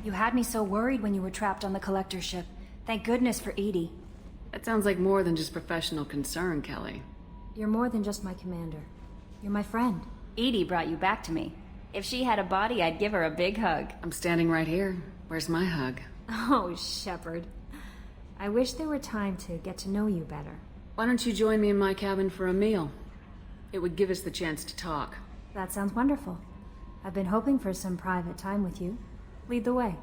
You had me so worried when you were trapped on the Collector ship. Thank goodness for Edie. That sounds like more than just professional concern, Kelly. You're more than just my commander. You're my friend. Edie brought you back to me. If she had a body, I'd give her a big hug. I'm standing right here. Where's my hug? Oh, Shepard. I wish there were time to get to know you better. Why don't you join me in my cabin for a meal? It would give us the chance to talk. That sounds wonderful. I've been hoping for some private time with you. Lead the way.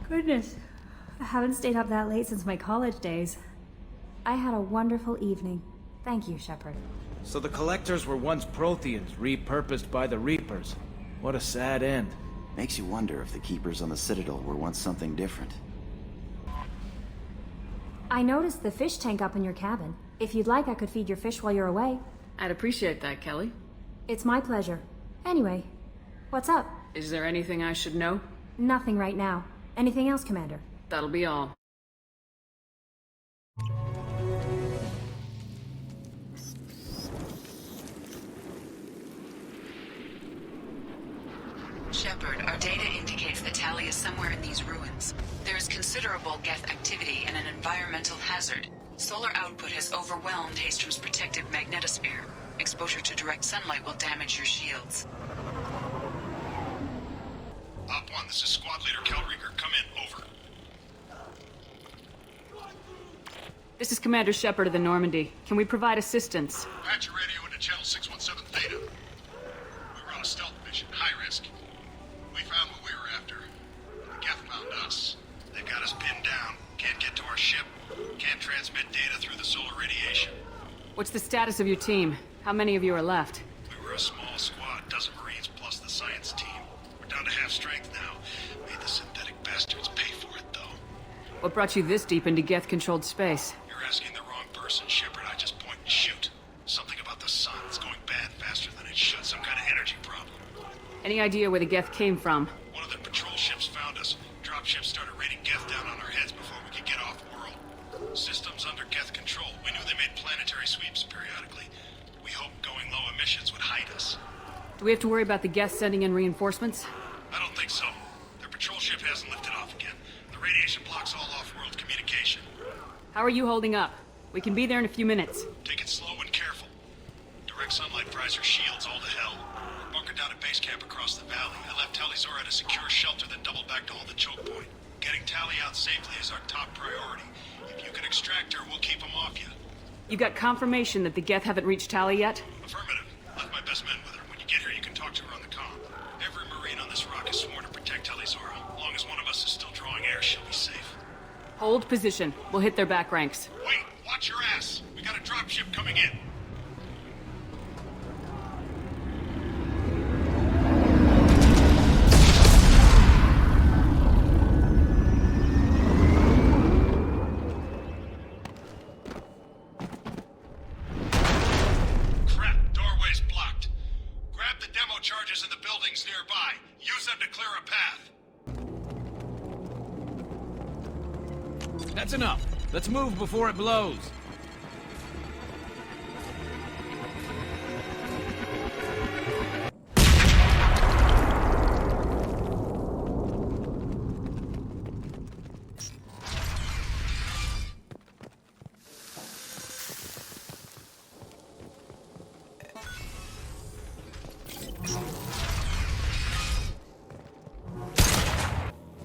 Goodness, I haven't stayed up that late since my college days. I had a wonderful evening. Thank you, Shepard. So the Collectors were once Protheans, repurposed by the Reapers. What a sad end. Makes you wonder if the Keepers on the Citadel were once something different. I noticed the fish tank up in your cabin. If you'd like, I could feed your fish while you're away. I'd appreciate that, Kelly. It's my pleasure. Anyway, what's up? Is there anything I should know? Nothing right now. Anything else, Commander? That'll be all. Shepard, our data indicates that Tali is somewhere in these ruins. There is considerable Geth activity and an environmental hazard. Solar output has overwhelmed Hastrom's protective magnetosphere. Exposure to direct sunlight will damage your shields. Op 1, this is Squad Leader Kelrieger. Come in, over. This is Commander Shepard of the Normandy. Can we provide assistance? Patch your radio into channel 617 Theta. We were on a stealth mission, high risk. We found what we were after. The Geth found us. They've got us pinned down. Can't get to our ship. Can't transmit data through the solar radiation. What's the status of your team? How many of you are left? We were a small squad, dozen Marines plus the science team. We're down to half strength now. Made the synthetic bastards pay for it, though. What brought you this deep into Geth-controlled space? You're asking the wrong person, Shepard. I just point and shoot. Something about the sun. It's going bad faster than it should. Some kind of energy problem. Any idea where the Geth came from? One of the patrol ships found us. Dropships started raining Geth down on our heads before we could get off-world. Systems under Geth control. We knew they made planetary sweeps periodically. We hoped going low emissions would hide us. Do we have to worry about the Geth sending in reinforcements? I don't think so. Their patrol ship hasn't lifted off again. The radiation blocks all off-world communication. How are you holding up? We can be there in a few minutes. Take it slow and careful. Direct sunlight fries our shields all to hell. We're bunkered down at base camp across the valley. I left Tali'Zorah at a secure shelter, then doubled back to hold the choke point. Getting Tali out safely is our top priority. If you can extract her, we'll keep them off you. You got confirmation that the Geth haven't reached Tali yet? Affirmative. Left my best men with her. When you get here, you can talk to her on the comm. Every Marine on this rock is sworn to protect Tali'Zorah. As long as one of us is still drawing air, she'll be safe. Hold position. We'll hit their back ranks. Wait! Watch your ass! We got a dropship coming in. Crap, doorway's blocked. Grab the demo charges in the buildings nearby. Use them to clear a path. That's enough. Let's move before it blows.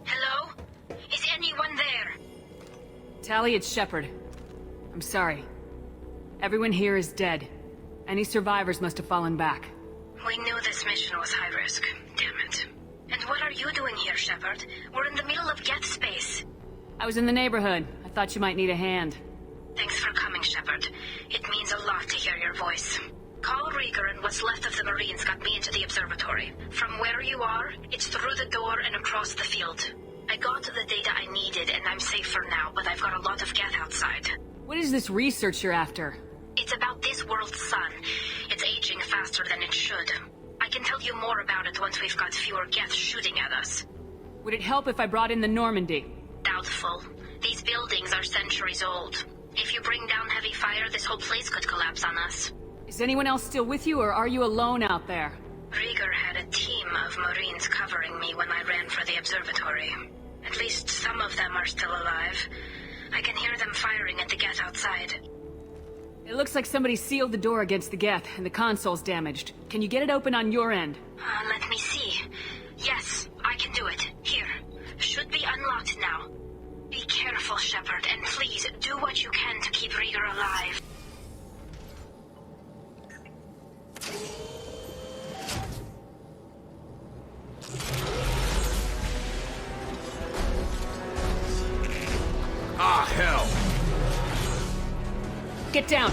Hello? Is anyone there? Tali, it's Shepard. I'm sorry. Everyone here is dead. Any survivors must have fallen back. We knew this mission was high risk. Damn it. And what are you doing here, Shepard? We're in the middle of Geth space. I was in the neighborhood. I thought you might need a hand. Thanks for coming, Shepard. It means a lot to hear your voice. Carl Rieger and what's left of the Marines got me into the observatory. From where you are, it's through the door and across the field. I got to the data I needed, and I'm safe for now, but I've got a lot of Geth outside. What is this research you're after? It's about this world's sun. It's aging faster than it should. I can tell you more about it once we've got fewer Geth shooting at us. Would it help if I brought in the Normandy? Doubtful. These buildings are centuries old. If you bring down heavy fire, this whole place could collapse on us. Is anyone else still with you, or are you alone out there? Rieger had a team of Marines covering me when I ran for the observatory. At least some of them are still alive. I can hear them firing at the Geth outside. It looks like somebody sealed the door against the Geth, and the console's damaged. Can you get it open on your end? Let me see. Yes, I can do it. Here. Should be unlocked now. Be careful, Shepard, and please do what you can to keep Rieger alive. Ah, hell! Get down!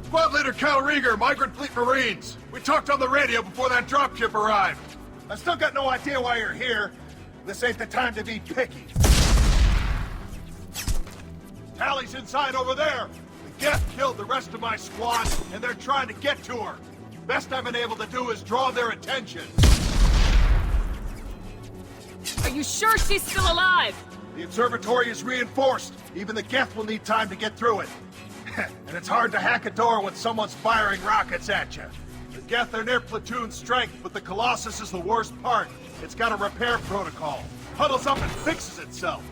Squad Leader Cal Rieger, Migrant Fleet Marines. We talked on the radio before that dropship arrived. I still got no idea why you're here. This ain't the time to be picky. Tally's inside over there. The Geth killed the rest of my squad, and they're trying to get to her. Best I've been able to do is draw their attention. Are you sure she's still alive? The observatory is reinforced. Even the Geth will need time to get through it. And it's hard to hack a door when someone's firing rockets at you. The Geth are near platoon strength, but the Colossus is the worst part. It's got a repair protocol. Huddles up and fixes itself.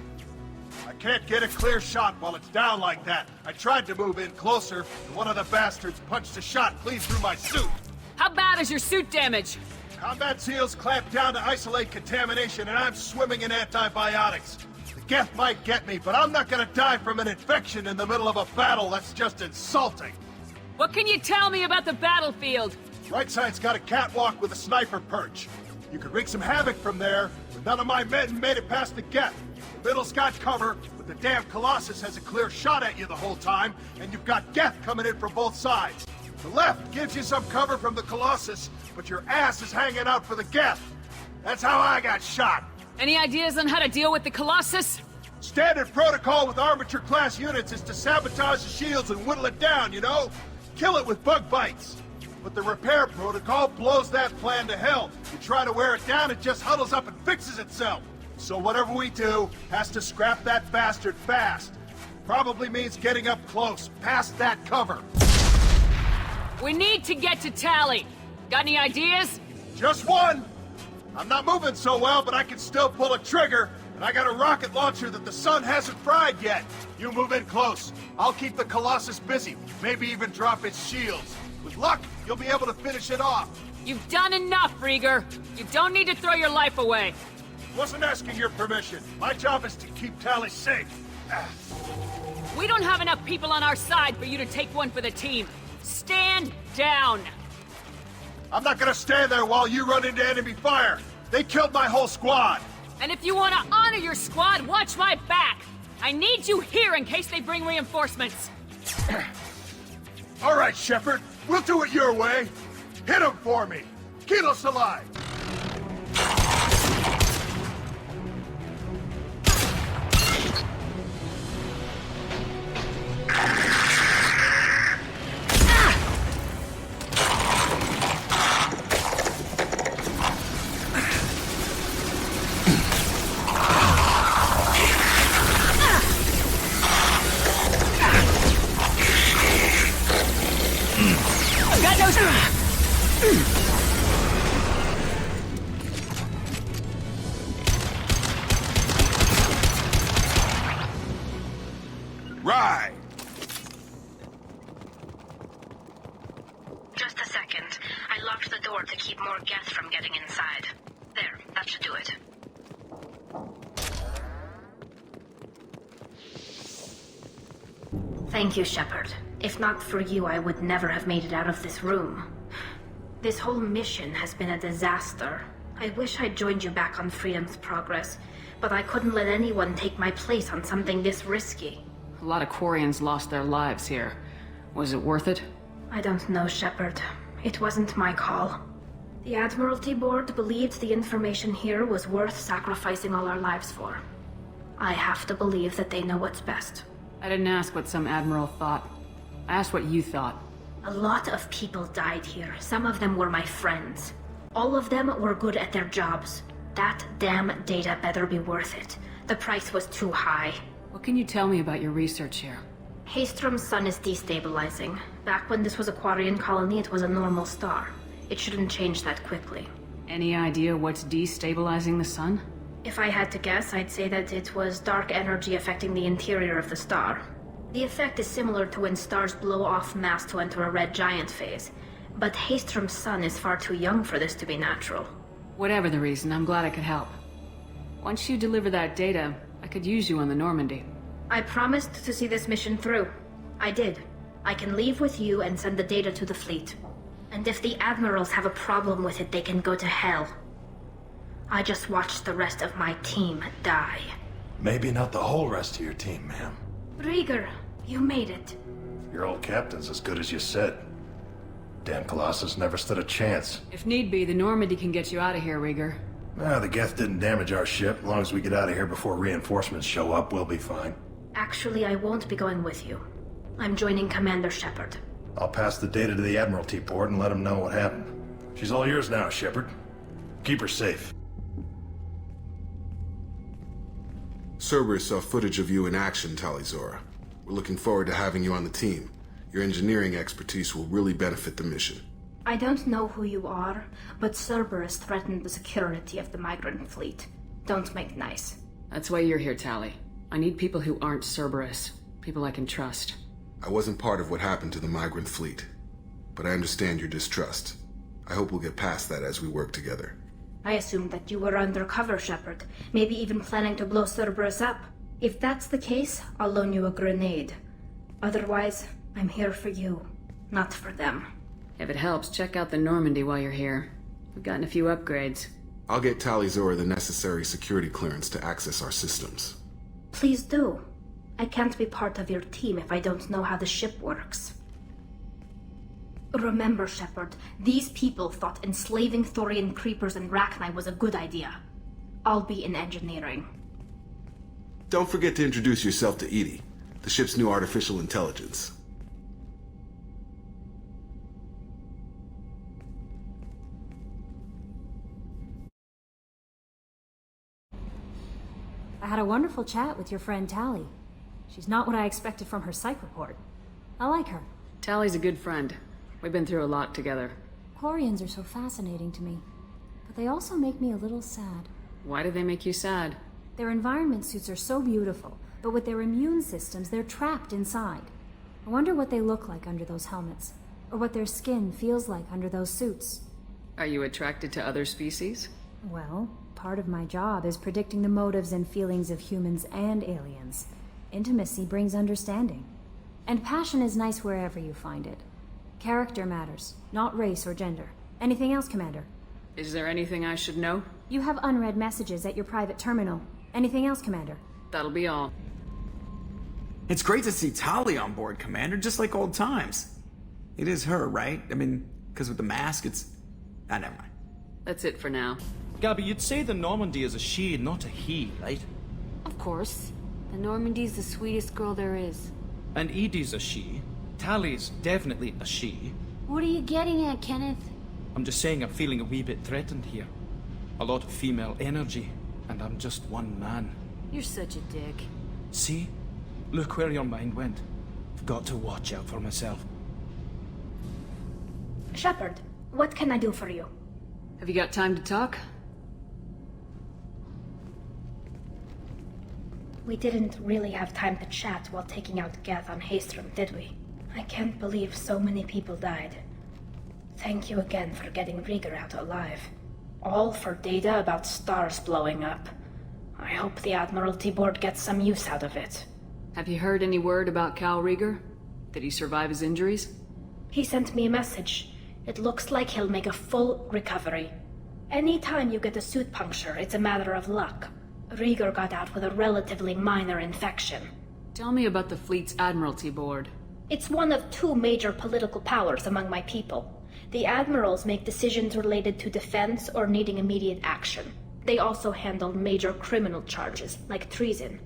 I can't get a clear shot while it's down like that. I tried to move in closer, and one of the bastards punched a shot clean through my suit. How bad is your suit damage? Combat SEALs clamped down to isolate contamination, and I'm swimming in antibiotics. The Geth might get me, but I'm not gonna die from an infection in the middle of a battle. That's just insulting. What can you tell me about the battlefield? Right side's got a catwalk with a sniper perch. You could wreak some havoc from there, but none of my men made it past the Geth. The middle's got cover, but the damn Colossus has a clear shot at you the whole time, and you've got Geth coming in from both sides. The left gives you some cover from the Colossus, but your ass is hanging out for the Geth. That's how I got shot. Any ideas on how to deal with the Colossus? Standard protocol with armature-class units is to sabotage the shields and whittle it down, you know? Kill it with bug bites. But the repair protocol blows that plan to hell. You try to wear it down, it just huddles up and fixes itself. So whatever we do has to scrap that bastard fast. Probably means getting up close, past that cover. We need to get to Tally. Got any ideas? Just one. I'm not moving so well, but I can still pull a trigger, and I got a rocket launcher that the sun hasn't fried yet. You move in close. I'll keep the Colossus busy, maybe even drop its shields. With luck, you'll be able to finish it off. You've done enough, Rieger. You don't need to throw your life away. Wasn't asking your permission. My job is to keep Tally safe. We don't have enough people on our side for you to take one for the team. Stand down. I'm not gonna stand there while you run into enemy fire. They killed my whole squad. And if you want to honor your squad, watch my back. I need you here in case they bring reinforcements. All right, Shepard. We'll do it your way. Hit him for me. Kilos alive. Right. Just a second. I locked the door to keep more Geth from getting inside. There, that should do it. Thank you, Shepard. If not for you, I would never have made it out of this room. This whole mission has been a disaster. I wish I'd joined you back on Freedom's Progress, but I couldn't let anyone take my place on something this risky. A lot of Quarians lost their lives here. Was it worth it? I don't know, Shepard. It wasn't my call. The Admiralty Board believed the information here was worth sacrificing all our lives for. I have to believe that they know what's best. I didn't ask what some admiral thought. I asked what you thought. A lot of people died here. Some of them were my friends. All of them were good at their jobs. That damn data better be worth it. The price was too high. What can you tell me about your research here? Haystrom's sun is destabilizing. Back when this was a Quarian colony, it was a normal star. It shouldn't change that quickly. Any idea what's destabilizing the sun? If I had to guess, I'd say that it was dark energy affecting the interior of the star. The effect is similar to when stars blow off mass to enter a red giant phase. But Haystrom's sun is far too young for this to be natural. Whatever the reason, I'm glad I could help. Once you deliver that data, I could use you on the Normandy. I promised to see this mission through. I did. I can leave with you and send the data to the fleet. And if the admirals have a problem with it, they can go to hell. I just watched the rest of my team die. Maybe not the whole rest of your team, ma'am. Rieger, you made it. Your old captain's as good as you said. Damn Colossus never stood a chance. If need be, the Normandy can get you out of here, Rieger. The Geth didn't damage our ship. As long as we get out of here before reinforcements show up, we'll be fine. Actually, I won't be going with you. I'm joining Commander Shepard. I'll pass the data to the Admiralty board and let them know what happened. She's all yours now, Shepard. Keep her safe. Cerberus saw footage of you in action, Tali'Zorah. We're looking forward to having you on the team. Your engineering expertise will really benefit the mission. I don't know who you are, but Cerberus threatened the security of the migrant fleet. Don't make nice. That's why you're here, Tali. I need people who aren't Cerberus. People I can trust. I wasn't part of what happened to the migrant fleet, but I understand your distrust. I hope we'll get past that as we work together. I assumed that you were undercover, Shepard. Maybe even planning to blow Cerberus up. If that's the case, I'll loan you a grenade. Otherwise, I'm here for you, not for them. If it helps, check out the Normandy while you're here. We've gotten a few upgrades. I'll get Tali'Zorah the necessary security clearance to access our systems. Please do. I can't be part of your team if I don't know how the ship works. Remember, Shepard, these people thought enslaving Thorian creepers and Rachni was a good idea. I'll be in engineering. Don't forget to introduce yourself to EDI, the ship's new artificial intelligence. I had a wonderful chat with your friend Tali. She's not what I expected from her psych report. I like her. Tali's a good friend. We've been through a lot together. Quarians are so fascinating to me, but they also make me a little sad. Why do they make you sad? Their environment suits are so beautiful, but with their immune systems, they're trapped inside. I wonder what they look like under those helmets, or what their skin feels like under those suits. Are you attracted to other species? Well, part of my job is predicting the motives and feelings of humans and aliens. Intimacy brings understanding. And passion is nice wherever you find it. Character matters, not race or gender. Anything else, Commander? Is there anything I should know? You have unread messages at your private terminal. Anything else, Commander? That'll be all. It's great to see Tali on board, Commander, just like old times. It is her, right? I mean, because with the mask, it's... never mind. That's it for now. Gabby, you'd say the Normandy is a she and not a he, right? Of course. The Normandy's the sweetest girl there is. And Edie's a she. Tali's definitely a she. What are you getting at, Kenneth? I'm just saying I'm feeling a wee bit threatened here. A lot of female energy, and I'm just one man. You're such a dick. See? Look where your mind went. I've got to watch out for myself. Shepard, what can I do for you? Have you got time to talk? We didn't really have time to chat while taking out Geth on Haystrom, did we? I can't believe so many people died. Thank you again for getting Rieger out alive. All for data about stars blowing up. I hope the Admiralty Board gets some use out of it. Have you heard any word about Cal Rieger? Did he survive his injuries? He sent me a message. It looks like he'll make a full recovery. Anytime you get a suit puncture, it's a matter of luck. Rieger got out with a relatively minor infection. Tell me about the fleet's Admiralty Board. It's one of two major political powers among my people. The admirals make decisions related to defense or needing immediate action. They also handle major criminal charges, like treason.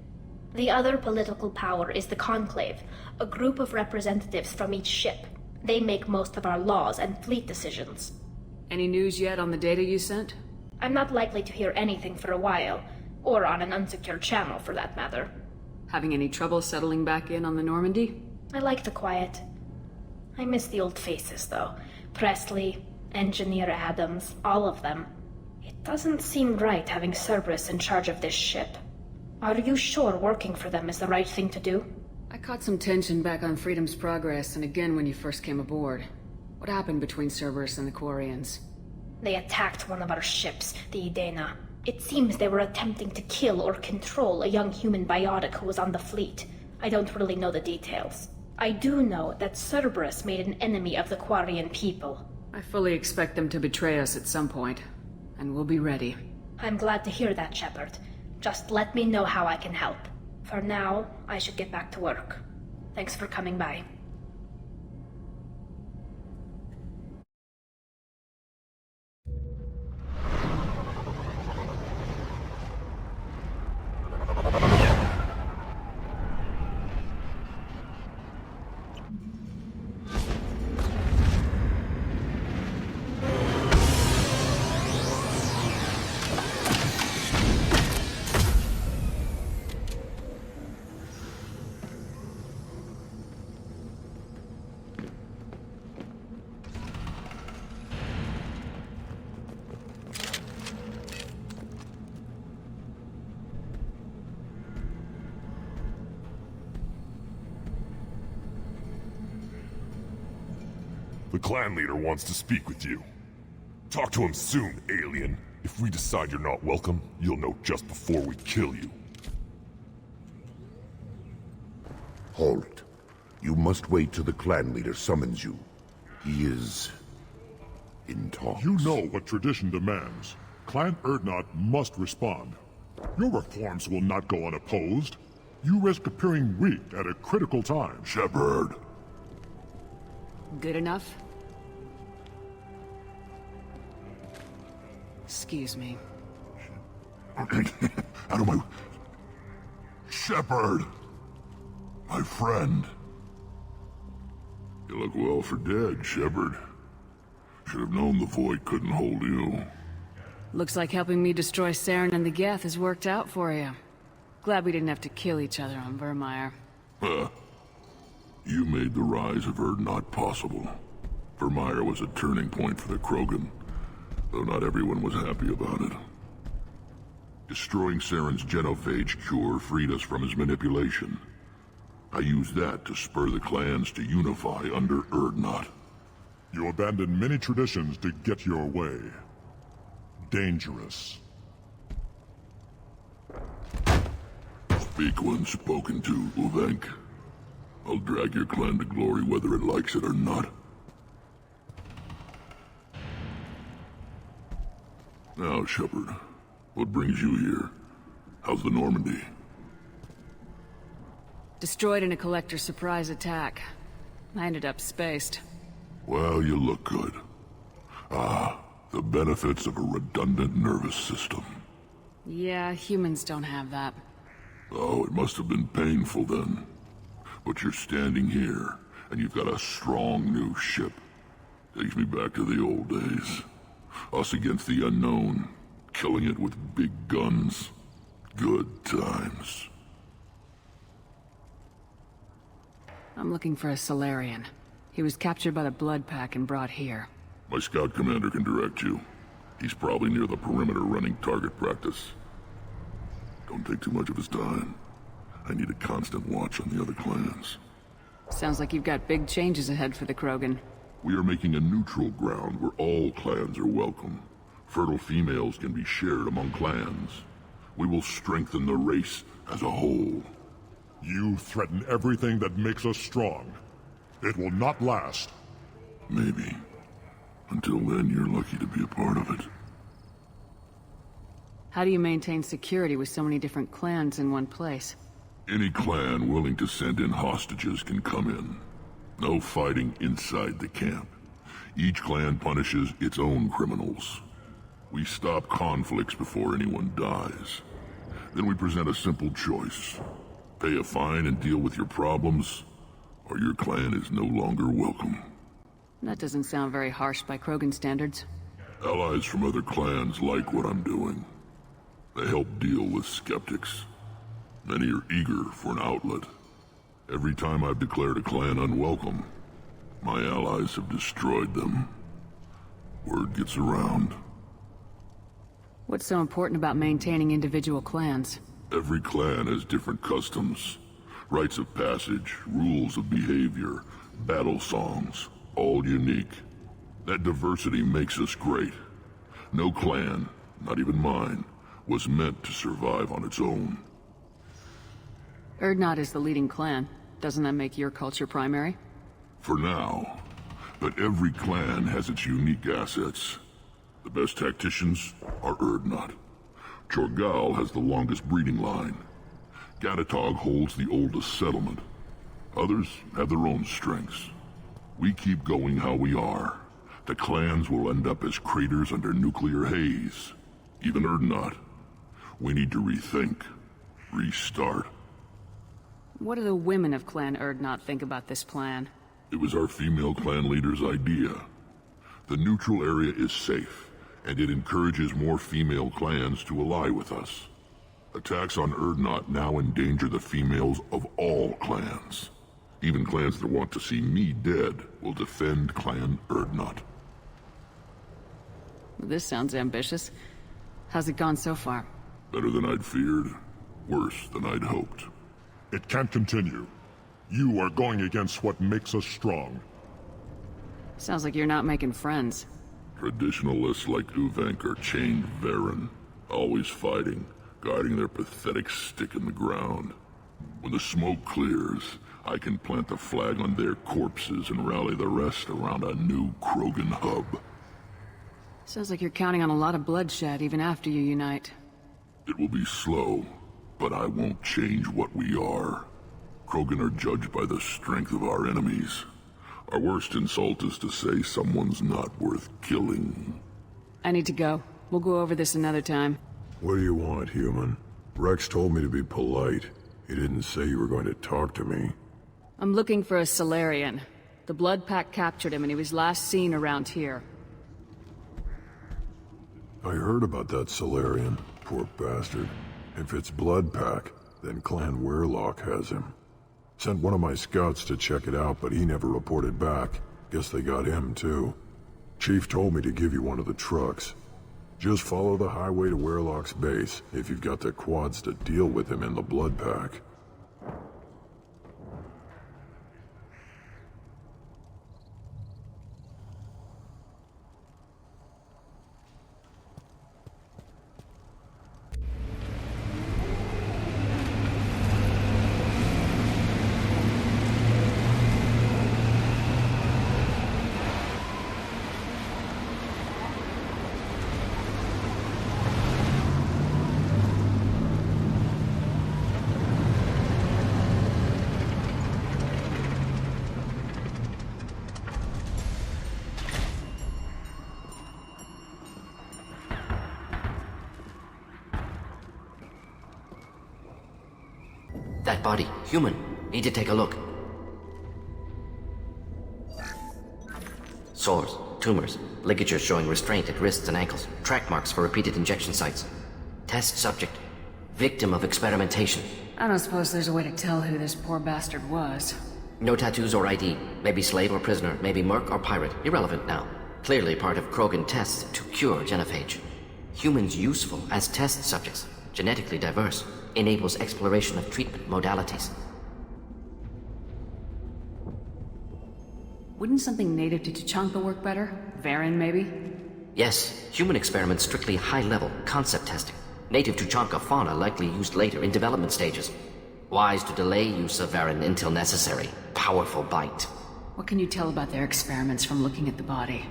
The other political power is the Conclave, a group of representatives from each ship. They make most of our laws and fleet decisions. Any news yet on the data you sent? I'm not likely to hear anything for a while, or on an unsecured channel for that matter. Having any trouble settling back in on the Normandy? I like the quiet. I miss the old faces, though. Presley, Engineer Adams, all of them. It doesn't seem right having Cerberus in charge of this ship. Are you sure working for them is the right thing to do? I caught some tension back on Freedom's Progress and again when you first came aboard. What happened between Cerberus and the Quarians? They attacked one of our ships, the Idena. It seems they were attempting to kill or control a young human biotic who was on the fleet. I don't really know the details. I do know that Cerberus made an enemy of the Quarian people. I fully expect them to betray us at some point, and we'll be ready. I'm glad to hear that, Shepard. Just let me know how I can help. For now, I should get back to work. Thanks for coming by. The clan leader wants to speak with you. Talk to him soon, alien. If we decide you're not welcome, you'll know just before we kill you. Halt. You must wait till the clan leader summons you. He is in talks. You know what tradition demands. Clan Urdnot must respond. Your reforms will not go unopposed. You risk appearing weak at a critical time. Shepard. Good enough? Excuse me. Out of my... Shepard! My friend. You look well for dead, Shepard. Should have known the Void couldn't hold you. Looks like helping me destroy Saren and the Geth has worked out for you. Glad we didn't have to kill each other on Vermeer. You made the rise of Urdnot possible. Vermeer was a turning point for the Krogan, though not everyone was happy about it. Destroying Saren's genophage cure freed us from his manipulation. I used that to spur the clans to unify under Urdnot. You abandoned many traditions to get your way. Dangerous. Speak when spoken to, Uvenk. I'll drag your clan to glory whether it likes it or not. Now, Shepard, what brings you here? How's the Normandy? Destroyed in a Collector surprise attack. I ended up spaced. Well, you look good. Ah, the benefits of a redundant nervous system. Yeah, humans don't have that. Oh, it must have been painful then. But you're standing here, and you've got a strong new ship. Takes me back to the old days. Us against the unknown, killing it with big guns. Good times. I'm looking for a Solarian. He was captured by the Blood Pack and brought here. My scout commander can direct you. He's probably near the perimeter running target practice. Don't take too much of his time. I need a constant watch on the other clans. Sounds like you've got big changes ahead for the Krogan. We are making a neutral ground where all clans are welcome. Fertile females can be shared among clans. We will strengthen the race as a whole. You threaten everything that makes us strong. It will not last. Maybe. Until then, you're lucky to be a part of it. How do you maintain security with so many different clans in one place? Any clan willing to send in hostages can come in. No fighting inside the camp. Each clan punishes its own criminals. We stop conflicts before anyone dies. Then we present a simple choice. Pay a fine and deal with your problems, or your clan is no longer welcome. That doesn't sound very harsh by Krogan standards. Allies from other clans like what I'm doing. They help deal with skeptics. Many are eager for an outlet. Every time I've declared a clan unwelcome, my allies have destroyed them. Word gets around. What's so important about maintaining individual clans? Every clan has different customs, rites of passage, rules of behavior, battle songs, all unique. That diversity makes us great. No clan, not even mine, was meant to survive on its own. Urdnot is the leading clan. Doesn't that make your culture primary? For now. But every clan has its unique assets. The best tacticians are Urdnot. Chorgal has the longest breeding line. Gatatog holds the oldest settlement. Others have their own strengths. We keep going how we are. The clans will end up as craters under nuclear haze. Even Urdnot. We need to rethink. Restart. What do the women of Clan Urdnot think about this plan? It was our female clan leader's idea. The neutral area is safe, and it encourages more female clans to ally with us. Attacks on Urdnot now endanger the females of all clans. Even clans that want to see me dead will defend Clan Urdnot. This sounds ambitious. How's it gone so far? Better than I'd feared. Worse than I'd hoped. It can't continue. You are going against what makes us strong. Sounds like you're not making friends. Traditionalists like Uvenk are chained Varen, always fighting, guarding their pathetic stick in the ground. When the smoke clears, I can plant the flag on their corpses and rally the rest around a new Krogan hub. Sounds like you're counting on a lot of bloodshed even after you unite. It will be slow, but I won't change what we are. Krogan are judged by the strength of our enemies. Our worst insult is to say someone's not worth killing. I need to go. We'll go over this another time. What do you want, human? Rex told me to be polite. He didn't say you were going to talk to me. I'm looking for a Solarian. The Blood Pack captured him and he was last seen around here. I heard about that Solarian. Poor bastard. If it's Blood Pack, then Clan Weirlock has him. Sent one of my scouts to check it out, but he never reported back. Guess they got him, too. Chief told me to give you one of the trucks. Just follow the highway to Weirlock's base, if you've got the quads to deal with him in the Blood Pack. That body, human. Need to take a look. Sores, tumors, ligatures showing restraint at wrists and ankles, track marks for repeated injection sites. Test subject. Victim of experimentation. I don't suppose there's a way to tell who this poor bastard was. No tattoos or ID. Maybe slave or prisoner, maybe merc or pirate. Irrelevant now. Clearly part of Krogan tests to cure genophage. Humans useful as test subjects. Genetically diverse. Enables exploration of treatment modalities. Wouldn't something native to Tuchanka work better? Varen, maybe? Yes, human experiments strictly high-level, concept testing. Native Tuchanka fauna likely used later in development stages. Wise to delay use of Varen until necessary. Powerful bite. What can you tell about their experiments from looking at the body?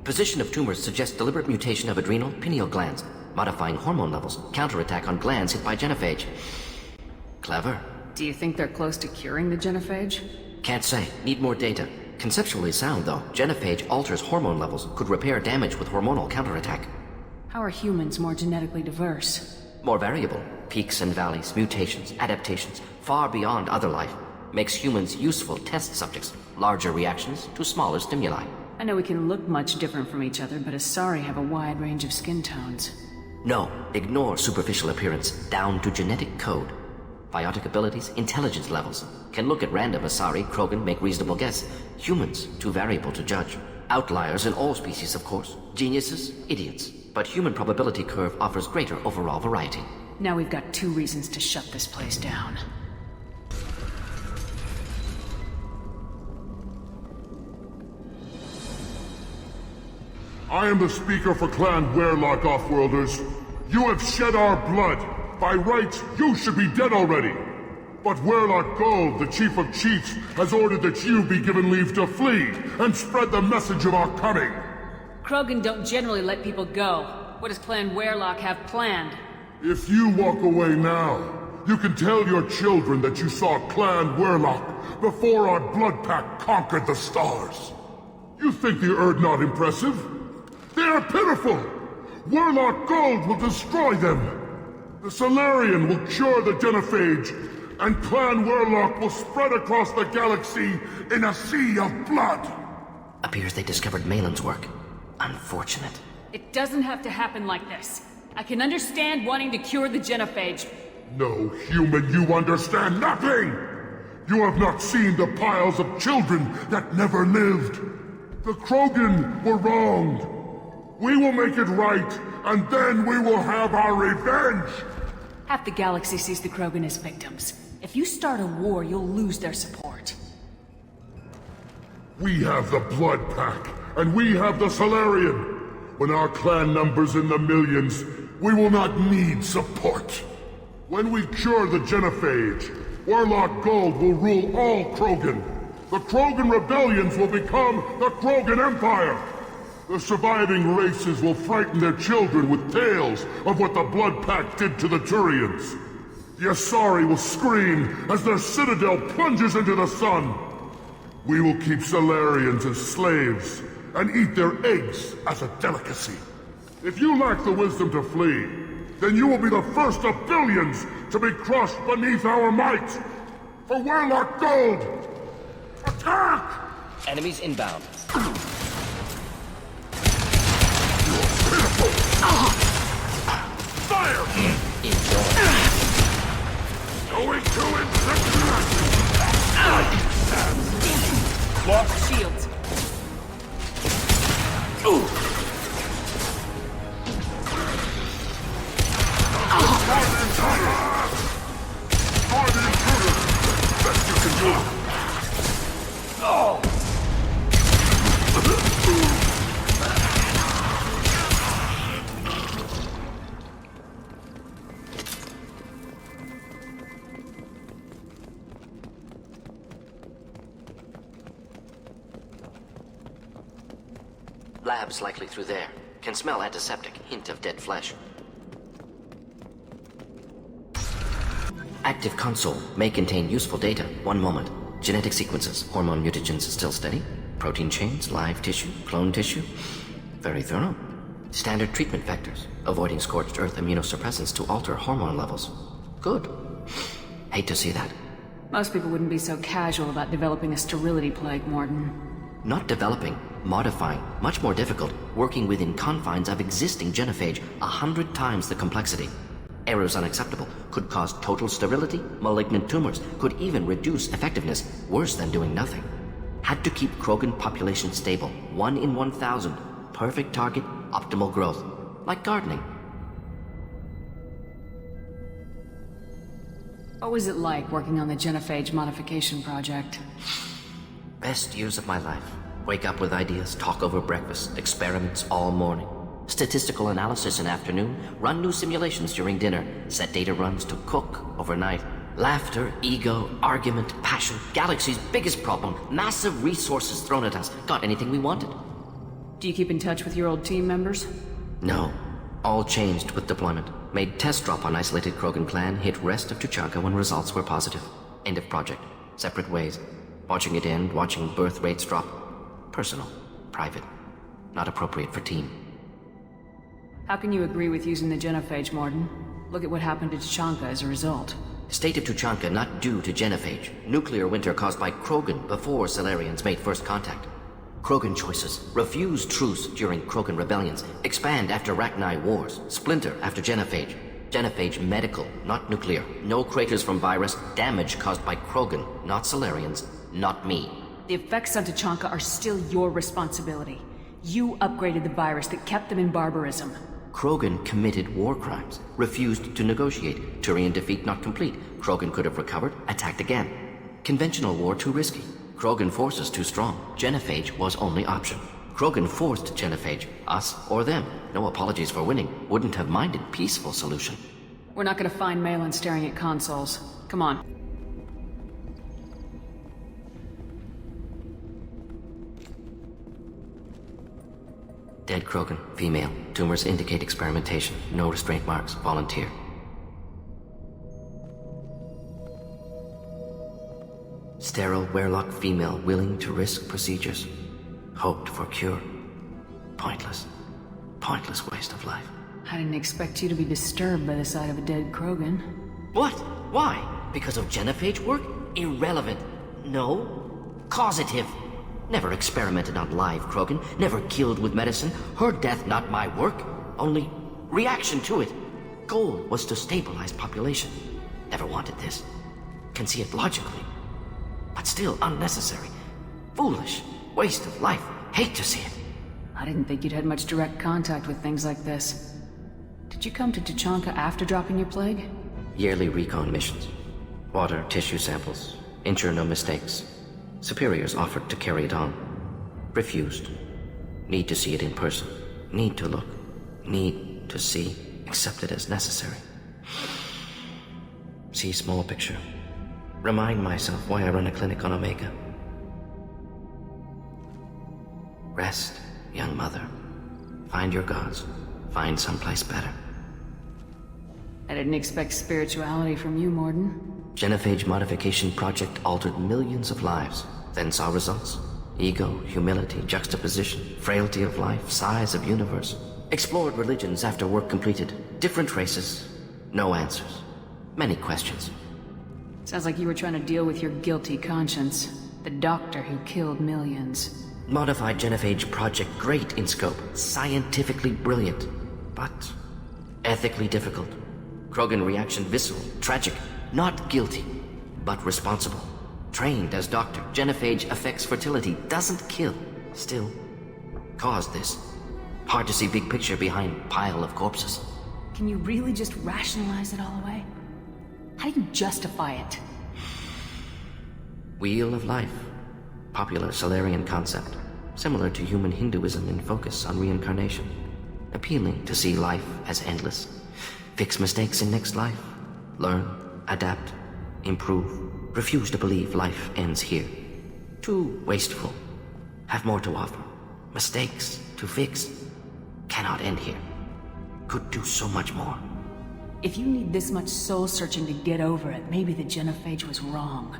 Position of tumors suggests deliberate mutation of adrenal, pineal glands, modifying hormone levels, counterattack on glands hit by genophage. Clever. Do you think they're close to curing the genophage? Can't say. Need more data. Conceptually sound, though. Genophage alters hormone levels, could repair damage with hormonal counterattack. How are humans more genetically diverse? More variable. Peaks and valleys, mutations, adaptations, far beyond other life. Makes humans useful test subjects. Larger reactions to smaller stimuli. I know we can look much different from each other, but Asari have a wide range of skin tones. No, ignore superficial appearance, down to genetic code. Biotic abilities, intelligence levels. Can look at random Asari, Krogan, make reasonable guess. Humans, too variable to judge. Outliers in all species, of course. Geniuses, idiots. But human probability curve offers greater overall variety. Now we've got 2 reasons to shut this place down. I am the speaker for Clan Werelock, Offworlders. You have shed our blood. By rights, you should be dead already. But Werelock Gold, the Chief of Chiefs, has ordered that you be given leave to flee and spread the message of our coming. Krogan don't generally let people go. What does Clan Werelock have planned? If you walk away now, you can tell your children that you saw Clan Werelock before our Blood Pact conquered the stars. You think the Erd not impressive? They are pitiful! Werelock Gold will destroy them! The Solarian will cure the Genophage, and Clan Werelock will spread across the galaxy in a sea of blood! Appears they discovered Malin's work. Unfortunate. It doesn't have to happen like this. I can understand wanting to cure the Genophage. No, human, you understand nothing! You have not seen the piles of children that never lived. The Krogan were wronged. We will make it right, and then we will have our revenge! Half the galaxy sees the Krogan as victims. If you start a war, you'll lose their support. We have the Blood Pack, and we have the Solarian. When our clan numbers in the millions, we will not need support. When we cure the Genophage, Werelock Gold will rule all Krogan. The Krogan rebellions will become the Krogan Empire. The surviving races will frighten their children with tales of what the Blood Pact did to the Turians. The Asari will scream as their citadel plunges into the sun. We will keep Solarians as slaves and eat their eggs as a delicacy. If you lack the wisdom to flee, then you will be the first of billions to be crushed beneath our might. For Werelock Gold, attack! Enemies inbound. Fire! Going to Lost shields. Best you can do. Labs likely through there. Can smell antiseptic, hint of dead flesh. Active console may contain useful data. One moment. Genetic sequences, hormone mutagens still steady. Protein chains, live tissue, clone tissue. Very thorough. Standard treatment vectors, avoiding scorched earth immunosuppressants to alter hormone levels. Good. Hate to see that. Most people wouldn't be so casual about developing a sterility plague, Mordin. Not developing, modifying, much more difficult, working within confines of existing genophage, 100 times the complexity. Errors unacceptable, could cause total sterility, malignant tumors, could even reduce effectiveness, worse than doing nothing. Had to keep Krogan population stable, 1 in 1,000, perfect target, optimal growth, like gardening. What was it like working on the Genophage modification project? Best years of my life. Wake up with ideas, talk over breakfast, experiments all morning. Statistical analysis in afternoon, run new simulations during dinner, set data runs to cook overnight. Laughter, ego, argument, passion, galaxy's biggest problem, massive resources thrown at us. Got anything we wanted. Do you keep in touch with your old team members? No. All changed with deployment. Made test drop on isolated Krogan clan, hit rest of Tuchanka when results were positive. End of project. Separate ways. Watching it end, watching birth rates drop. Personal. Private. Not appropriate for team. How can you agree with using the Genophage, Mordin? Look at what happened to Tuchanka as a result. State of Tuchanka not due to Genophage. Nuclear winter caused by Krogan before Solarians made first contact. Krogan choices. Refuse truce during Krogan rebellions. Expand after Rachni wars. Splinter after Genophage. Genophage medical, not nuclear. No craters from virus. Damage caused by Krogan, not Solarians, not me. The effects on Tuchanka are still your responsibility. You upgraded the virus that kept them in barbarism. Krogan committed war crimes. Refused to negotiate. Turian defeat not complete. Krogan could have recovered, attacked again. Conventional war too risky. Krogan forces too strong. Genophage was only option. Krogan forced Genophage, us or them. No apologies for winning. Wouldn't have minded peaceful solution. We're not gonna find Malin staring at consoles. Come on. Dead Krogan, female. Tumors indicate experimentation. No restraint marks. Volunteer. Sterile Werelock female willing to risk procedures. Hoped for cure. Pointless. Pointless waste of life. I didn't expect you to be disturbed by the sight of a dead Krogan. What? Why? Because of Genophage work? Irrelevant. No. Causative. Never experimented on live Krogan. Never killed with medicine. Her death not my work. Only reaction to it. Goal was to stabilize population. Never wanted this. Can see it logically. But still unnecessary. Foolish. Waste of life. Hate to see it. I didn't think you'd had much direct contact with things like this. Did you come to Tuchanka after dropping your plague? Yearly recon missions. Water, tissue samples. Ensure no mistakes. Superiors offered to carry it on. Refused. Need to see it in person. Need to look. Need to see. Accepted as necessary. See small picture. Remind myself why I run a clinic on Omega. Rest, young mother. Find your gods. Find someplace better. I didn't expect spirituality from you, Mordin. Genophage modification project altered millions of lives. Then saw results. Ego, humility, juxtaposition, frailty of life, size of universe. Explored religions after work completed. Different races. No answers. Many questions. Sounds like you were trying to deal with your guilty conscience. The doctor who killed millions. Modified Genophage project great in scope. Scientifically brilliant. But ethically difficult. Krogan reaction visceral, tragic. Not guilty, but responsible. Trained as doctor. Genophage affects fertility. Doesn't kill. Still. Caused this. Hard to see big picture behind pile of corpses. Can you really just rationalize it all away? How do you justify it? Wheel of life. Popular Solarian concept. Similar to human Hinduism in focus on reincarnation. Appealing to see life as endless. Fix mistakes in next life. Learn, adapt, improve. Refuse to believe life ends here. Too wasteful. Have more to offer. Mistakes to fix. Cannot end here. Could do so much more. If you need this much soul-searching to get over it, maybe the Genophage was wrong.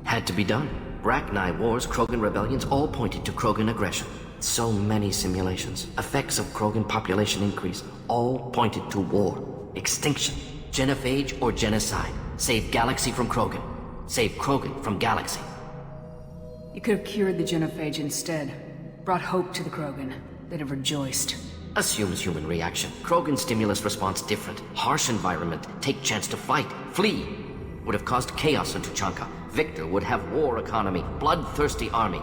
Had to be done. Rachni wars, Krogan rebellions, all pointed to Krogan aggression. So many simulations. Effects of Krogan population increase. All pointed to war. Extinction. Genophage or genocide. Save galaxy from Krogan. Save Krogan from galaxy. You could have cured the Genophage instead. Brought hope to the Krogan. They'd have rejoiced. Assumes human reaction. Krogan stimulus response different. Harsh environment. Take chance to fight. Flee. Would have caused chaos in Tuchanka. Victor would have war economy. Bloodthirsty army.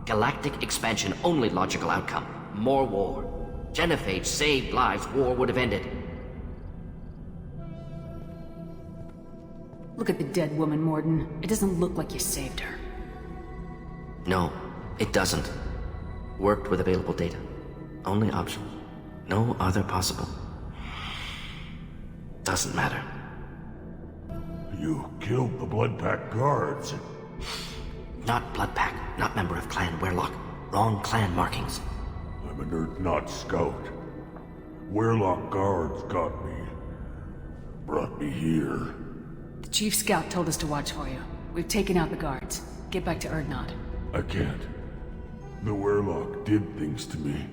Galactic expansion only logical outcome. More war. Genophage saved lives. War would have ended. Look at the dead woman, Mordin. It doesn't look like you saved her. No, it doesn't. Worked with available data. Only option. No other possible. Doesn't matter. You killed the Bloodpack guards. Not Bloodpack, not member of Clan Werelock. Wrong clan markings. I'm an Urdnot scout. Werelock guards got me. Brought me here. The Chief Scout told us to watch for you. We've taken out the guards. Get back to Urdnot. I can't. The Werelock did things to me.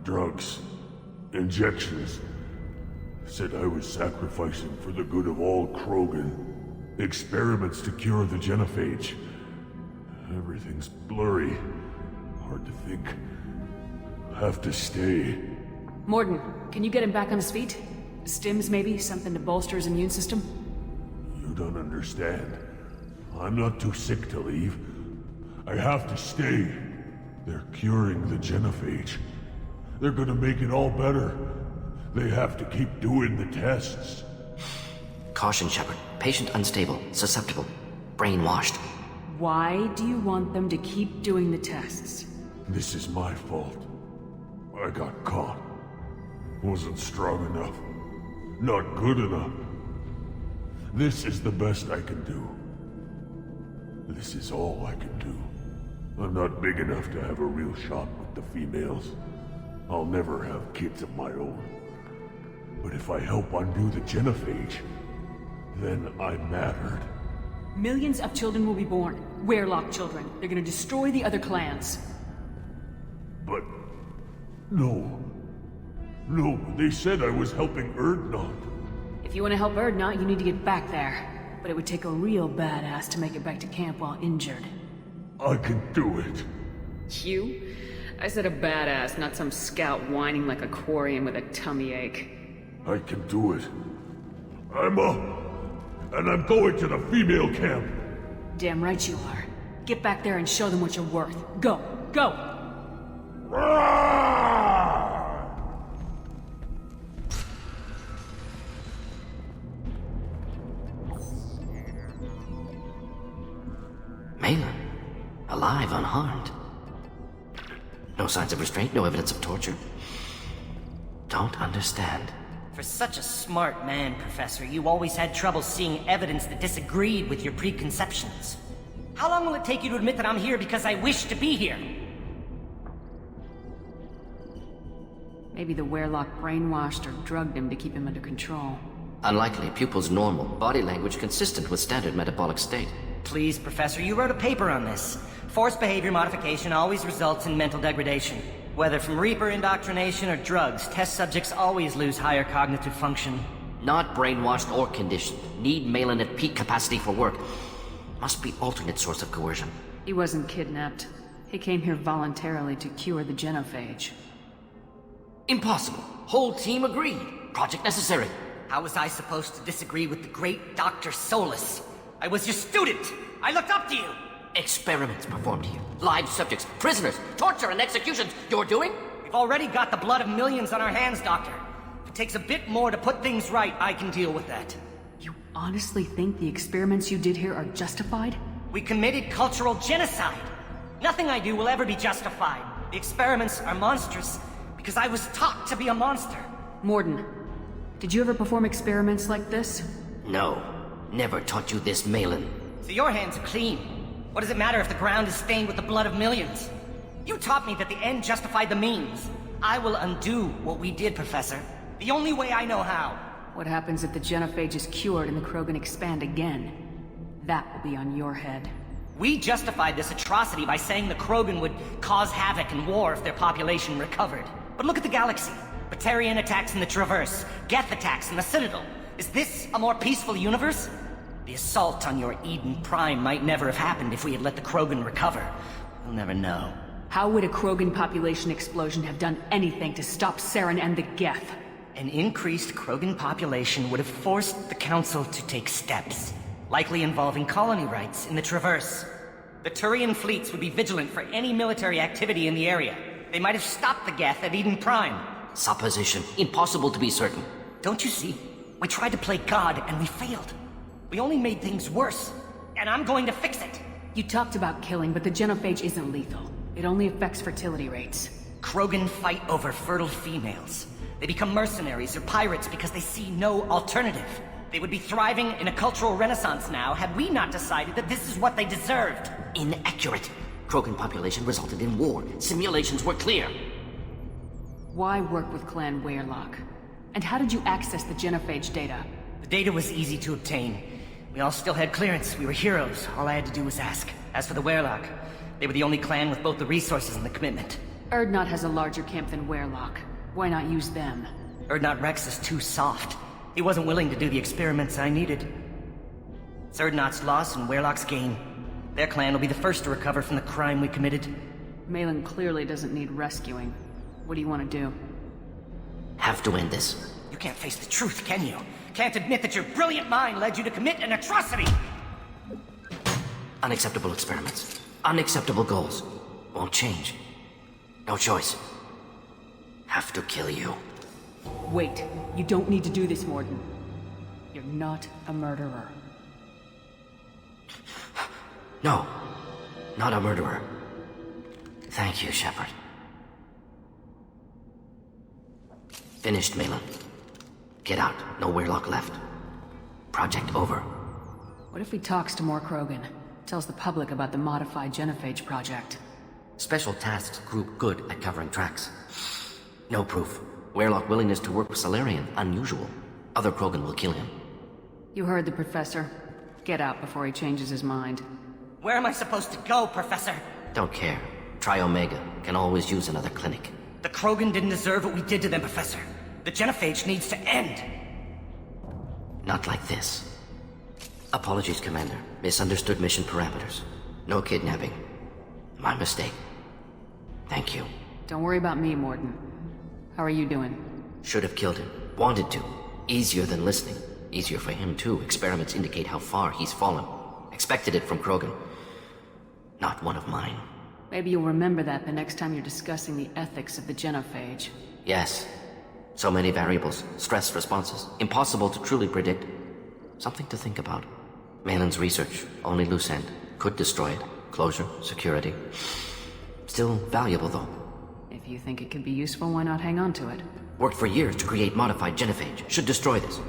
Drugs. Injections. Said I was sacrificing for the good of all Krogan. Experiments to cure the Genophage. Everything's blurry. Hard to think. Have to stay. Morden, can you get him back on his feet? Stims, maybe? Something to bolster his immune system? You don't understand. I'm not too sick to leave. I have to stay. They're curing the genophage. They're gonna make it all better. They have to keep doing the tests. Caution, Shepard. Patient unstable, susceptible, brainwashed. Why do you want them to keep doing the tests? This is my fault. I got caught. Wasn't strong enough. Not good enough. This is the best I can do. This is all I can do. I'm not big enough to have a real shot with the females. I'll never have kids of my own. But if I help undo the genophage, then I mattered. Millions of children will be born. Werelock children. They're gonna destroy the other clans. But... No. No, they said I was helping Urdnot. If you want to help Urdnot, you need to get back there. But it would take a real badass to make it back to camp while injured. I can do it. You? I said a badass, not some scout whining like a Quarian with a tummy ache. I can do it. I'm up. And I'm going to the female camp. Damn right you are. Get back there and show them what you're worth. Go! Go! Malin, alive, unharmed. No signs of restraint, no evidence of torture. Don't understand. For such a smart man, Professor, you always had trouble seeing evidence that disagreed with your preconceptions. How long will it take you to admit that I'm here because I wish to be here? Maybe the Werelock brainwashed or drugged him to keep him under control. Unlikely. Pupil's normal. Body language consistent with standard metabolic state. Please, Professor, you wrote a paper on this. Forced behavior modification always results in mental degradation. Whether from Reaper indoctrination or drugs, test subjects always lose higher cognitive function. Not brainwashed or conditioned. Need Malin at peak capacity for work. Must be alternate source of coercion. He wasn't kidnapped. He came here voluntarily to cure the genophage. Impossible. Whole team agreed. Project necessary. How was I supposed to disagree with the great Dr. Solus? I was your student! I looked up to you! Experiments performed here. Live subjects, prisoners, torture and executions. You're doing? We've already got the blood of millions on our hands, Doctor. If it takes a bit more to put things right, I can deal with that. You honestly think the experiments you did here are justified? We committed cultural genocide. Nothing I do will ever be justified. The experiments are monstrous because I was taught to be a monster. Morden, did you ever perform experiments like this? No. Never taught you this, Malin. So your hands are clean. What does it matter if the ground is stained with the blood of millions? You taught me that the end justified the means. I will undo what we did, Professor. The only way I know how. What happens if the genophage is cured and the Krogan expand again? That will be on your head. We justified this atrocity by saying the Krogan would cause havoc and war if their population recovered. But look at the galaxy. Batarian attacks in the Traverse, Geth attacks in the Citadel. Is this a more peaceful universe? The assault on your Eden Prime might never have happened if we had let the Krogan recover. We'll never know. How would a Krogan population explosion have done anything to stop Saren and the Geth? An increased Krogan population would have forced the Council to take steps, likely involving colony rights in the Traverse. The Turian fleets would be vigilant for any military activity in the area. They might have stopped the Geth at Eden Prime. Supposition. Impossible to be certain. Don't you see? We tried to play God and we failed. We only made things worse, and I'm going to fix it. You talked about killing, but the genophage isn't lethal. It only affects fertility rates. Krogan fight over fertile females. They become mercenaries or pirates because they see no alternative. They would be thriving in a cultural renaissance now had we not decided that this is what they deserved. Inaccurate. Krogan population resulted in war. Simulations were clear. Why work with Clan Werelock? And how did you access the genophage data? The data was easy to obtain. We all still had clearance. We were heroes. All I had to do was ask. As for the Werelock, they were the only clan with both the resources and the commitment. Urdnot has a larger camp than Werelock. Why not use them? Urdnot Rex is too soft. He wasn't willing to do the experiments I needed. It's Urdnot's loss and Werelock's gain. Their clan will be the first to recover from the crime we committed. Malin clearly doesn't need rescuing. What do you want to do? Have to end this. You can't face the truth, can you? Can't admit that your brilliant mind led you to commit an atrocity! Unacceptable experiments. Unacceptable goals. Won't change. No choice. Have to kill you. Wait. You don't need to do this, Mordin. You're not a murderer. No. Not a murderer. Thank you, Shepard. Finished, Malin. Get out. No Weirlock left. Project over. What if he talks to more Krogan? Tells the public about the modified Genophage project? Special Tasks Group good at covering tracks. No proof. Weirlock willingness to work with Salarian, unusual. Other Krogan will kill him. You heard the Professor. Get out before he changes his mind. Where am I supposed to go, Professor? Don't care. Try Omega. Can always use another clinic. The Krogan didn't deserve what we did to them, Professor. The Genophage needs to end. Not like this. Apologies, Commander. Misunderstood mission parameters. No kidnapping. My mistake. Thank you. Don't worry about me, Mordin. How are you doing? Should have killed him. Wanted to. Easier than listening. Easier for him, too. Experiments indicate how far he's fallen. Expected it from Krogan. Not one of mine. Maybe you'll remember that the next time you're discussing the ethics of the Genophage. Yes. So many variables. Stress responses. Impossible to truly predict. Something to think about. Malin's research. Only loose end. Could destroy it. Closure. Security. Still valuable, though. If you think it could be useful, why not hang on to it? Worked for years to create modified Genophage. Should destroy this.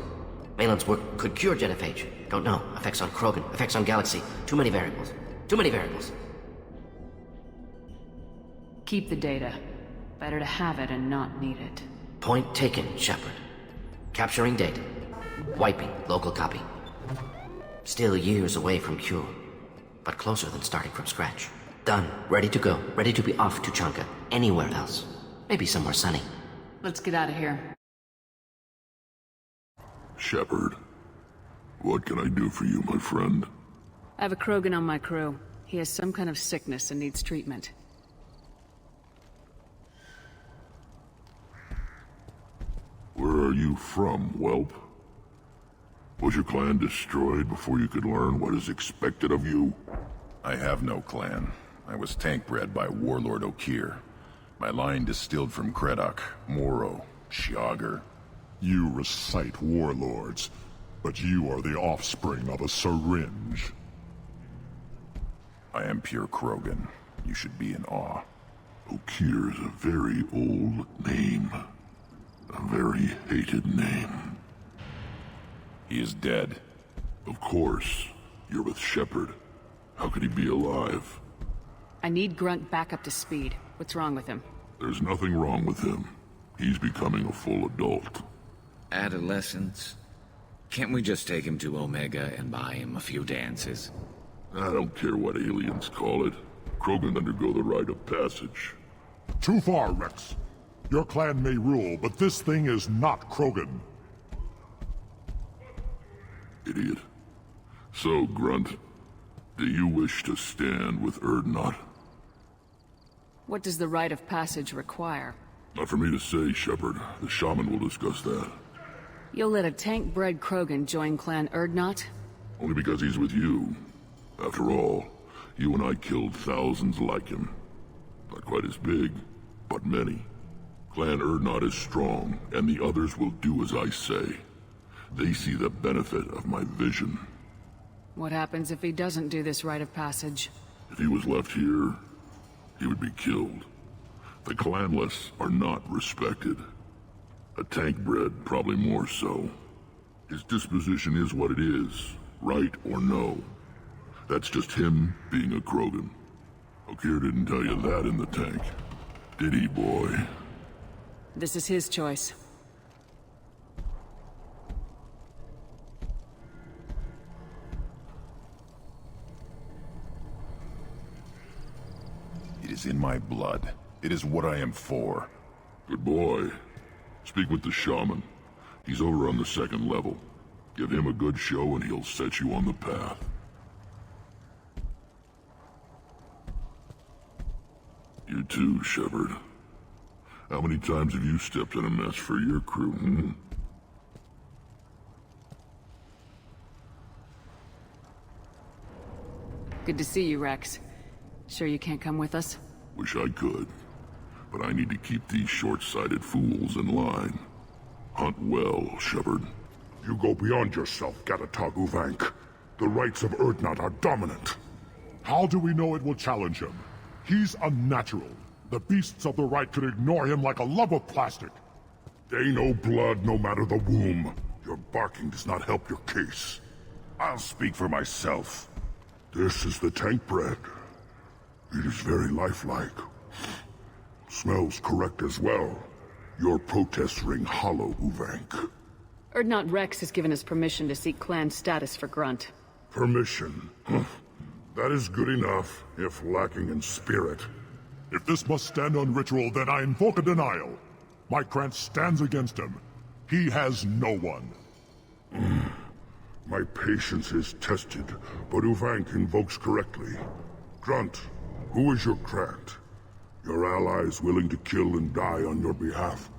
Malin's work could cure Genophage. Don't know. Effects on Krogan. Effects on Galaxy. Too many variables. Too many variables. Keep the data. Better to have it and not need it. Point taken, Shepard. Capturing data. Wiping local copy. Still years away from cure. But closer than starting from scratch. Done. Ready to go. Ready to be off to Chanka. Anywhere else. Maybe somewhere sunny. Let's get out of here. Shepard, what can I do for you, my friend? I have a Krogan on my crew. He has some kind of sickness and needs treatment. Where are you from, whelp? Was your clan destroyed before you could learn what is expected of you? I have no clan. I was tank bred by Warlord Okeer. My line distilled from Kredok, Moro, Shiagar. You recite warlords, but you are the offspring of a syringe. I am pure Krogan. You should be in awe. Okeer is a very old name. A very hated name. He is dead. Of course. You're with Shepard. How could he be alive? I need Grunt back up to speed. What's wrong with him? There's nothing wrong with him. He's becoming a full adult. Adolescence? Can't we just take him to Omega and buy him a few dances? I don't care what aliens call it. Krogan undergo the rite of passage. Too far, Rex. Your clan may rule, but this thing is not Krogan. Idiot. So, Grunt, do you wish to stand with Urdnot? What does the rite of passage require? Not for me to say, Shepard. The shaman will discuss that. You'll let a tank-bred Krogan join Clan Urdnot? Only because he's with you. After all, you and I killed thousands like him. Not quite as big, but many. Clan Urdnot is strong, and the others will do as I say. They see the benefit of my vision. What happens if he doesn't do this rite of passage? If he was left here, he would be killed. The clanless are not respected. A tank-bred probably more so. His disposition is what it is, right or no. That's just him being a Krogan. Okeer didn't tell you that in the tank. Did he, boy? This is his choice. It is in my blood. It is what I am for. Good boy. Speak with the shaman. He's over on the second level. Give him a good show and he'll set you on the path. too, Shepard. How many times have you stepped in a mess for your crew, hmm? Good to see you, Rex. Sure you can't come with us? Wish I could. But I need to keep these short-sighted fools in line. Hunt well, Shepard. You go beyond yourself, Gatatog Uvank. The rights of Urdnot are dominant. How do we know it will challenge him? He's unnatural. The beasts of the right could ignore him like a lump of plastic. They know blood no matter the womb. Your barking does not help your case. I'll speak for myself. This is the tank bread. It is very lifelike. Smells correct as well. Your protests ring hollow, Uvank. Urdnot Rex has given us permission to seek clan status for Grunt. Permission? Huh. That is good enough, if lacking in spirit. If this must stand on ritual, then I invoke a denial. My Krantz stands against him. He has no one. My patience is tested, but Uvank invokes correctly. Grunt, who is your Krant? Your allies willing to kill and die on your behalf?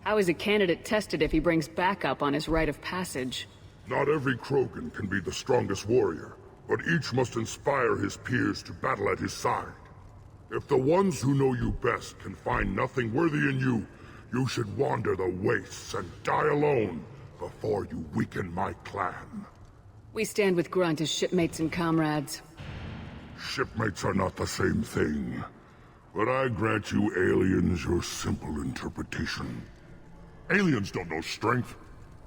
How is a candidate tested if he brings backup on his rite of passage? Not every Krogan can be the strongest warrior, but each must inspire his peers to battle at his side. If the ones who know you best can find nothing worthy in you, you should wander the wastes and die alone before you weaken my clan. We stand with Grunt as shipmates and comrades. Shipmates are not the same thing. But I grant you aliens your simple interpretation. Aliens don't know strength.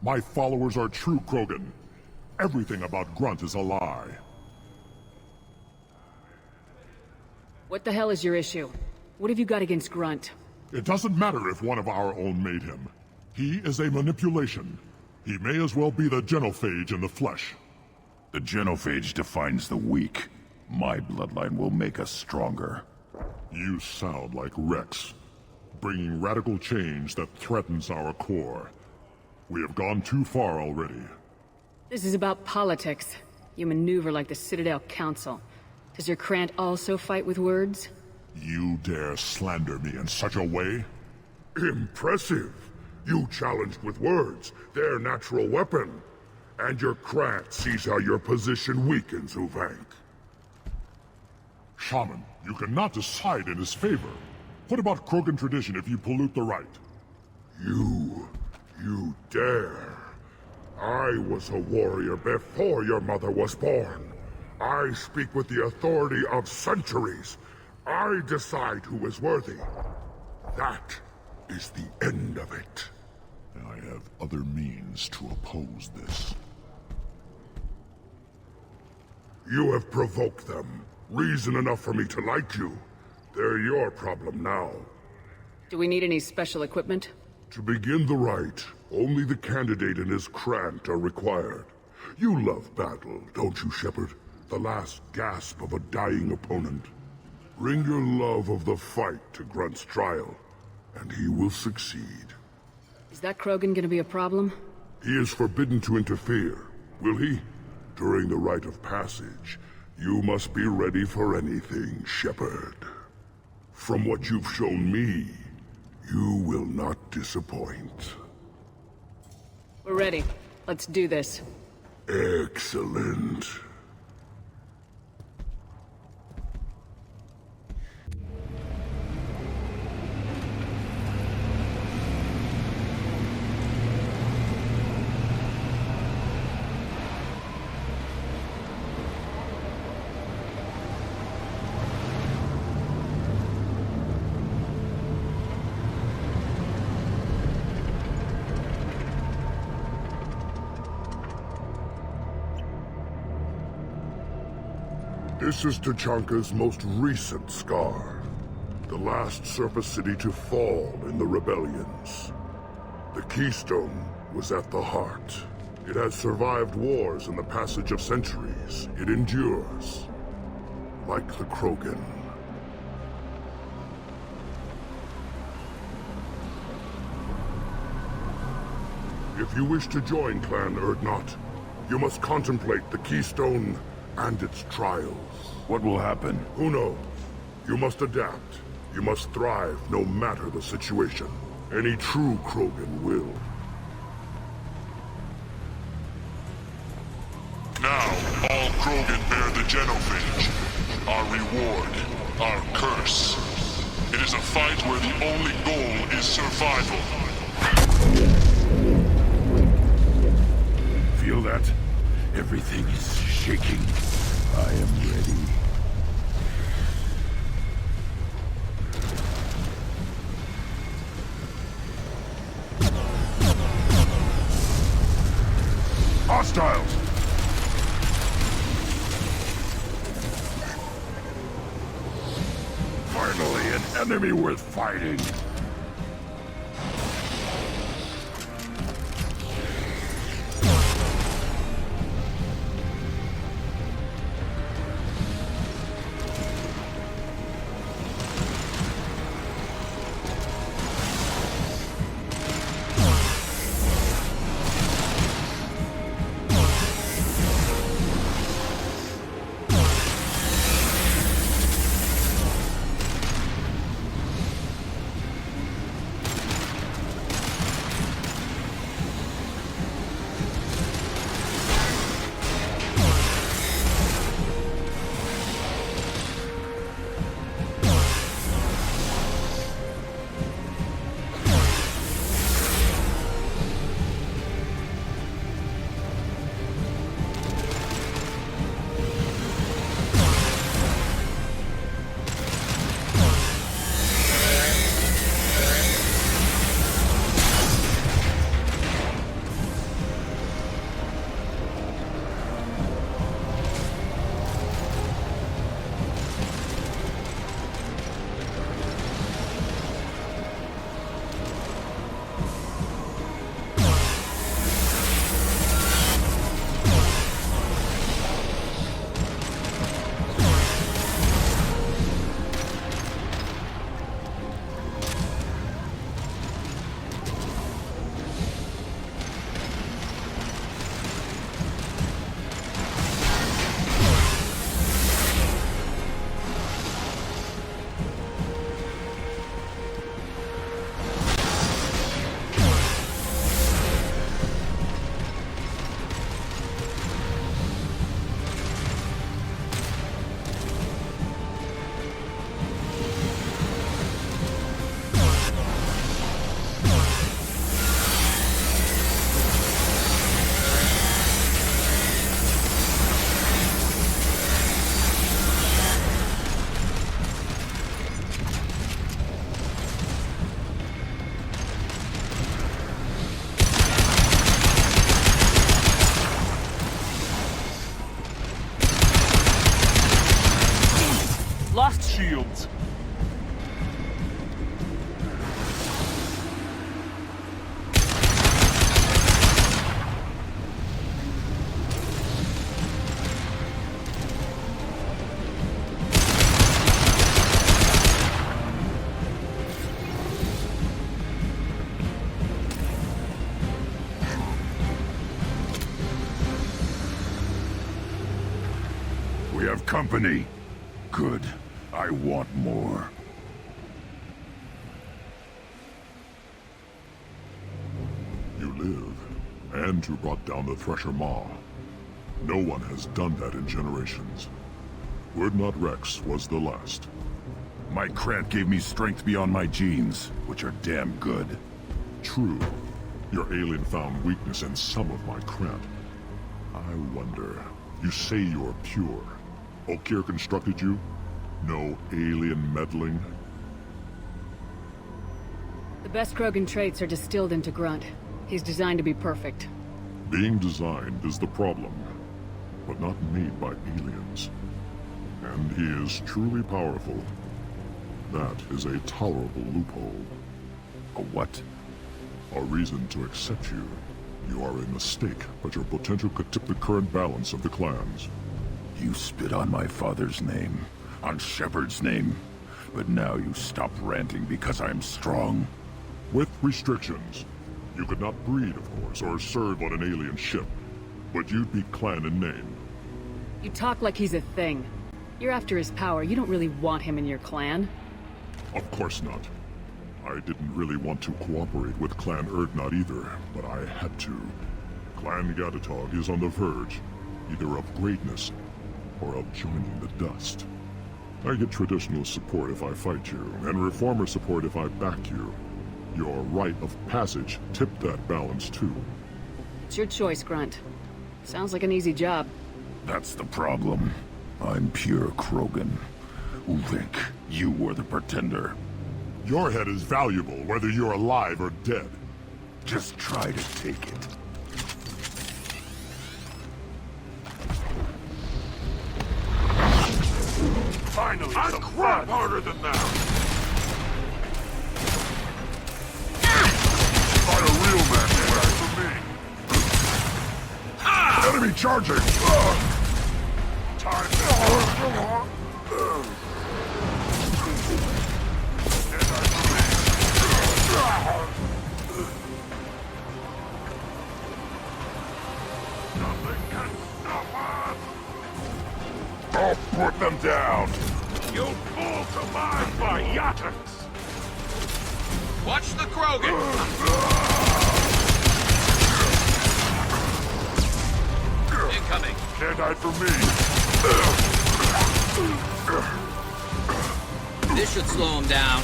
My followers are true Krogan. Everything about Grunt is a lie. What the hell is your issue? What have you got against Grunt? It doesn't matter if one of our own made him. He is a manipulation. He may as well be the genophage in the flesh. The genophage defines the weak. My bloodline will make us stronger. You sound like Rex, bringing radical change that threatens our core. We have gone too far already. This is about politics. You maneuver like the Citadel Council. Does your Krant also fight with words? You dare slander me in such a way? Impressive! You challenged with words, their natural weapon. And your Krant sees how your position weakens, Uvank. Shaman, you cannot decide in his favor. What about Krogan tradition if you pollute the rite? You dare. I was a warrior before your mother was born. I speak with the authority of centuries. I decide who is worthy. That is the end of it. I have other means to oppose this. You have provoked them. Reason enough for me to like you. They're your problem now. Do we need any special equipment? To begin the rite, only the candidate and his Krant are required. You love battle, don't you, Shepard? The last gasp of a dying opponent. Bring your love of the fight to Grunt's trial, and he will succeed. Is that Krogan gonna be a problem? He is forbidden to interfere, will he? During the rite of passage, you must be ready for anything, Shepard. From what you've shown me, you will not disappoint. We're ready. Let's do this. Excellent. This is Tachanka's most recent scar. The last surface city to fall in the rebellions. The Keystone was at the heart. It has survived wars and the passage of centuries. It endures. Like the Krogan. If you wish to join Clan Urdnot, you must contemplate the Keystone and its trials. What will happen? Who knows? You must adapt. You must thrive no matter the situation. Any true Krogan will. Now, all Krogan bear the genophage. Our reward, our curse. It is a fight where the only goal is survival. Feel that? Everything is shaking. I am ready. Hostiles! Finally, an enemy worth fighting. Lost shields. We have company. Good. I want more. You live, and you brought down the Thresher Maw. No one has done that in generations. Urdnot Rex was the last. My Krant gave me strength beyond my genes, which are damn good. True. Your alien found weakness in some of my Krant. I wonder, you say you're pure. Okeer constructed you? No alien meddling? The best Krogan traits are distilled into Grunt. He's designed to be perfect. Being designed is the problem, but not made by aliens. And he is truly powerful. That is a tolerable loophole. A what? A reason to accept you. You are a mistake, but your potential could tip the current balance of the clans. You spit on my father's name, on Shepard's name, but now you stop ranting because I'm strong. With restrictions. You could not breed, of course, or serve on an alien ship, but you'd be clan in name. You talk like he's a thing. You're after his power. You don't really want him in your clan. Of course not. I didn't really want to cooperate with Clan Urdnot either, but I had to. Clan Gatatog is on the verge, either of greatness or of joining the dust. I get traditional support if I fight you, and reformer support if I back you. Your rite of passage tipped that balance too. It's your choice, Grunt. Sounds like an easy job. That's the problem. I'm pure Krogan. Uvink, you were the pretender. Your head is valuable, whether you're alive or dead. Just try to take it. Finally, I'm crap harder than that! Fight a real man, for me! Enemy charging! Time Nothing can stop us! I'll put them down! You'll fall to my biotics! Watch the Krogan! Incoming! Can't hide from me! This should slow him down.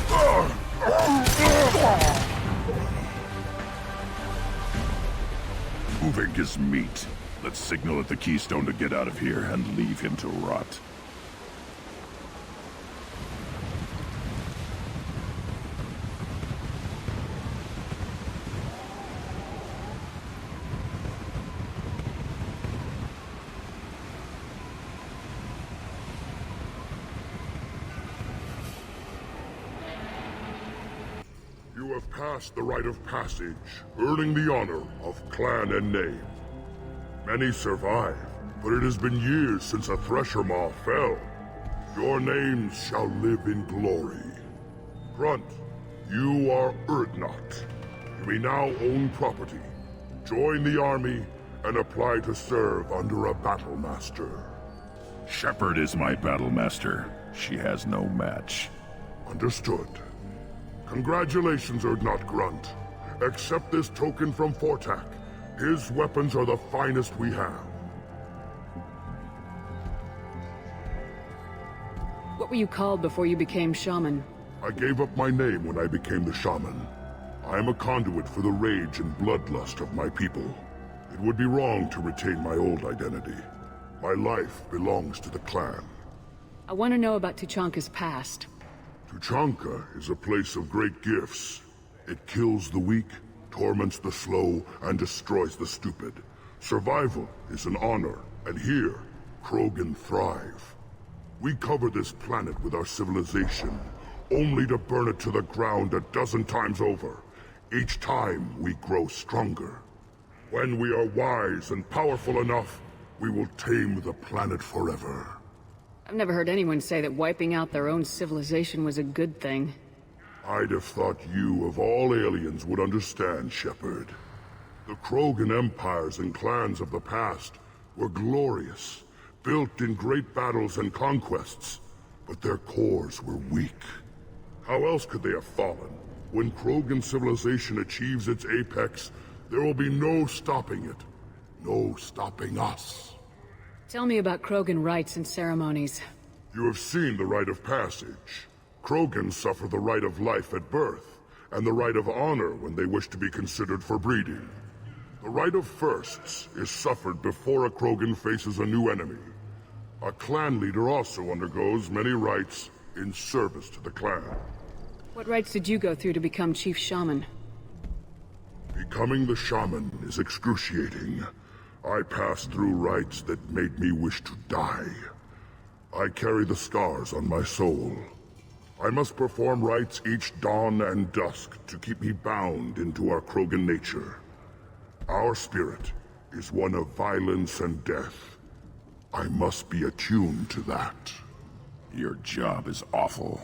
Uvink is meat. Let's signal at the Keystone to get out of here and leave him to rot. You have passed the rite of passage, earning the honor of clan and name. Many survive, but it has been years since a Thresher Maw fell. Your names shall live in glory. Grunt, you are Urdnot. You may now own property, join the army, and apply to serve under a battle master. Shepard is my battle master. She has no match. Understood. Congratulations, Urdnot Grunt. Accept this token from Fortak. His weapons are the finest we have. What were you called before you became shaman? I gave up my name when I became the shaman. I am a conduit for the rage and bloodlust of my people. It would be wrong to retain my old identity. My life belongs to the clan. I want to know about Tuchanka's past. Tuchanka is a place of great gifts. It kills the weak, torments the slow, and destroys the stupid. Survival is an honor, and here, Krogan thrive. We cover this planet with our civilization, only to burn it to the ground a dozen times over. Each time, we grow stronger. When we are wise and powerful enough, we will tame the planet forever. I've never heard anyone say that wiping out their own civilization was a good thing. I'd have thought you, of all aliens, would understand, Shepard. The Krogan empires and clans of the past were glorious, built in great battles and conquests, but their cores were weak. How else could they have fallen? When Krogan civilization achieves its apex, there will be no stopping it. No stopping us. Tell me about Krogan rites and ceremonies. You have seen the rite of passage. Krogans suffer the rite of life at birth, and the rite of honor when they wish to be considered for breeding. The rite of firsts is suffered before a Krogan faces a new enemy. A clan leader also undergoes many rites in service to the clan. What rites did you go through to become Chief Shaman? Becoming the shaman is excruciating. I passed through rites that made me wish to die. I carry the scars on my soul. I must perform rites each dawn and dusk to keep me bound into our Krogan nature. Our spirit is one of violence and death. I must be attuned to that. Your job is awful.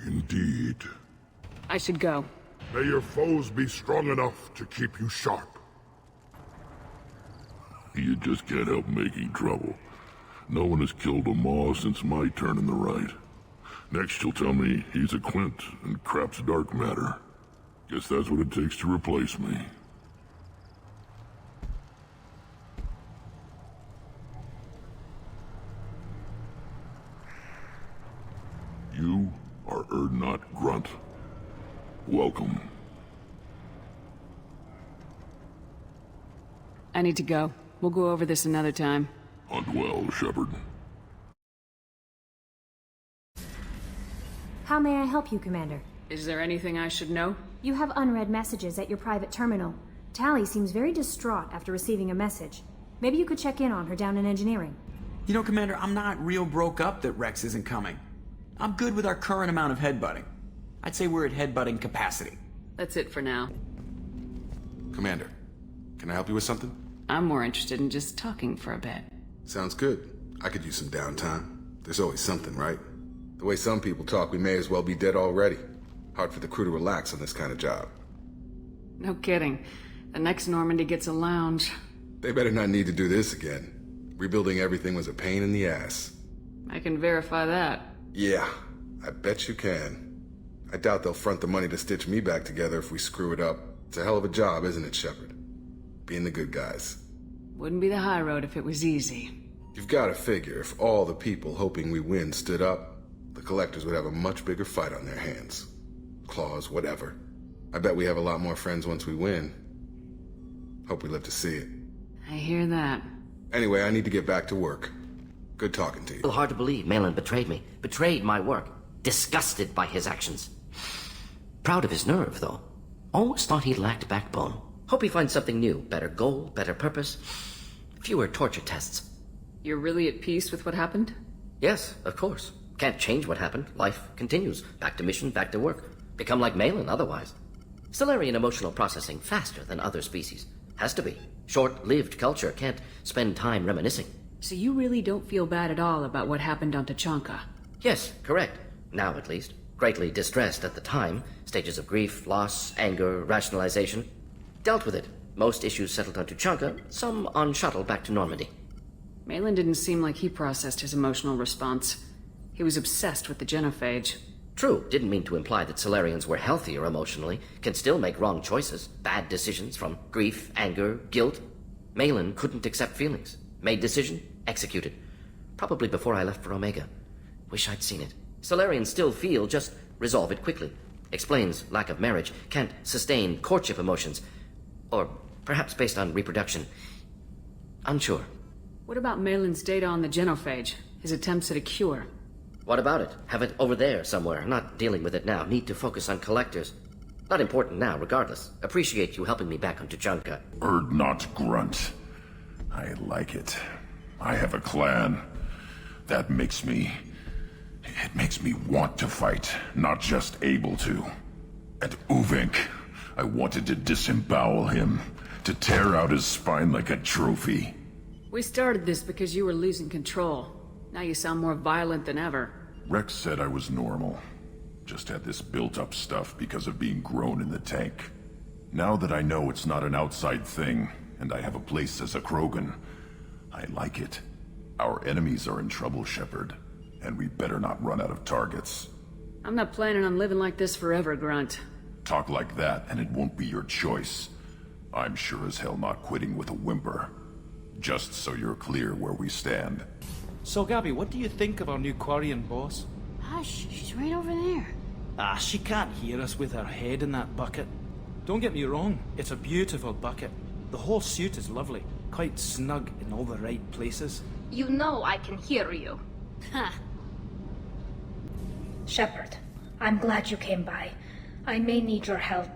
Indeed. I should go. May your foes be strong enough to keep you sharp. You just can't help making trouble. No one has killed a Maw since my turn in the right. Next you'll tell me he's a Quint and crap's dark matter. Guess that's what it takes to replace me. You are Urdnot Grunt. Welcome. I need to go. We'll go over this another time. Hunt well, Shepard. How may I help you, Commander? Is there anything I should know? You have unread messages at your private terminal. Tali seems very distraught after receiving a message. Maybe you could check in on her down in engineering. You know, Commander, I'm not real broke up that Rex isn't coming. I'm good with our current amount of headbutting. I'd say we're at headbutting capacity. That's it for now. Commander, can I help you with something? I'm more interested in just talking for a bit. Sounds good. I could use some downtime. There's always something, right? The way some people talk, we may as well be dead already. Hard for the crew to relax on this kind of job. No kidding. The next Normandy gets a lounge. They better not need to do this again. Rebuilding everything was a pain in the ass. I can verify that. Yeah, I bet you can. I doubt they'll front the money to stitch me back together if we screw it up. It's a hell of a job, isn't it, Shepard? Being the good guys. Wouldn't be the high road if it was easy. You've got to figure if all the people hoping we win stood up, the Collectors would have a much bigger fight on their hands. Claws, whatever. I bet we have a lot more friends once we win. Hope we live to see it. I hear that. Anyway, I need to get back to work. Good talking to you. Hard to believe Malin betrayed me. Betrayed my work. Disgusted by his actions. Proud of his nerve, though. Always thought he lacked backbone. Hope he finds something new. Better goal, better purpose. Fewer torture tests. You're really at peace with what happened? Yes, of course. Can't change what happened. Life continues. Back to mission, back to work. Become like Malin otherwise. Stellarian emotional processing faster than other species. Has to be. Short-lived culture can't spend time reminiscing. So you really don't feel bad at all about what happened on Tuchanka? Yes, correct. Now at least. Greatly distressed at the time. Stages of grief, loss, anger, rationalization. Dealt with it. Most issues settled on Tuchanka, some on shuttle back to Normandy. Malin didn't seem like he processed his emotional response. He was obsessed with the genophage. True, didn't mean to imply that Solarians were healthier emotionally, can still make wrong choices, bad decisions from grief, anger, guilt. Malin couldn't accept feelings. Made decision, executed. Probably before I left for Omega. Wish I'd seen it. Solarians still feel, just resolve it quickly. Explains lack of marriage, can't sustain courtship emotions. Or perhaps based on reproduction. Unsure. What about Malin's data on the genophage? His attempts at a cure? What about it? Have it over there somewhere. Not dealing with it now. Need to focus on Collectors. Not important now, regardless. Appreciate you helping me back on Tuchanka. Urdnot Grunt. I like it. I have a clan. That makes me... It makes me want to fight, not just able to. And Uvink, I wanted to disembowel him, to tear out his spine like a trophy. We started this because you were losing control. Now you sound more violent than ever. Rex said I was normal. Just had this built-up stuff because of being grown in the tank. Now that I know it's not an outside thing, and I have a place as a Krogan, I like it. Our enemies are in trouble, Shepard, and we better not run out of targets. I'm not planning on living like this forever, Grunt. Talk like that, and it won't be your choice. I'm sure as hell not quitting with a whimper. Just so you're clear where we stand. So, Gabby, what do you think of our new Quarian boss? Hush, she's right over there. Ah, she can't hear us with her head in that bucket. Don't get me wrong, it's a beautiful bucket. The whole suit is lovely, quite snug in all the right places. You know I can hear you. Ha! Shepard, I'm glad you came by. I may need your help.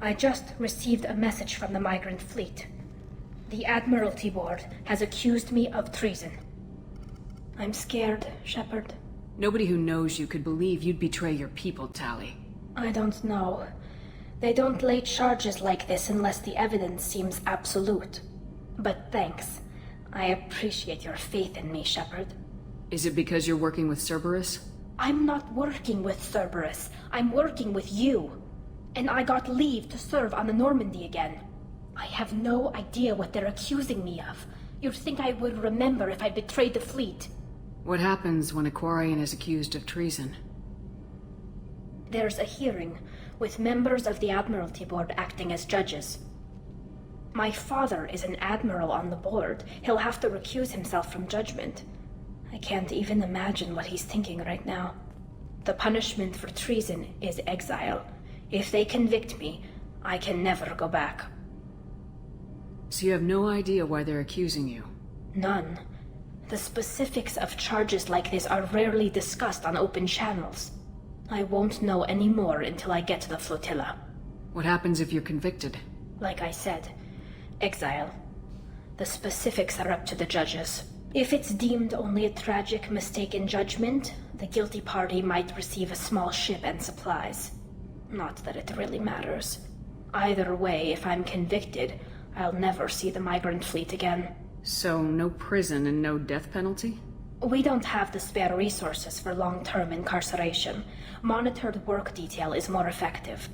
I just received a message from the migrant fleet. The Admiralty Board has accused me of treason. I'm scared, Shepard. Nobody who knows you could believe you'd betray your people, Tali. I don't know. They don't lay charges like this unless the evidence seems absolute. But thanks. I appreciate your faith in me, Shepard. Is it because you're working with Cerberus? I'm not working with Cerberus. I'm working with you. And I got leave to serve on the Normandy again. I have no idea what they're accusing me of. You'd think I would remember if I betrayed the fleet. What happens when a Quarian is accused of treason? There's a hearing, with members of the Admiralty Board acting as judges. My father is an admiral on the board. He'll have to recuse himself from judgment. I can't even imagine what he's thinking right now. The punishment for treason is exile. If they convict me, I can never go back. So you have no idea why they're accusing you? None. The specifics of charges like this are rarely discussed on open channels. I won't know any more until I get to the flotilla. What happens if you're convicted? Like I said, exile. The specifics are up to the judges. If it's deemed only a tragic mistake in judgment, the guilty party might receive a small ship and supplies. Not that it really matters. Either way, if I'm convicted, I'll never see the migrant fleet again. So no prison and no death penalty? We don't have the spare resources for long-term incarceration. Monitored work detail is more effective.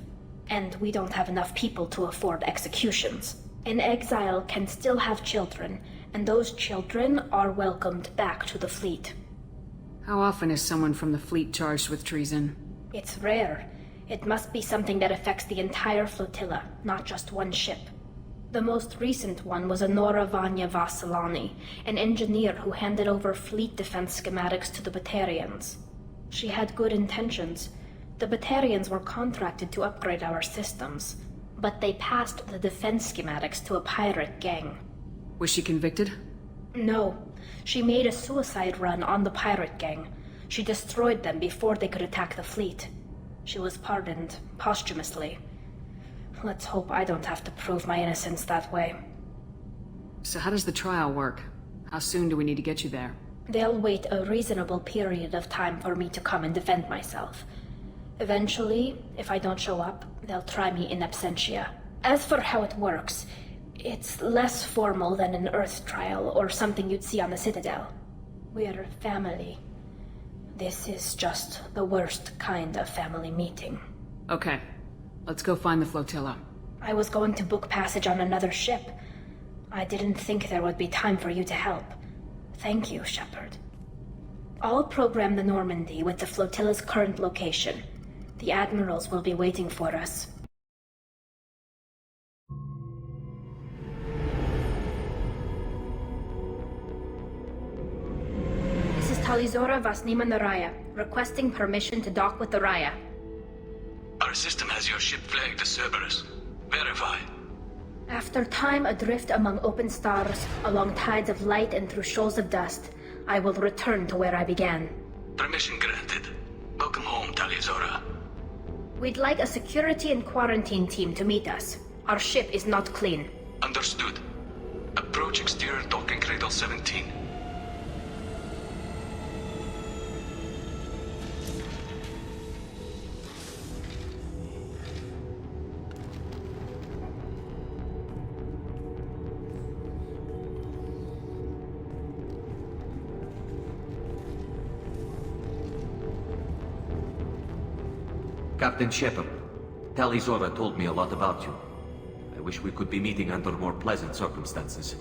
And we don't have enough people to afford executions. An exile can still have children, and those children are welcomed back to the fleet. How often is someone from the fleet charged with treason? It's rare. It must be something that affects the entire flotilla, not just one ship. The most recent one was Anora Vanya Vasilani, an engineer who handed over fleet defense schematics to the Batarians. She had good intentions. The Batarians were contracted to upgrade our systems, but they passed the defense schematics to a pirate gang. Was she convicted? No. She made a suicide run on the pirate gang. She destroyed them before they could attack the fleet. She was pardoned, posthumously. Let's hope I don't have to prove my innocence that way. So how does the trial work? How soon do we need to get you there? They'll wait a reasonable period of time for me to come and defend myself. Eventually, if I don't show up, they'll try me in absentia. As for how it works, it's less formal than an Earth trial or something you'd see on the Citadel. We're family. This is just the worst kind of family meeting. Okay. Let's go find the flotilla. I was going to book passage on another ship. I didn't think there would be time for you to help. Thank you, Shepard. I'll program the Normandy with the flotilla's current location. The admirals will be waiting for us. This is Talizora Vasnima Naraya, requesting permission to dock with the Raya. Our system has your ship flagged as Cerberus. Verify. After time adrift among open stars, along tides of light and through shoals of dust, I will return to where I began. Permission granted. Welcome home, Talizora. We'd like a security and quarantine team to meet us. Our ship is not clean. Understood. Approach exterior docking cradle 17. Captain Shepard, Talizora told me a lot about you. I wish we could be meeting under more pleasant circumstances.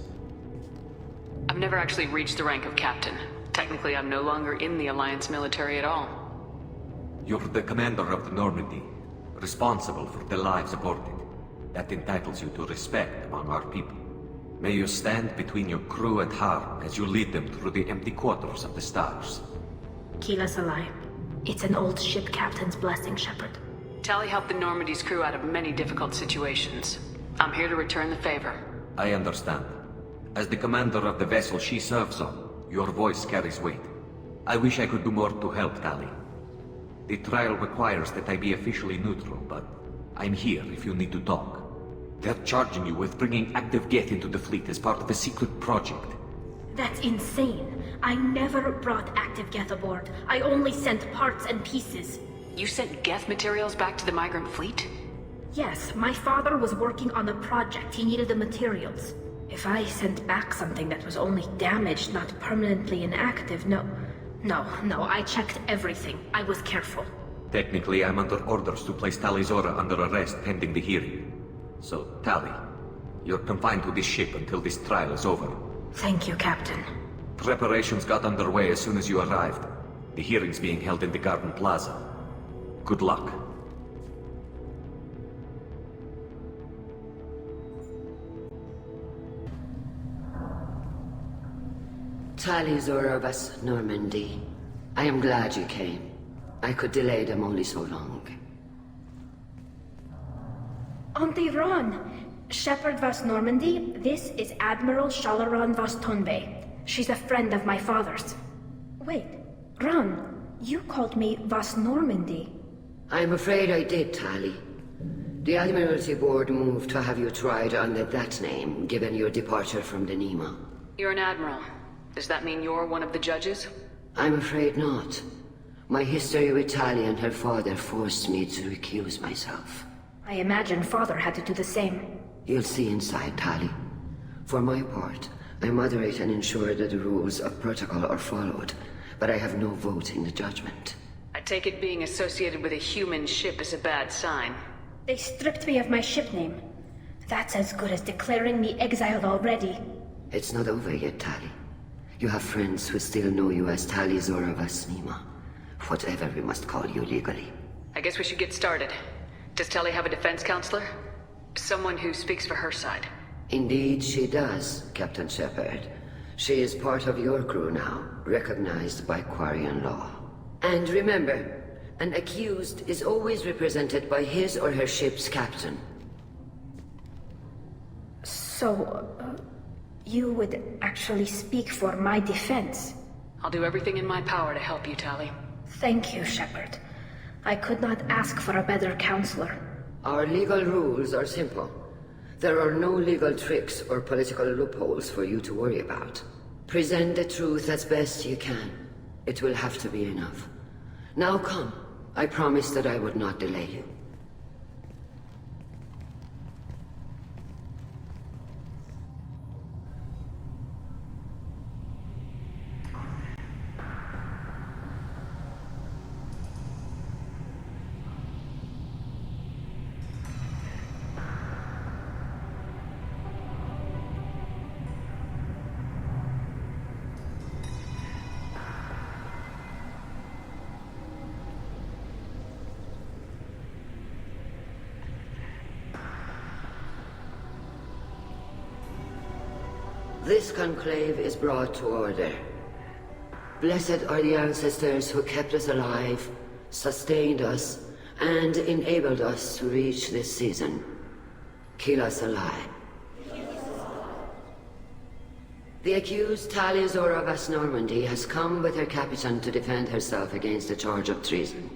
I've never actually reached the rank of captain. Technically, I'm no longer in the Alliance military at all. You're the commander of the Normandy, responsible for the lives aborted. That entitles you to respect among our people. May you stand between your crew and harm as you lead them through the empty quarters of the stars. Kila Salai. It's an old ship captain's blessing, Shepard. Tali helped the Normandy's crew out of many difficult situations. I'm here to return the favor. I understand. As the commander of the vessel she serves on, your voice carries weight. I wish I could do more to help, Tali. The trial requires that I be officially neutral, but I'm here if you need to talk. They're charging you with bringing active Geth into the fleet as part of a secret project. That's insane. I never brought active Geth aboard. I only sent parts and pieces. You sent Geth materials back to the migrant fleet? Yes, my father was working on a project. He needed the materials. If I sent back something that was only damaged, not permanently inactive, no, I checked everything. I was careful. Technically, I'm under orders to place Talizora under arrest pending the hearing. So, Tali, you're confined to this ship until this trial is over. Thank you, Captain. Preparations got underway as soon as you arrived. The hearing's being held in the Garden Plaza. Good luck. Tali Zorovas, Normandy. I am glad you came. I could delay them only so long. Auntie Ron! Shepard Vas Normandy, this is Admiral Shalaran Vas Tonbe. She's a friend of my father's. Wait, Ron, you called me Vas Normandy. I'm afraid I did, Tali. The Admiralty Board moved to have you tried under that name, given your departure from the Nima. You're an admiral. Does that mean you're one of the judges? I'm afraid not. My history with Tali and her father forced me to recuse myself. I imagine father had to do the same. You'll see inside, Tali. For my part, I moderate and ensure that the rules of protocol are followed, but I have no vote in the judgment. I take it being associated with a human ship is a bad sign. They stripped me of my ship name. That's as good as declaring me exiled already. It's not over yet, Tali. You have friends who still know you as Tali Zorovas Nima. Whatever we must call you legally. I guess we should get started. Does Tali have a defense counselor? Someone who speaks for her side. Indeed she does, Captain Shepard. She is part of your crew now, recognized by Quarian law. And remember, an accused is always represented by his or her ship's captain. So, you would actually speak for my defense? I'll do everything in my power to help you, Tali. Thank you, Shepard. I could not ask for a better counselor. Our legal rules are simple. There are no legal tricks or political loopholes for you to worry about. Present the truth as best you can. It will have to be enough. Now come. I promised that I would not delay you. This conclave is brought to order. Blessed are the ancestors who kept us alive, sustained us, and enabled us to reach this season. Keep us alive. The accused Tali Zorovas Normandy has come with her captain to defend herself against a charge of treason.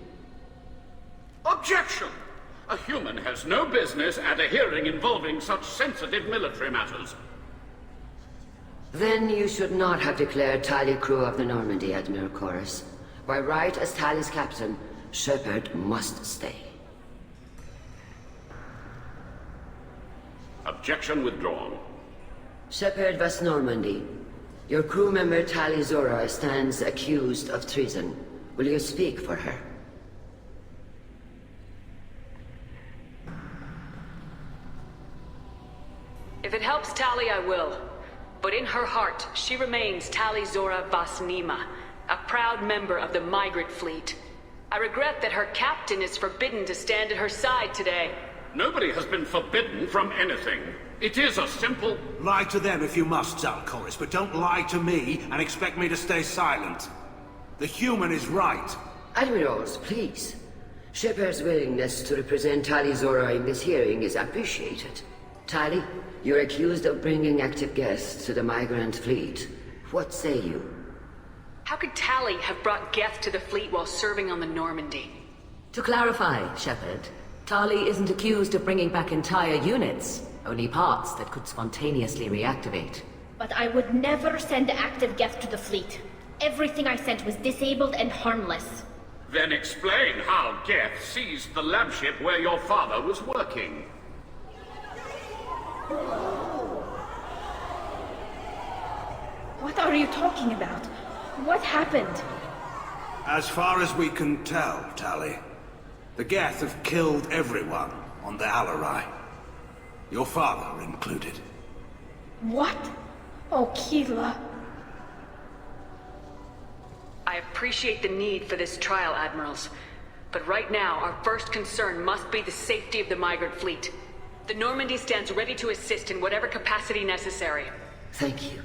Objection! A human has no business at a hearing involving such sensitive military matters. Then you should not have declared Tali crew of the Normandy, Admiral Chorus. By right as Tali's captain, Shepard must stay. Objection withdrawn. Shepard Vas Normandy, your crew member Tali Zora stands accused of treason. Will you speak for her? If it helps Tali, I will. But in her heart, she remains Tali Zora Vas Nima, a proud member of the migrant fleet. I regret that her captain is forbidden to stand at her side today. Nobody has been forbidden from anything. It is a simple... Lie to them if you must, Zalcoris, but don't lie to me and expect me to stay silent. The human is right. Admirals, please. Shepard's willingness to represent Tali Zora in this hearing is appreciated. Tali, you're accused of bringing active guests to the migrant fleet. What say you? How could Tali have brought Geth to the fleet while serving on the Normandy? To clarify, Shepard, Tali isn't accused of bringing back entire units, only parts that could spontaneously reactivate. But I would never send active Geth to the fleet. Everything I sent was disabled and harmless. Then explain how Geth seized the lab ship where your father was working. What are you talking about? What happened? As far as we can tell, Tali, the Geth have killed everyone on the Alarai. Your father included. What? Oh, Keela. I appreciate the need for this trial, Admirals. But right now, our first concern must be the safety of the migrant fleet. The Normandy stands ready to assist in whatever capacity necessary. Thank you.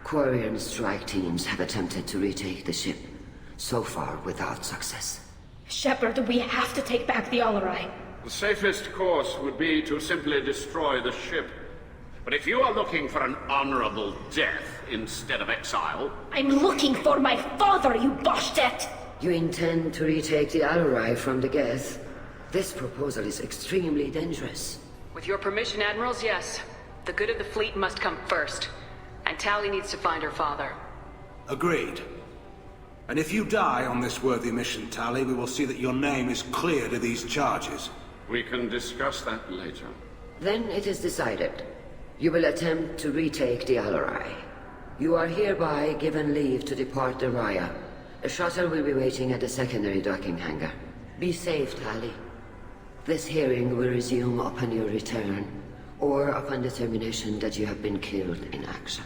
Quarian strike teams have attempted to retake the ship, so far without success. Shepard, we have to take back the Alarai. The safest course would be to simply destroy the ship. But if you are looking for an honorable death instead of exile... I'm looking for my father, you Bastet! You intend to retake the Alarai from the Geth? This proposal is extremely dangerous. With your permission, Admirals, yes. The good of the fleet must come first. And Tali needs to find her father. Agreed. And if you die on this worthy mission, Tali, we will see that your name is cleared of these charges. We can discuss that later. Then it is decided. You will attempt to retake the Alarai. You are hereby given leave to depart the Raya. A shuttle will be waiting at the secondary docking hangar. Be safe, Tali. This hearing will resume upon your return, or upon determination that you have been killed in action.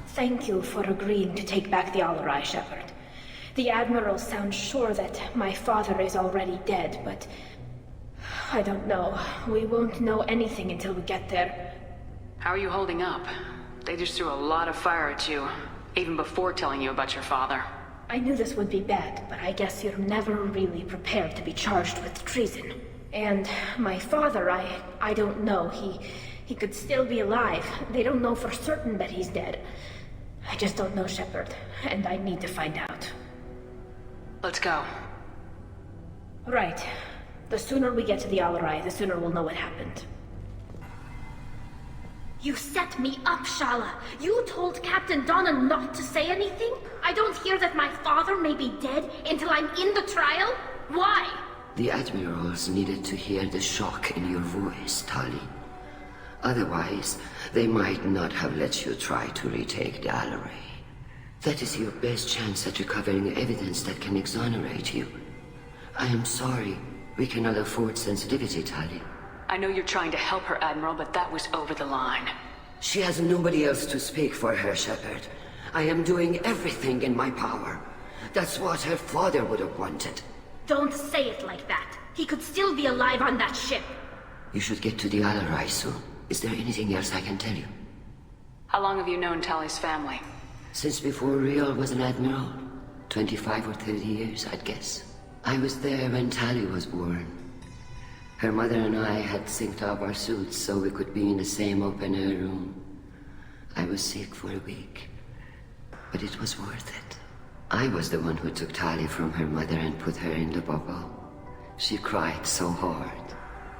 Thank you for agreeing to take back the Alarai, Shepard. The Admiral sounds sure that my father is already dead, but... I don't know. We won't know anything until we get there. How are you holding up? They just threw a lot of fire at you, even before telling you about your father. I knew this would be bad, but I guess you're never really prepared to be charged with treason. And my father, I don't know. He could still be alive. They don't know for certain that he's dead. I just don't know, Shepard, and I need to find out. Let's go. Right. The sooner we get to the Alarai, the sooner we'll know what happened. You set me up, Shala. You told Captain Donna not to say anything? I don't hear that my father may be dead until I'm in the trial? Why? The Admirals needed to hear the shock in your voice, Tali. Otherwise, they might not have let you try to retake the Alarai. That is your best chance at recovering evidence that can exonerate you. I am sorry. We cannot afford sensitivity, Tali. I know you're trying to help her, Admiral, but that was over the line. She has nobody else to speak for her, Shepard. I am doing everything in my power. That's what her father would have wanted. Don't say it like that. He could still be alive on that ship. You should get to the Alarai soon. Is there anything else I can tell you? How long have you known Tali's family? Since before Riel was an admiral. 25 or 30 years, I'd guess. I was there when Tali was born. Her mother and I had synced up our suits so we could be in the same open-air room. I was sick for a week, but it was worth it. I was the one who took Tali from her mother and put her in the bubble. She cried so hard.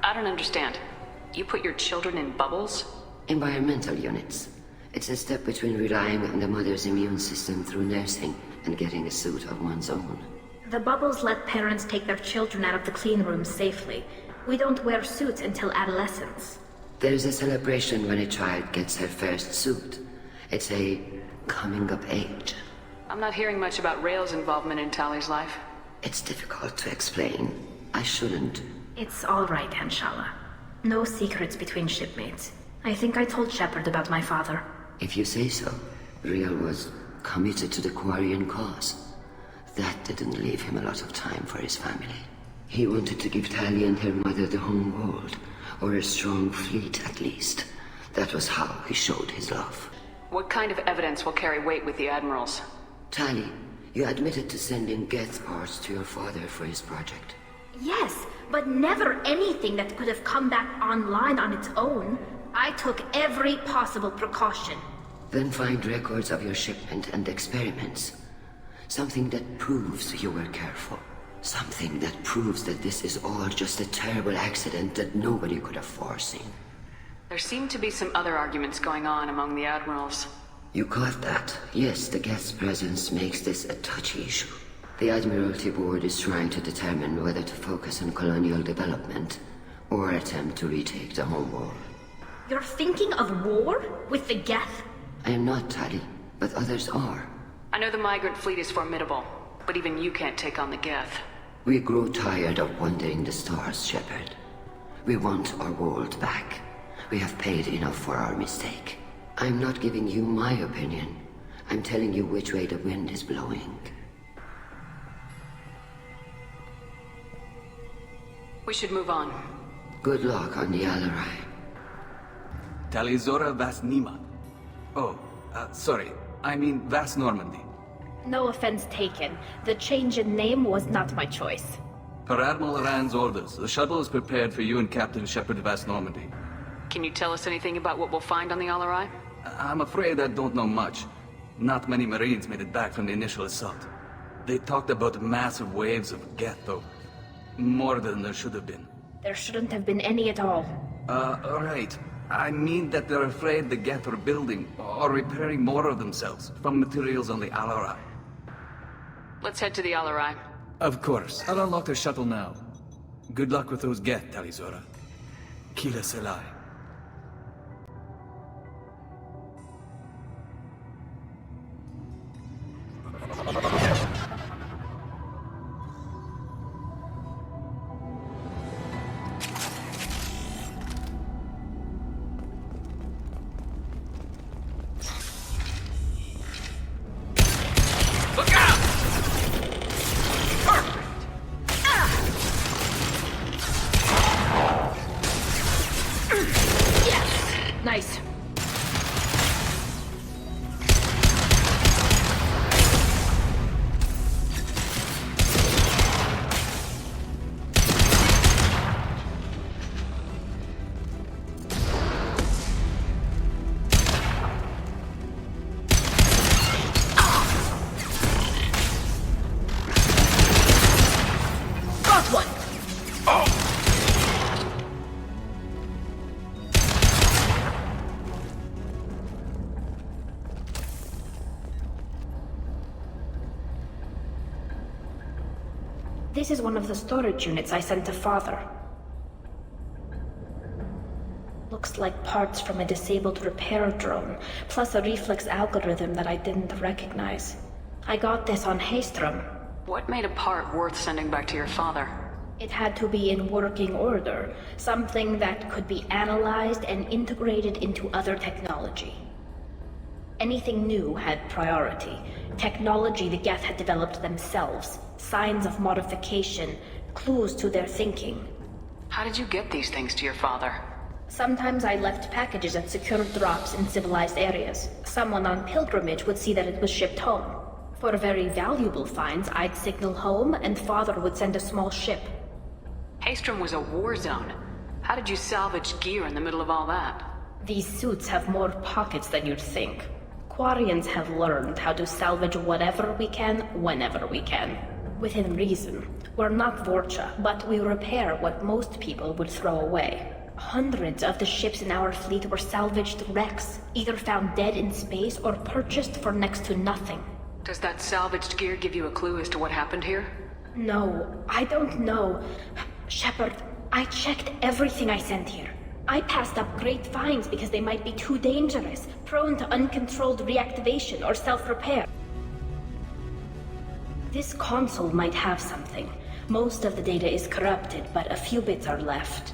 I don't understand. You put your children in bubbles? Environmental units. It's a step between relying on the mother's immune system through nursing and getting a suit of one's own. The bubbles let parents take their children out of the clean rooms safely. We don't wear suits until adolescence. There's a celebration when a child gets her first suit. It's a coming of age. I'm not hearing much about Rael's involvement in Tali's life. It's difficult to explain. I shouldn't. It's all right, Anshala. No secrets between shipmates. I think I told Shepard about my father. If you say so. Riel was committed to the Quarian cause. That didn't leave him a lot of time for his family. He wanted to give Tali and her mother the home world, or a strong fleet at least. That was how he showed his love. What kind of evidence will carry weight with the Admirals? Tali, you admitted to sending Geth parts to your father for his project. Yes, but never anything that could have come back online on its own. I took every possible precaution. Then find records of your shipment and experiments. Something that proves you were careful. Something that proves that this is all just a terrible accident that nobody could have foreseen. There seem to be some other arguments going on among the Admirals. You caught that. Yes, the Geth's presence makes this a touchy issue. The Admiralty Board is trying to determine whether to focus on colonial development or attempt to retake the home world. You're thinking of war? With the Geth? I am not, Tali, but others are. I know the migrant fleet is formidable, but even you can't take on the Geth. We grow tired of wandering the stars, Shepard. We want our world back. We have paid enough for our mistake. I'm not giving you my opinion. I'm telling you which way the wind is blowing. We should move on. Good luck on the Alarai. Tali Zora Vas Nima. Oh, sorry. I mean Vas Normandy. No offense taken. The change in name was not my choice. Per Admiral Rand's orders, the shuttle is prepared for you and Captain Shepard Vas Normandy. Can you tell us anything about what we'll find on the Alarai? I'm afraid I don't know much. Not many Marines made it back from the initial assault. They talked about massive waves of Geth, though. More than there should have been. There shouldn't have been any at all. Right. I mean that they're afraid the Geth are building or repairing more of themselves from materials on the Alarai. Let's head to the Alarai. Of course. I'll unlock the shuttle now. Good luck with those Geth, Tali Zora. Kila Selai. Nice. Got one. This is one of the storage units I sent to Father. Looks like parts from a disabled repair drone, plus a reflex algorithm that I didn't recognize. I got this on Haestrom. What made a part worth sending back to your father? It had to be in working order, something that could be analyzed and integrated into other technology. Anything new had priority. Technology the Geth had developed themselves, signs of modification, clues to their thinking. How did you get these things to your father? Sometimes I left packages at secure drops in civilized areas. Someone on pilgrimage would see that it was shipped home. For very valuable finds, I'd signal home and Father would send a small ship. Haestrom was a war zone. How did you salvage gear in the middle of all that? These suits have more pockets than you'd think. Quarians have learned how to salvage whatever we can, whenever we can. Within reason. We're not Vorcha, but we repair what most people would throw away. Hundreds of the ships in our fleet were salvaged wrecks, either found dead in space or purchased for next to nothing. Does that salvaged gear give you a clue as to what happened here? No, I don't know. Shepard, I checked everything I sent here. I passed up great finds because they might be too dangerous, prone to uncontrolled reactivation or self-repair. This console might have something. Most of the data is corrupted, but a few bits are left.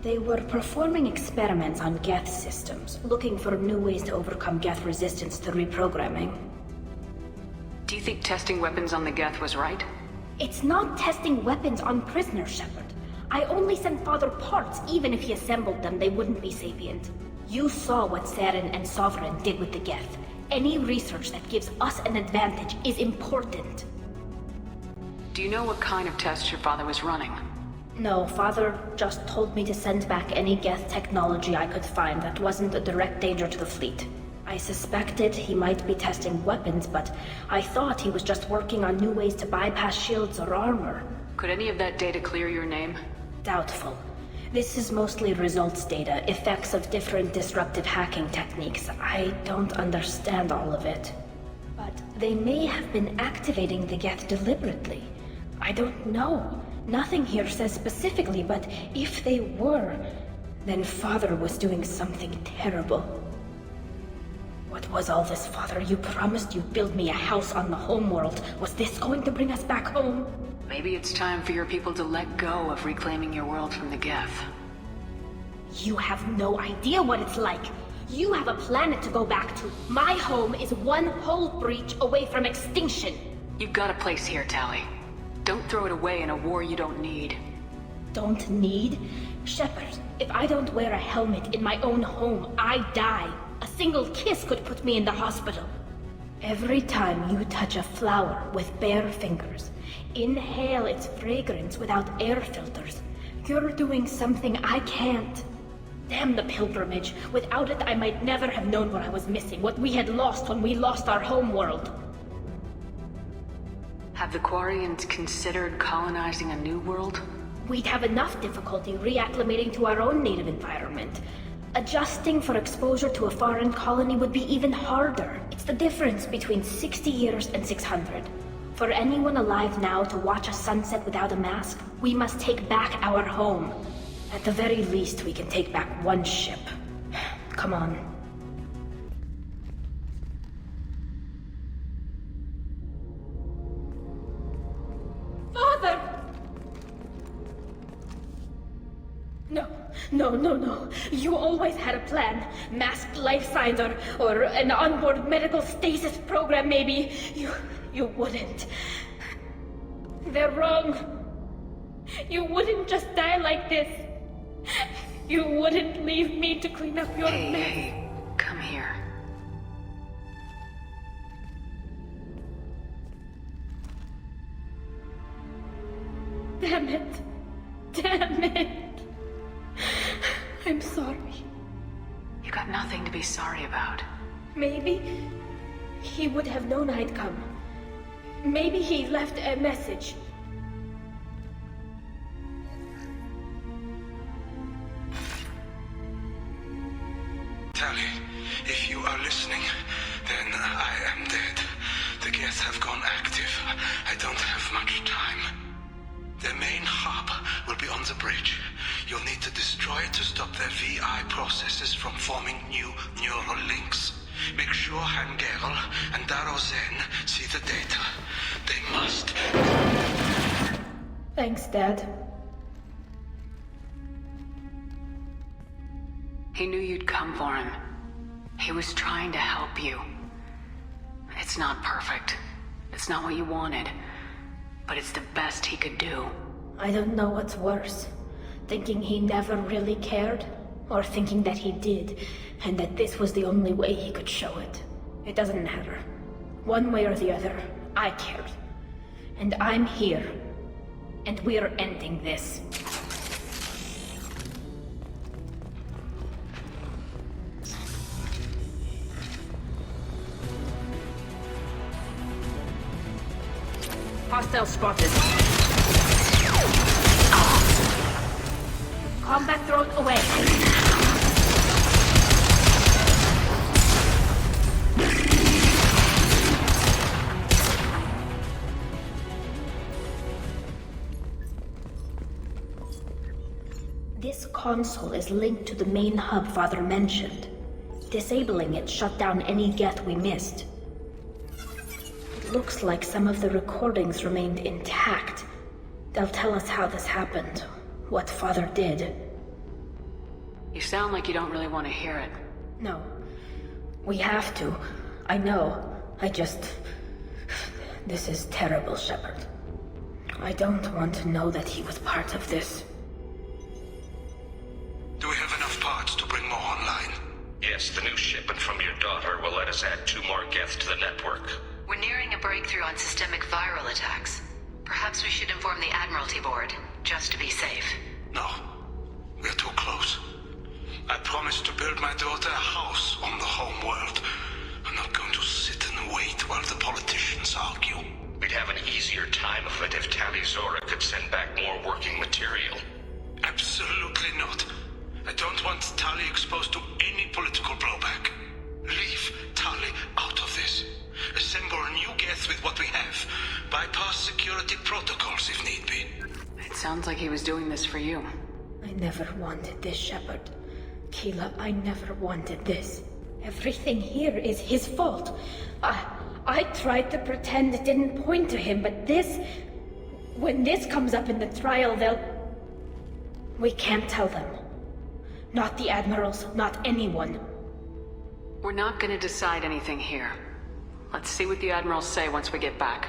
They were performing experiments on Geth systems, looking for new ways to overcome Geth resistance to reprogramming. Do you think testing weapons on the Geth was right? It's not testing weapons on prisoners, Shepard. I only sent Father parts. Even if he assembled them, they wouldn't be sapient. You saw what Saren and Sovereign did with the Geth. Any research that gives us an advantage is important. Do you know what kind of tests your father was running? No, Father just told me to send back any Geth technology I could find that wasn't a direct danger to the fleet. I suspected he might be testing weapons, but I thought he was just working on new ways to bypass shields or armor. Could any of that data clear your name? Doubtful. This is mostly results data, effects of different disruptive hacking techniques. I don't understand all of it. But they may have been activating the Geth deliberately. I don't know. Nothing here says specifically, but if they were, Then Father was doing something terrible. What was all this, Father? You promised you'd build me a house on the homeworld. Was this going to bring us back home? Maybe it's time for your people to let go of reclaiming your world from the Geth. You have no idea what it's like. You have a planet to go back to. My home is one hull breach away from extinction. You've got a place here, Tali. Don't throw it away in a war you don't need. Don't need? Shepard, if I don't wear a helmet in my own home, I die. A single kiss could put me in the hospital. Every time you touch a flower with bare fingers, inhale its fragrance without air filters, you're doing something I can't. Damn the pilgrimage. Without it, I might never have known what I was missing, what we had lost when we lost our homeworld. Have the Quarians considered colonizing a new world? We'd have enough difficulty reacclimating to our own native environment. Adjusting for exposure to a foreign colony would be even harder. It's the difference between 60 years and 600. For anyone alive now to watch a sunset without a mask, we must take back our home. At the very least, we can take back one ship. Come on. Father! No. You always had a plan. Masked life signs or an onboard medical stasis program, maybe. You wouldn't. They're wrong. You wouldn't just die like this. You wouldn't leave me to clean up your mess. Hey, come here. Damn it. I'm sorry. You got nothing to be sorry about. Maybe he would have known I'd come. Maybe he left a message. Tali, if you are listening, then I am dead. The Geth have gone active. I don't have much time. Their main hub will be on the bridge. You'll need to destroy it to stop their VI processes from forming new neural links. Make sure Hangerl and Daro Zen see the data. They must. Thanks, Dad. He knew you'd come for him. He was trying to help you. It's not perfect. It's not what you wanted. But it's the best he could do. I don't know what's worse. Thinking he never really cared, or thinking that he did, and that this was the only way he could show it. It doesn't matter. One way or the other, I cared. And I'm here. And we're ending this. Hostile spotted. Combat drone away. This console is linked to the main hub Father mentioned. Disabling it shut down any Geth we missed. It looks like some of the recordings remained intact. They'll tell us how this happened, what Father did. You sound like you don't really want to hear it. No. We have to. I know. This is terrible, Shepard. I don't want to know that he was part of this. Do we have enough parts to bring more online? Yes, the new shipment from your daughter will let us add 2 more Geth to the network. We're nearing a breakthrough on systemic viral attacks. Perhaps we should inform the Admiralty Board, just to be safe. No. We're too close. I promised to build my daughter a house on the home world. I'm not going to sit and wait while the politicians argue. We'd have an easier time of it if Tali Zora could send back more working material. Absolutely not. I don't want Tali exposed to any political blowback. Leave Tali out of this. Assemble a new Geth with what we have. Bypass security protocols if need be. It sounds like he was doing this for you. I I never wanted this, Shepard. Keela, I never wanted this. Everything here is his fault. I tried to pretend it didn't point to him, but this... When this comes up in the trial, we can't tell them. Not the Admirals, not anyone. We're not gonna decide anything here. Let's see what the Admirals say once we get back.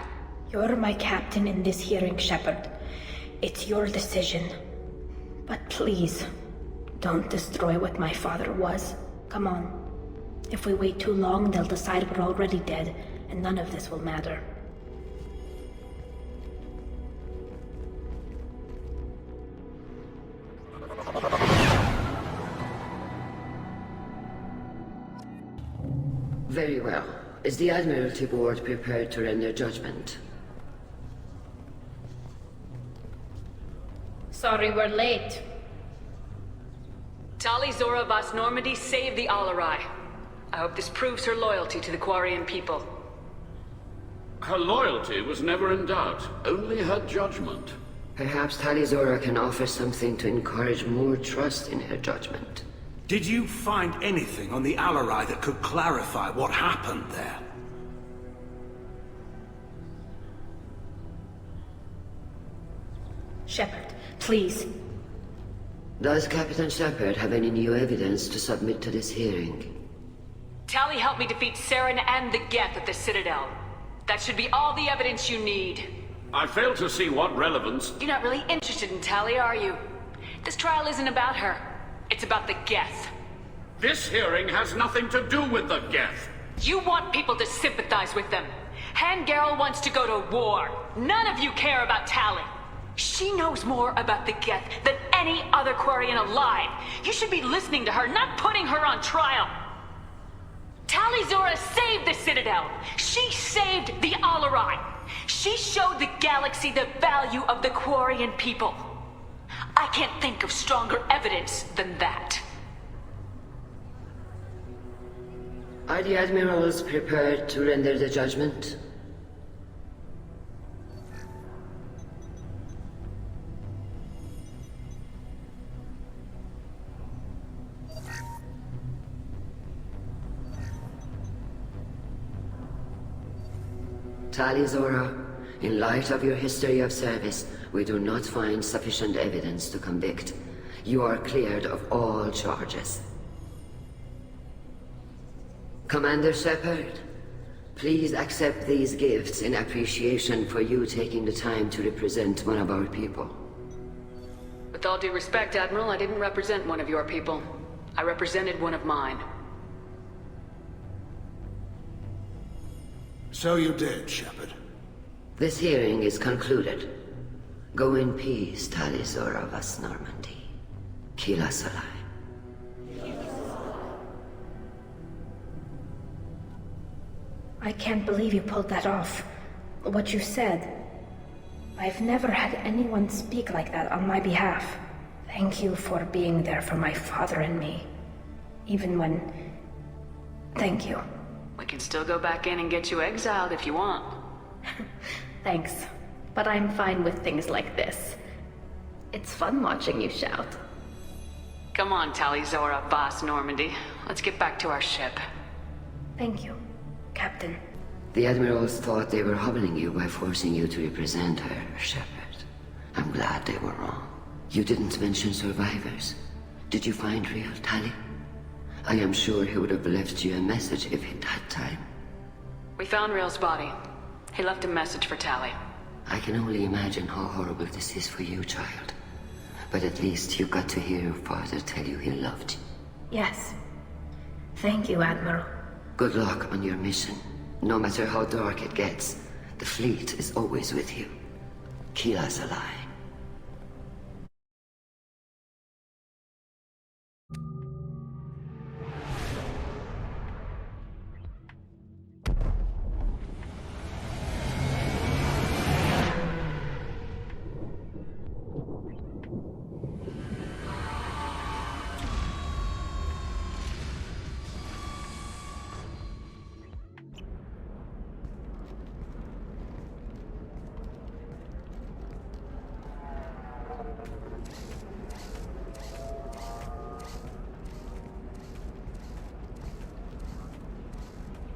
You're my captain in this hearing, Shepard. It's your decision. But please, don't destroy what my father was. Come on. If we wait too long, they'll decide we're already dead, and none of this will matter. Very well. Is the Admiralty Board prepared to render judgment? Sorry we're late. Tali Zora Vas Normandy saved the Alarai. I hope this proves her loyalty to the Quarian people. Her loyalty was never in doubt, only her judgment. Perhaps Tali Zora can offer something to encourage more trust in her judgment. Did you find anything on the Alarai that could clarify what happened there? Shepard, please. Does Captain Shepard have any new evidence to submit to this hearing? Tali helped me defeat Saren and the Geth at the Citadel. That should be all the evidence you need. I fail to see what relevance... You're not really interested in Tali, are you? This trial isn't about her. It's about the Geth. This hearing has nothing to do with the Geth. You want people to sympathize with them. Han Garel wants to go to war. None of you care about Tali. She knows more about the Geth than any other Quarian alive. You should be listening to her, not putting her on trial. Tali Zora saved the Citadel. She saved the Alarai. She showed the galaxy the value of the Quarian people. I can't think of stronger evidence than that. Are the Admirals prepared to render the judgment? Tali Zora, in light of your history of service, we do not find sufficient evidence to convict. You are cleared of all charges. Commander Shepard, please accept these gifts in appreciation for you taking the time to represent one of our people. With all due respect, Admiral, I didn't represent one of your people. I represented one of mine. So you did, Shepard. This hearing is concluded. Go in peace, Tali Zora Vas Normandy. Keela Salai. I can't believe you pulled that off. What you said. I've never had anyone speak like that on my behalf. Thank you for being there for my father and me. Even when... Thank you. We can still go back in and get you exiled if you want. Thanks. But I'm fine with things like this. It's fun watching you shout. Come on, Tali Zora Vas Normandy. Let's get back to our ship. Thank you, Captain. The Admirals thought they were humbling you by forcing you to represent her, Shepard. I'm glad they were wrong. You didn't mention survivors. Did you find real Tali? I am sure he would have left you a message if he'd had time. We found Real's body. He left a message for Tali. I can only imagine how horrible this is for you, child. But at least you got to hear your father tell you he loved you. Yes. Thank you, Admiral. Good luck on your mission. No matter how dark it gets, the fleet is always with you. Keela Salai.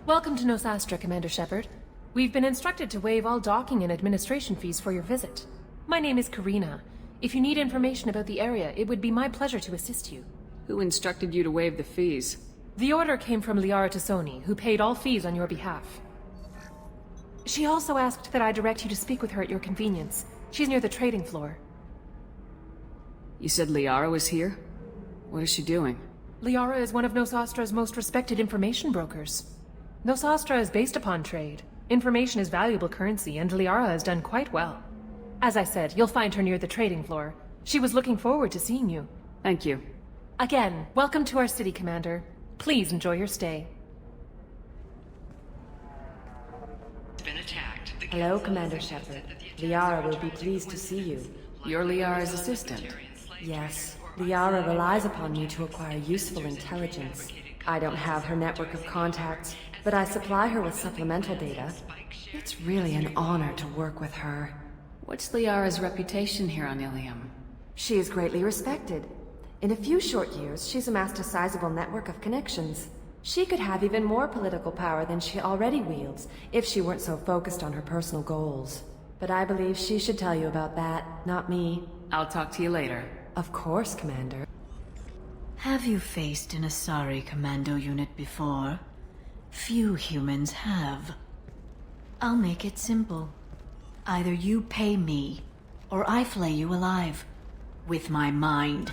Welcome to Nosastra, Commander Shepard. We've been instructed to waive all docking and administration fees for your visit. My name is Karina. If you need information about the area, it would be my pleasure to assist you. Who instructed you to waive the fees? The order came from Liara Tassoni, who paid all fees on your behalf. She also asked that I direct you to speak with her at your convenience. She's near the trading floor. You said Liara was here? What is she doing? Liara is one of Nosastra's most respected information brokers. Nosastra is based upon trade. Information is valuable currency, and Liara has done quite well. As I said, you'll find her near the trading floor. She was looking forward to seeing you. Thank you. Again, welcome to our city, Commander. Please enjoy your stay. Hello, Commander Shepard. Liara will be pleased to see you. You're Liara's assistant. Yes. Liara relies upon me to acquire useful intelligence. I don't have her network of contacts, but I supply her with supplemental data. It's really an honor to work with her. What's Liara's reputation here on Ilium? She is greatly respected. In a few short years, she's amassed a sizable network of connections. She could have even more political power than she already wields, if she weren't so focused on her personal goals. But I believe she should tell you about that, not me. I'll talk to you later. Of course, Commander. Have you faced an Asari commando unit before? Few humans have. I'll make it simple. Either you pay me, or I flay you alive. With my mind.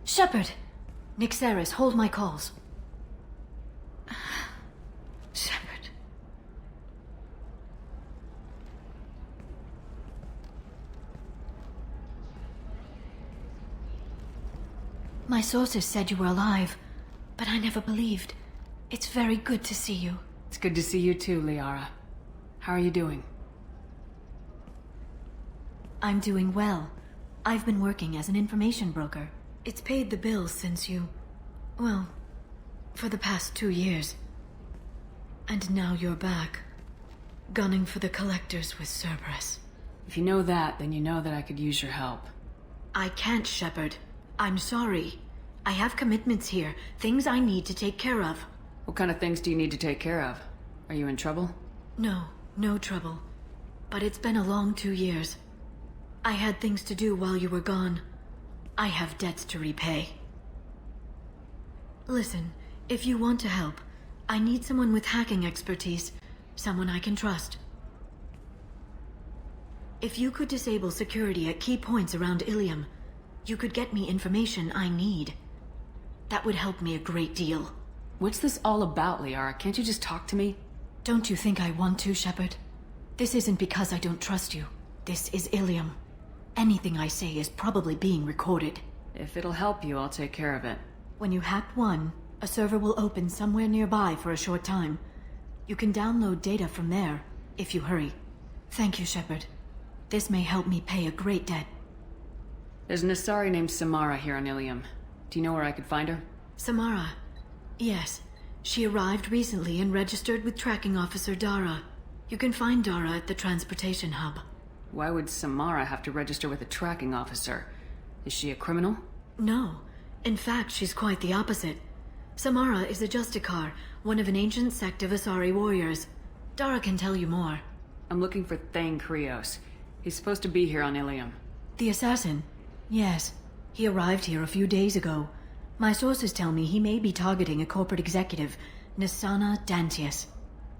Shepard! Nixeris, hold my calls. Shepard. My sources said you were alive, but I never believed. It's very good to see you. It's good to see you too, Liara. How are you doing? I'm doing well. I've been working as an information broker. It's paid the bills since you... well, for the past 2 years. And now you're back, gunning for the Collectors with Cerberus. If you know that, then you know that I could use your help. I can't, Shepard. I'm sorry. I have commitments here, things I need to take care of. What kind of things do you need to take care of? Are you in trouble? No, no trouble. But it's been a long 2 years. I had things to do while you were gone. I have debts to repay. Listen, if you want to help, I need someone with hacking expertise. Someone I can trust. If you could disable security at key points around Ilium, you could get me information I need. That would help me a great deal. What's this all about, Liara? Can't you just talk to me? Don't you think I want to, Shepard? This isn't because I don't trust you. This is Ilium. Anything I say is probably being recorded. If it'll help you, I'll take care of it. When you hack one, a server will open somewhere nearby for a short time. You can download data from there, if you hurry. Thank you, Shepard. This may help me pay a great debt. There's an Asari named Samara here on Ilium. Do you know where I could find her? Samara? Yes. She arrived recently and registered with Tracking Officer Dara. You can find Dara at the transportation hub. Why would Samara have to register with a tracking officer? Is she a criminal? No. In fact, she's quite the opposite. Samara is a Justicar, one of an ancient sect of Asari warriors. Dara can tell you more. I'm looking for Thane Krios. He's supposed to be here on Ilium. The assassin? Yes. He arrived here a few days ago. My sources tell me he may be targeting a corporate executive, Nisana Dantius.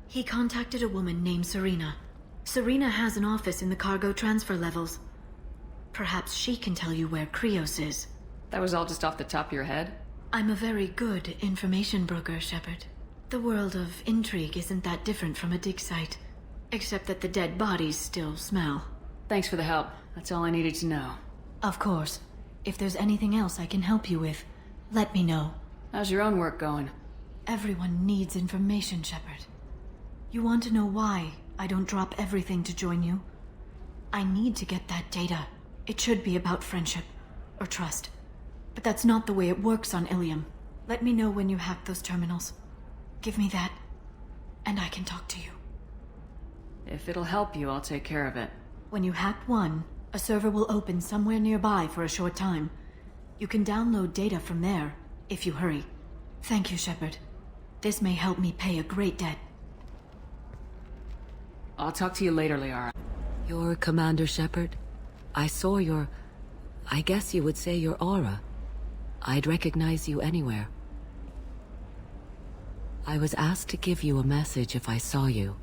He contacted a woman named Serena. Serena has an office in the cargo transfer levels. Perhaps she can tell you where Krios is. That was all just off the top of your head? I'm a very good information broker, Shepard. The world of intrigue isn't that different from a dig site. Except that the dead bodies still smell. Thanks for the help. That's all I needed to know. Of course. If there's anything else I can help you with, let me know. How's your own work going? Everyone needs information, Shepard. You want to know why I don't drop everything to join you? I need to get that data. It should be about friendship, or trust. But that's not the way it works on Ilium. Let me know when you hack those terminals. Give me that, and I can talk to you. If it'll help you, I'll take care of it. When you hack one, a server will open somewhere nearby for a short time. You can download data from there, if you hurry. Thank you, Shepard. This may help me pay a great debt. I'll talk to you later, Liara. You're Commander Shepard? I saw your... I guess you would say your aura. I'd recognize you anywhere. I was asked to give you a message if I saw you.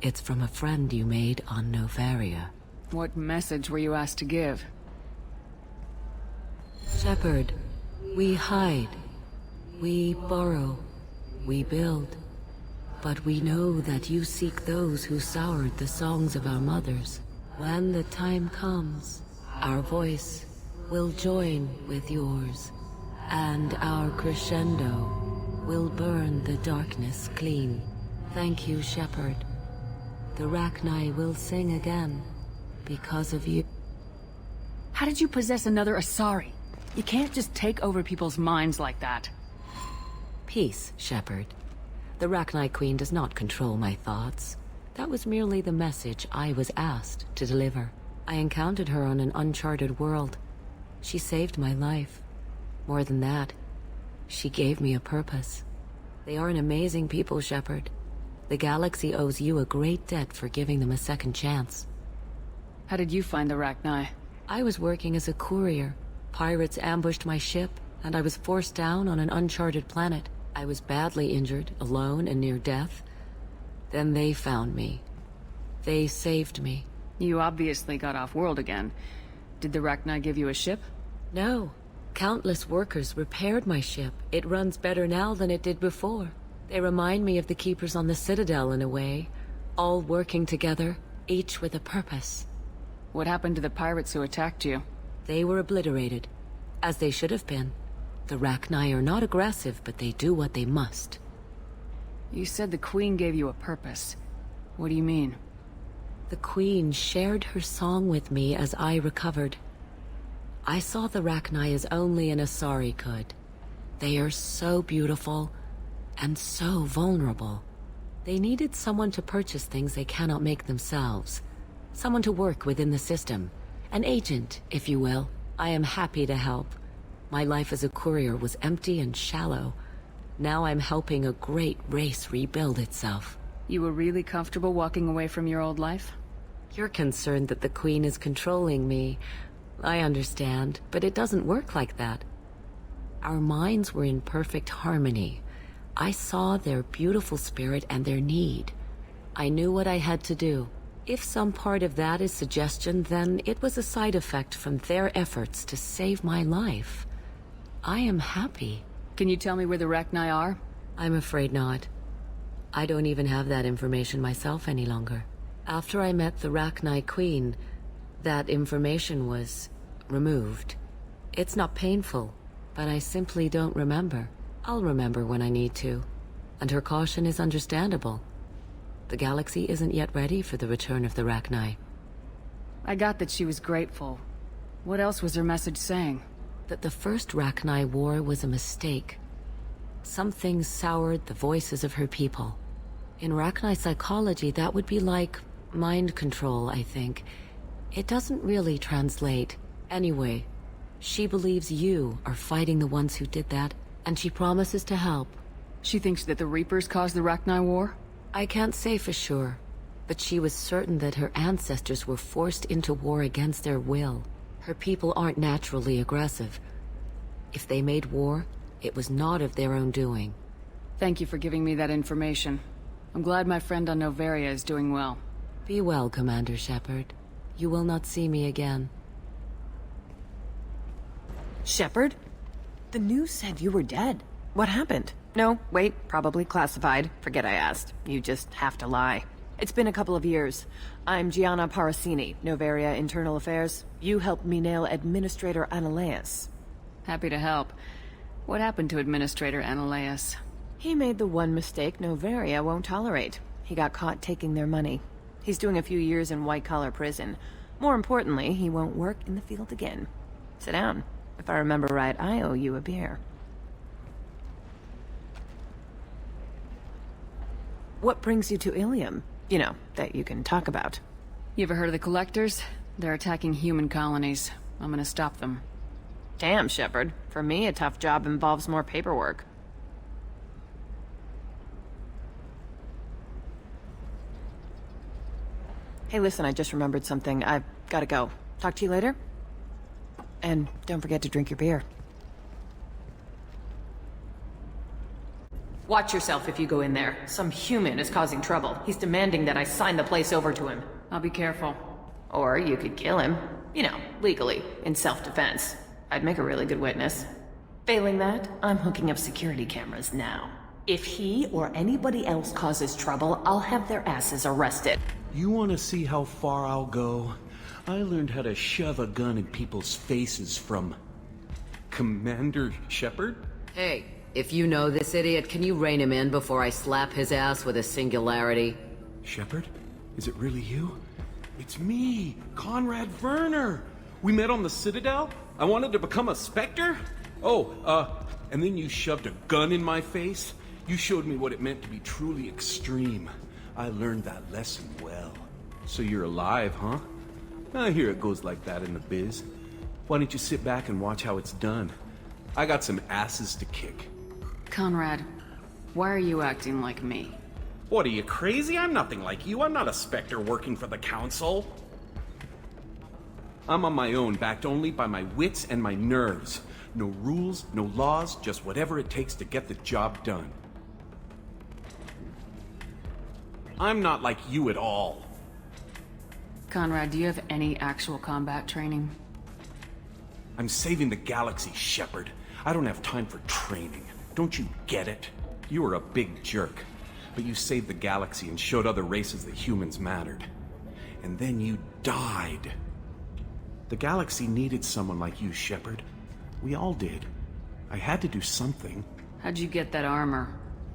It's from a friend you made on Noveria. What message were you asked to give? Shepard, we hide. We borrow. We build. But we know that you seek those who soured the songs of our mothers. When the time comes, our voice will join with yours, and our crescendo will burn the darkness clean. Thank you, Shepard. The Rachni will sing again, because of you. How did you possess another Asari? You can't just take over people's minds like that. Peace, Shepard. The Rachni Queen does not control my thoughts. That was merely the message I was asked to deliver. I encountered her on an uncharted world. She saved my life. More than that, she gave me a purpose. They are an amazing people, Shepard. The galaxy owes you a great debt for giving them a second chance. How did you find the Rachni? I was working as a courier. Pirates ambushed my ship, and I was forced down on an uncharted planet. I was badly injured, alone and near death. Then they found me. They saved me. You obviously got off-world again. Did the Rachni give you a ship? No. Countless workers repaired my ship. It runs better now than it did before. They remind me of the Keepers on the Citadel in a way. All working together, each with a purpose. What happened to the pirates who attacked you? They were obliterated, as they should have been. The Rachni are not aggressive, but they do what they must. You said the Queen gave you a purpose. What do you mean? The Queen shared her song with me as I recovered. I saw the Rachni as only an Asari could. They are so beautiful, and so vulnerable. They needed someone to purchase things they cannot make themselves. Someone to work within the system. An agent, if you will. I am happy to help. My life as a courier was empty and shallow. Now I'm helping a great race rebuild itself. You were really comfortable walking away from your old life? You're concerned that the Queen is controlling me. I understand, but it doesn't work like that. Our minds were in perfect harmony. I saw their beautiful spirit and their need. I knew what I had to do. If some part of that is suggestion, then it was a side effect from their efforts to save my life. I am happy. Can you tell me where the Rachni are? I'm afraid not. I don't even have that information myself any longer. After I met the Rachni Queen, that information was removed. It's not painful, but I simply don't remember. I'll remember when I need to, and her caution is understandable. The galaxy isn't yet ready for the return of the Rachni. I got that she was grateful. What else was her message saying? That the first Rachni war was a mistake. Some things soured the voices of her people. In Rachni psychology, that would be like mind control, I think. It doesn't really translate. Anyway, she believes you are fighting the ones who did that, and she promises to help. She thinks that the Reapers caused the Rachni war? I can't say for sure, but she was certain that her ancestors were forced into war against their will. Her people aren't naturally aggressive. If they made war, it was not of their own doing. Thank you for giving me that information. I'm glad my friend on Noveria is doing well. Be well, Commander Shepard. You will not see me again. Shepard? The news said you were dead. What happened? No, wait, probably classified. Forget I asked. You just have to lie. It's been a couple of years. I'm Gianna Parasini, Noveria Internal Affairs. You helped me nail Administrator Analeas. Happy to help. What happened to Administrator Analeas? He made the one mistake Noveria won't tolerate. He got caught taking their money. He's doing a few years in white-collar prison. More importantly, he won't work in the field again. Sit down. If I remember right, I owe you a beer. What brings you to Ilium? You know, that you can talk about. You ever heard of the Collectors? They're attacking human colonies. I'm gonna stop them. Damn, Shepard. For me, a tough job involves more paperwork. Hey, listen, I just remembered something. I've gotta go. Talk to you later? And don't forget to drink your beer. Watch yourself if you go in there. Some human is causing trouble. He's demanding that I sign the place over to him. I'll be careful. Or you could kill him. You know, legally, in self-defense. I'd make a really good witness. Failing that, I'm hooking up security cameras now. If he or anybody else causes trouble, I'll have their asses arrested. You want to see how far I'll go? I learned how to shove a gun in people's faces from Commander Shepard? Hey, if you know this idiot, can you rein him in before I slap his ass with a singularity? Shepard? Is it really you? It's me, Conrad Werner. We met on the Citadel? I wanted to become a Spectre? And then you shoved a gun in my face? You showed me what it meant to be truly extreme. I learned that lesson well. So you're alive, huh? I hear it goes like that in the biz. Why don't you sit back and watch how it's done? I got some asses to kick. Conrad, why are you acting like me? What, are you crazy? I'm nothing like you. I'm not a Spectre working for the Council. I'm on my own, backed only by my wits and my nerves. No rules, no laws, just whatever it takes to get the job done. I'm not like you at all. Conrad, do you have any actual combat training? I'm saving the galaxy, Shepard. I don't have time for training. Don't you get it? You were a big jerk, but you saved the galaxy and showed other races that humans mattered. And then you died. The galaxy needed someone like you, Shepard. We all did. I had to do something. How'd you get that armor?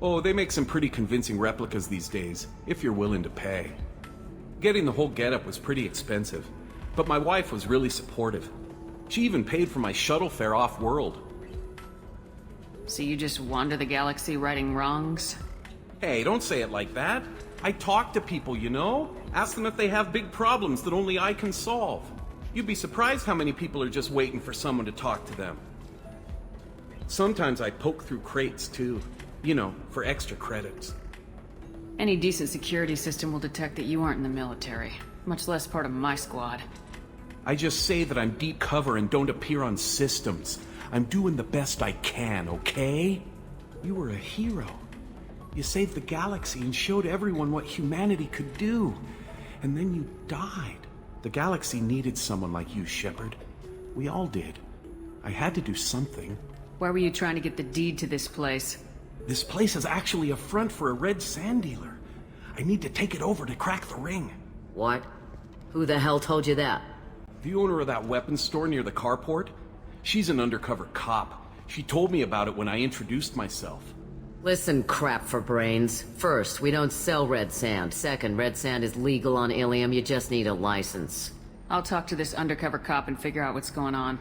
Oh, they make some pretty convincing replicas these days, if you're willing to pay. Getting the whole getup was pretty expensive, but my wife was really supportive. She even paid for my shuttle fare off-world. So you just wander the galaxy righting wrongs? Hey, don't say it like that. I talk to people, you know? Ask them if they have big problems that only I can solve. You'd be surprised how many people are just waiting for someone to talk to them. Sometimes I poke through crates, too. You know, for extra credits. Any decent security system will detect that you aren't in the military, much less part of my squad. I just say that I'm deep cover and don't appear on systems. I'm doing the best I can, okay? You were a hero. You saved the galaxy and showed everyone what humanity could do. And then you died. The galaxy needed someone like you, Shepard. We all did. I had to do something. Why were you trying to get the deed to this place? This place is actually a front for a red sand dealer. I need to take it over to crack the ring. What? Who the hell told you that? The owner of that weapons store near the carport? She's an undercover cop. She told me about it when I introduced myself. Listen, crap for brains. First, we don't sell red sand. Second, red sand is legal on Ilium. You just need a license. I'll talk to this undercover cop and figure out what's going on.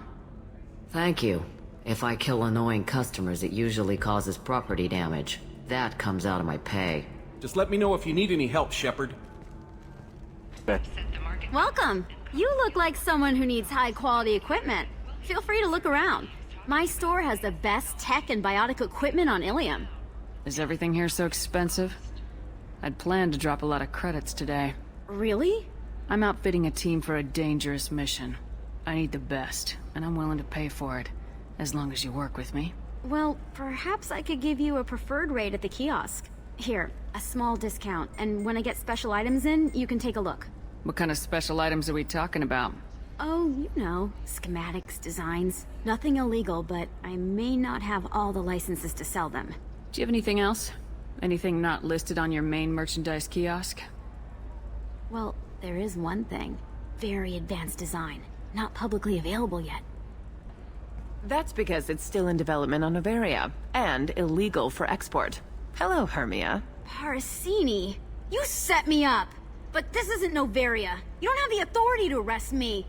Thank you. If I kill annoying customers, it usually causes property damage. That comes out of my pay. Just let me know if you need any help, Shepard. Welcome. You look like someone who needs high-quality equipment. Feel free to look around. My store has the best tech and biotic equipment on Ilium. Is everything here so expensive? I'd planned to drop a lot of credits today. Really? I'm outfitting a team for a dangerous mission. I need the best, and I'm willing to pay for it, as long as you work with me. Well, perhaps I could give you a preferred rate at the kiosk. Here, a small discount, and when I get special items in, you can take a look. What kind of special items are we talking about? Oh, you know, schematics, designs. Nothing illegal, but I may not have all the licenses to sell them. Do you have anything else? Anything not listed on your main merchandise kiosk? Well, there is one thing. Very advanced design. Not publicly available yet. That's because it's still in development on Noveria, and illegal for export. Hello, Hermia. Parasini! You set me up! But this isn't Noveria. You don't have the authority to arrest me.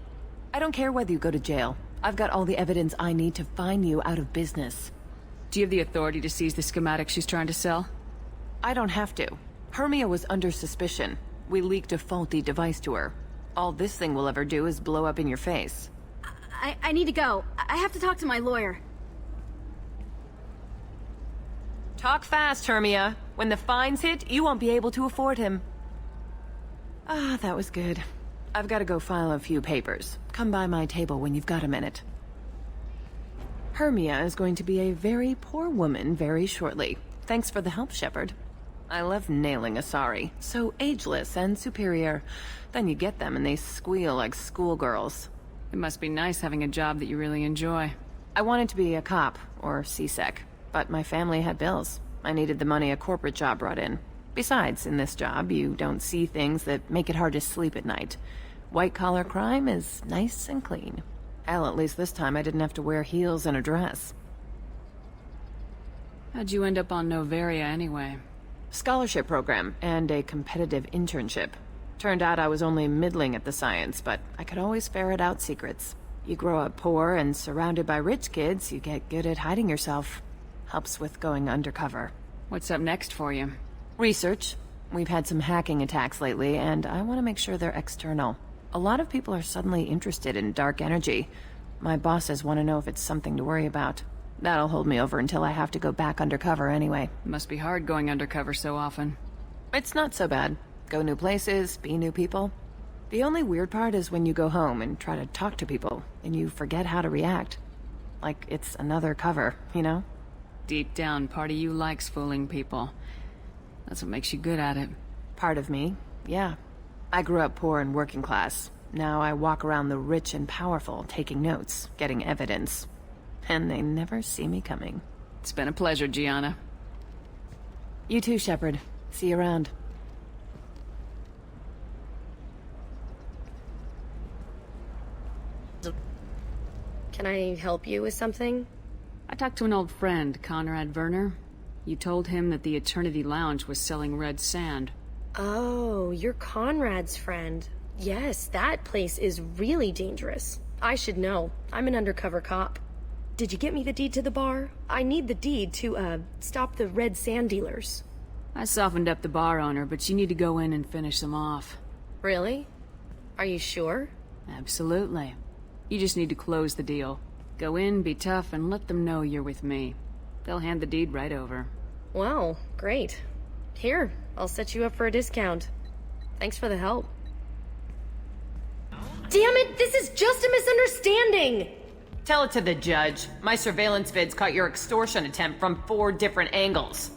I don't care whether you go to jail. I've got all the evidence I need to find you out of business. Do you have the authority to seize the schematics she's trying to sell? I don't have to. Hermia was under suspicion. We leaked a faulty device to her. All this thing will ever do is blow up in your face. I need to go. I have to talk to my lawyer. Talk fast, Hermia. When the fines hit, you won't be able to afford him. Ah, that was good. I've got to go file a few papers. Come by my table when you've got a minute. Hermia is going to be a very poor woman very shortly. Thanks for the help, Shepard. I love nailing Asari. So ageless and superior. Then you get them and they squeal like schoolgirls. It must be nice having a job that you really enjoy. I wanted to be a cop, or CSEC, but my family had bills. I needed the money a corporate job brought in. Besides, in this job, you don't see things that make it hard to sleep at night. White-collar crime is nice and clean. Hell, at least this time I didn't have to wear heels and a dress. How'd you end up on Noveria anyway? Scholarship program and a competitive internship. Turned out I was only middling at the science, but I could always ferret out secrets. You grow up poor and surrounded by rich kids, you get good at hiding yourself. Helps with going undercover. What's up next for you? Research. We've had some hacking attacks lately, and I want to make sure they're external. A lot of people are suddenly interested in dark energy. My bosses want to know if it's something to worry about. That'll hold me over until I have to go back undercover anyway. Must be hard going undercover so often. It's not so bad. Go new places, be new people. The only weird part is when you go home and try to talk to people, and you forget how to react. Like it's another cover, you know? Deep down, part of you likes fooling people. That's what makes you good at it. Part of me, yeah. I grew up poor and working class. Now I walk around the rich and powerful, taking notes, getting evidence. And they never see me coming. It's been a pleasure, Gianna. You too, Shepard. See you around. Can I help you with something? I talked to an old friend, Conrad Werner. You told him that the Eternity Lounge was selling red sand. Oh, you're Conrad's friend. Yes, that place is really dangerous. I should know. I'm an undercover cop. Did you get me the deed to the bar? I need the deed to, stop the red sand dealers. I softened up the bar owner, but you need to go in and finish them off. Really? Are you sure? Absolutely. You just need to close the deal. Go in, be tough, and let them know you're with me. They'll hand the deed right over. Wow, great. Here, I'll set you up for a discount. Thanks for the help. Damn it, this is just a misunderstanding! Tell it to the judge. My surveillance vids caught your extortion attempt from 4 different angles.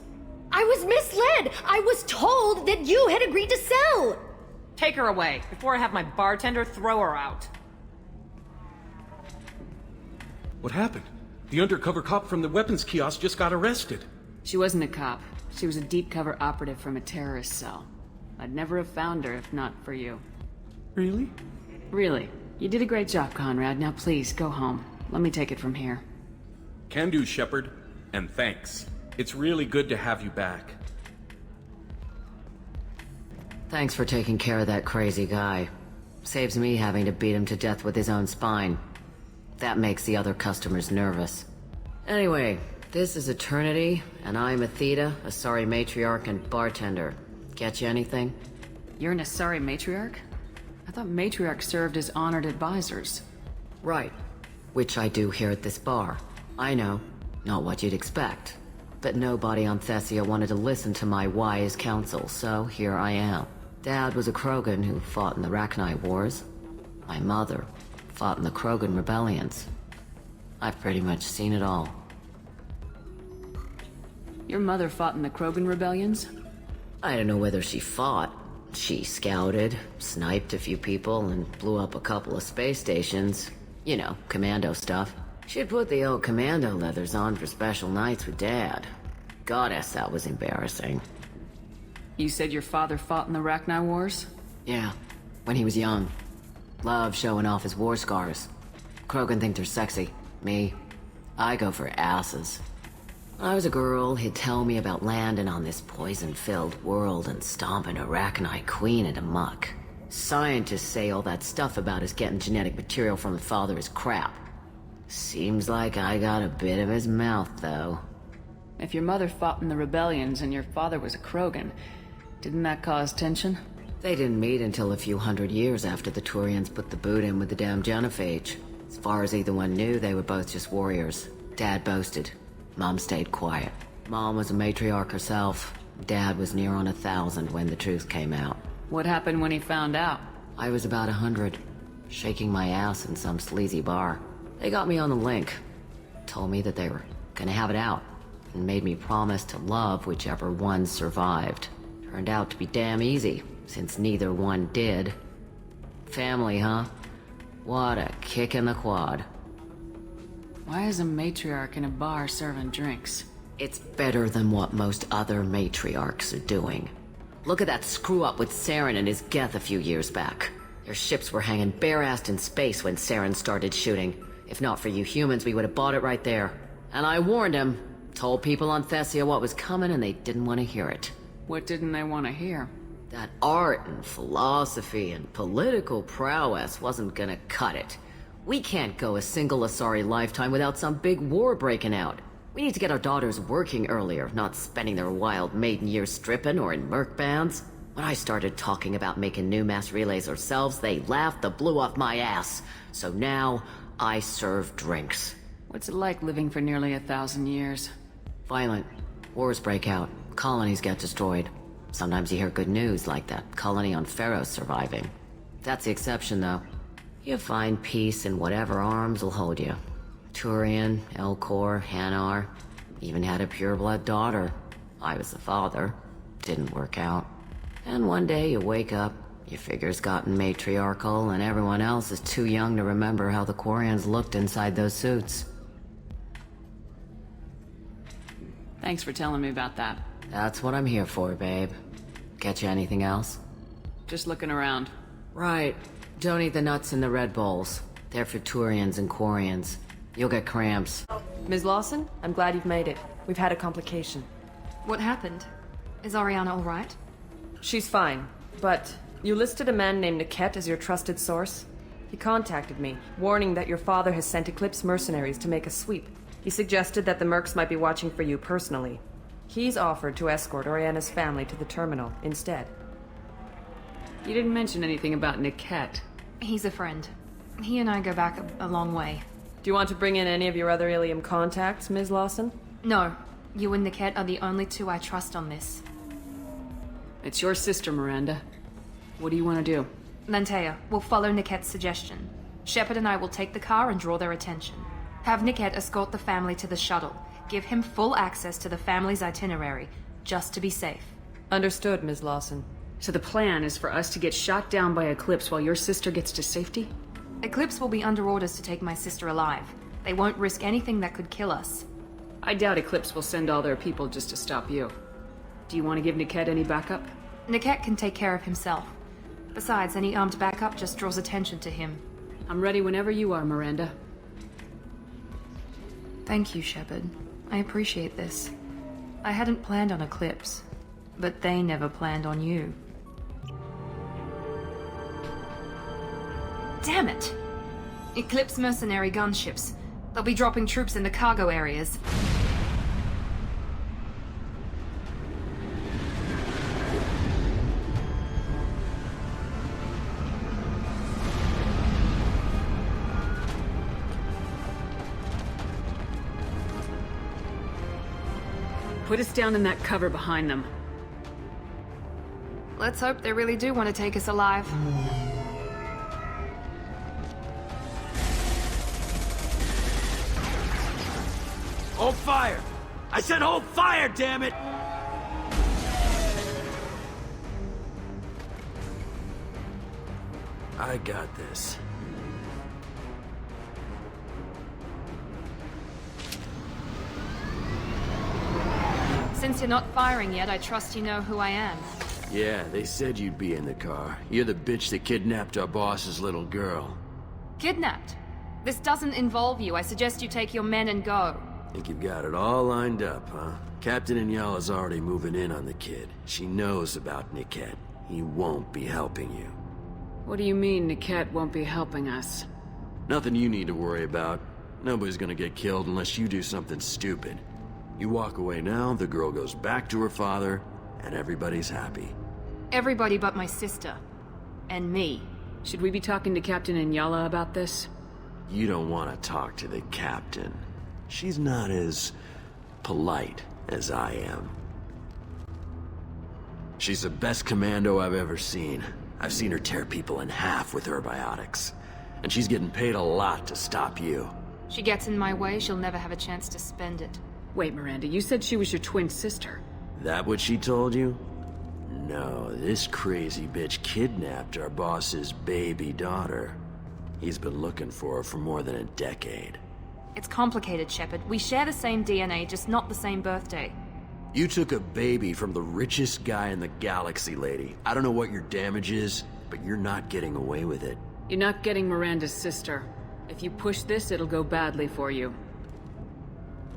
I was misled! I was told that you had agreed to sell! Take her away, before I have my bartender throw her out. What happened? The undercover cop from the weapons kiosk just got arrested. She wasn't a cop. She was a deep cover operative from a terrorist cell. I'd never have found her if not for you. Really? Really. You did a great job, Conrad. Now please, go home. Let me take it from here. Can do, Shepard. And thanks. It's really good to have you back. Thanks for taking care of that crazy guy. Saves me having to beat him to death with his own spine. That makes the other customers nervous. Anyway, this is Eternity, and I'm Athena, Asari matriarch and bartender. Get you anything? You're an Asari matriarch? I thought matriarchs served as honored advisors. Right. Which I do here at this bar. I know. Not what you'd expect. But nobody on Thessia wanted to listen to my wise counsel, so here I am. Dad was a Krogan who fought in the Rachni Wars. My mother fought in the Krogan rebellions. I've pretty much seen it all. Your mother fought in the Krogan rebellions? I don't know whether she fought. She scouted, sniped a few people, and blew up a couple of space stations. You know, commando stuff. She'd put the old commando leathers on for special nights with Dad. Goddess, that was embarrassing. You said your father fought in the Rachni Wars? Yeah, when he was young. Loved showing off his war scars. Krogan think they're sexy. Me, I go for asses. When I was a girl, he'd tell me about landing on this poison-filled world and stomping a Rachni queen into muck. Scientists say all that stuff about us getting genetic material from the father is crap. Seems like I got a bit of his mouth, though. If your mother fought in the rebellions and your father was a Krogan, didn't that cause tension? They didn't meet until a few hundred years after the Turians put the boot in with the damn genophage. As far as either one knew, they were both just warriors. Dad boasted. Mom stayed quiet. Mom was a matriarch herself. Dad was near on 1,000 when the truth came out. What happened when he found out? I was about 100, shaking my ass in some sleazy bar. They got me on the link. Told me that they were gonna have it out, and made me promise to love whichever one survived. Turned out to be damn easy, since neither one did. Family, huh? What a kick in the quad. Why is a matriarch in a bar serving drinks? It's better than what most other matriarchs are doing. Look at that screw-up with Saren and his Geth a few years back. Their ships were hanging bare-assed in space when Saren started shooting. If not for you humans, we would have bought it right there. And I warned him. Told people on Thessia what was coming and they didn't want to hear it. What didn't they want to hear? That art and philosophy and political prowess wasn't gonna cut it. We can't go a single Asari lifetime without some big war breaking out. We need to get our daughters working earlier, not spending their wild maiden years stripping or in merc bands. When I started talking about making new mass relays ourselves, they laughed the blue off my ass. So now, I serve drinks. What's it like living for nearly 1,000 years? Violent. Wars break out. Colonies get destroyed. Sometimes you hear good news, like that colony on Pharaoh surviving. That's the exception, though. You find peace in whatever arms will hold you. Turian, Elcor, Hanar. Even had a pureblood daughter. I was the father. Didn't work out. And one day you wake up, your figure's gotten matriarchal, and everyone else is too young to remember how the Quarians looked inside those suits. Thanks for telling me about that. That's what I'm here for, babe. Get you anything else? Just looking around. Right. Don't eat the nuts in the Red Bowls. They're for Turians and Quarians. You'll get cramps. Ms. Lawson, I'm glad you've made it. We've had a complication. What happened? Is Ariana all right? She's fine, but you listed a man named Niket as your trusted source. He contacted me, warning that your father has sent Eclipse mercenaries to make a sweep. He suggested that the mercs might be watching for you personally. He's offered to escort Oriana's family to the terminal instead. You didn't mention anything about Niket. He's a friend. He and I go back a long way. Do you want to bring in any of your other Ilium contacts, Ms. Lawson? No. You and Niket are the only two I trust on this. It's your sister, Miranda. What do you want to do? Lantea, we'll follow Niket's suggestion. Shepard and I will take the car and draw their attention. Have Niket escort the family to the shuttle. Give him full access to the family's itinerary, just to be safe. Understood, Ms. Lawson. So the plan is for us to get shot down by Eclipse while your sister gets to safety? Eclipse will be under orders to take my sister alive. They won't risk anything that could kill us. I doubt Eclipse will send all their people just to stop you. Do you want to give Niket any backup? Niket can take care of himself. Besides, any armed backup just draws attention to him. I'm ready whenever you are, Miranda. Thank you, Shepard. I appreciate this. I hadn't planned on Eclipse, but they never planned on you. Damn it! Eclipse mercenary gunships. They'll be dropping troops in the cargo areas. Put us down in that cover behind them. Let's hope they really do want to take us alive. Hold fire! I said hold fire, damn it! I got this. Since you're not firing yet, I trust you know who I am. Yeah, they said you'd be in the car. You're the bitch that kidnapped our boss's little girl. Kidnapped? This doesn't involve you. I suggest you take your men and go. Think you've got it all lined up, huh? Captain Inyala's already moving in on the kid. She knows about Niket. He won't be helping you. What do you mean Niket won't be helping us? Nothing you need to worry about. Nobody's gonna get killed unless you do something stupid. You walk away now, the girl goes back to her father, and everybody's happy. Everybody but my sister. And me. Should we be talking to Captain Inyala about this? You don't want to talk to the captain. She's not as polite as I am. She's the best commando I've ever seen. I've seen her tear people in half with her biotics. And she's getting paid a lot to stop you. She gets in my way, she'll never have a chance to spend it. Wait, Miranda, you said she was your twin sister. That what she told you? No, this crazy bitch kidnapped our boss's baby daughter. He's been looking for her for more than a decade. It's complicated, Shepard. We share the same DNA, just not the same birthday. You took a baby from the richest guy in the galaxy, lady. I don't know what your damage is, but you're not getting away with it. You're not getting Miranda's sister. If you push this, it'll go badly for you.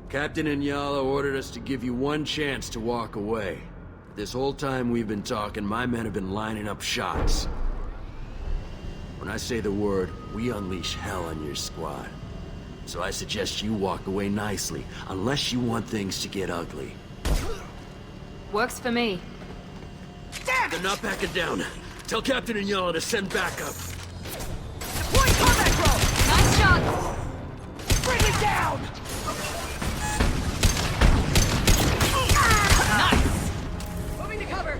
Captain Inyala ordered us to give you one chance to walk away. This whole time we've been talking, my men have been lining up shots. When I say the word, we unleash hell on your squad. So I suggest you walk away nicely, unless you want things to get ugly. Works for me. They're not backing down. Tell Captain Inyala to send backup. Deploying combat drone! Nice shot! Bring it down! Nice! Moving to cover!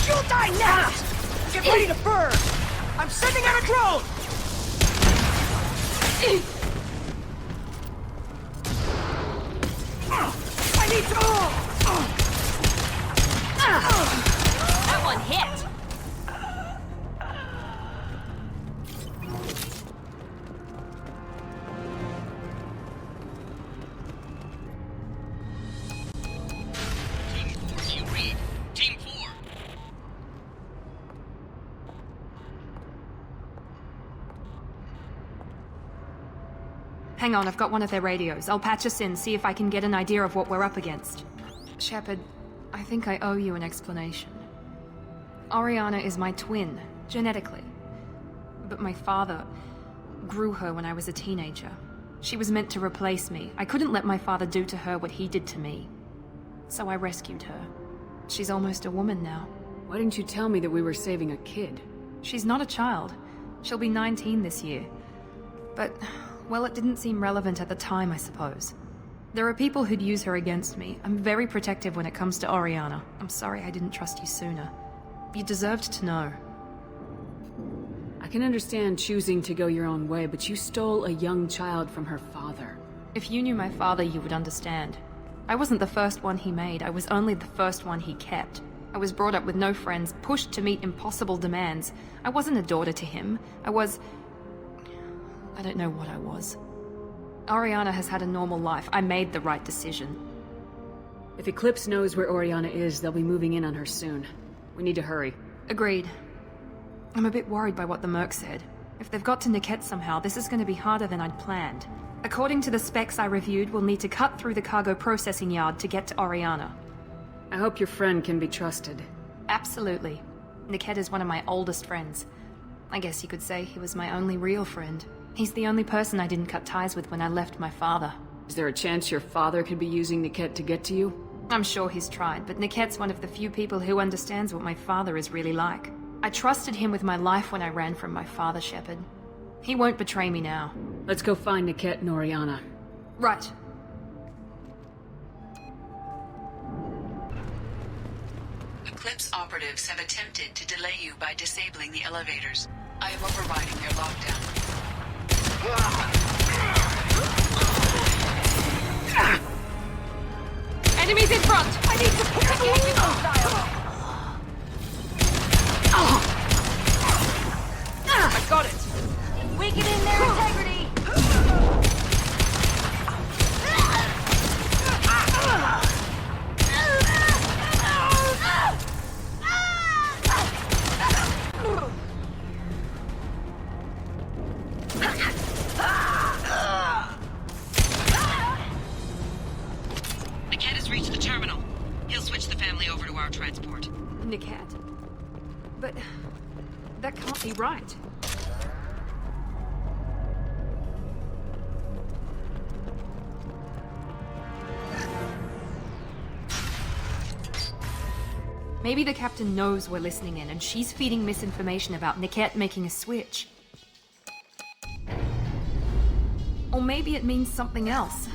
You'll die now! Get ready to burn! I'm sending out a drone! I need to... That one hit! Team 4, you read. Team 4. Hang on, I've got one of their radios. I'll patch us in, see if I can get an idea of what we're up against. Shepard, I think I owe you an explanation. Oriana is my twin, genetically. But my father grew her when I was a teenager. She was meant to replace me. I couldn't let my father do to her what he did to me. So I rescued her. She's almost a woman now. Why didn't you tell me that we were saving a kid? She's not a child. She'll be 19 this year. But, well, it didn't seem relevant at the time, I suppose. There are people who'd use her against me. I'm very protective when it comes to Oriana. I'm sorry I didn't trust you sooner. You deserved to know. I can understand choosing to go your own way, but you stole a young child from her father. If you knew my father, you would understand. I wasn't the first one he made. I was only the first one he kept. I was brought up with no friends, pushed to meet impossible demands. I wasn't a daughter to him. I don't know what I was. Oriana has had a normal life. I made the right decision. If Eclipse knows where Oriana is, they'll be moving in on her soon. We need to hurry. Agreed. I'm a bit worried by what the Merc said. If they've got to Niket somehow, this is going to be harder than I'd planned. According to the specs I reviewed, we'll need to cut through the cargo processing yard to get to Oriana. I hope your friend can be trusted. Absolutely. Niket is one of my oldest friends. I guess you could say he was my only real friend. He's the only person I didn't cut ties with when I left my father. Is there a chance your father could be using Niket to get to you? I'm sure he's tried, but Niket's one of the few people who understands what my father is really like. I trusted him with my life when I ran from my father, Shepard. He won't betray me now. Let's go find Niket and Oriana. Right. Eclipse operatives have attempted to delay you by disabling the elevators. I am overriding their lockdown. Enemies in front! I need support! Engaging hostile! I got it! Weakening their integrity! Niket has reached the terminal. He'll switch the family over to our transport. Niket? But... that can't be right. Maybe the captain knows we're listening in, and she's feeding misinformation about Niket making a switch. Or maybe it means something else.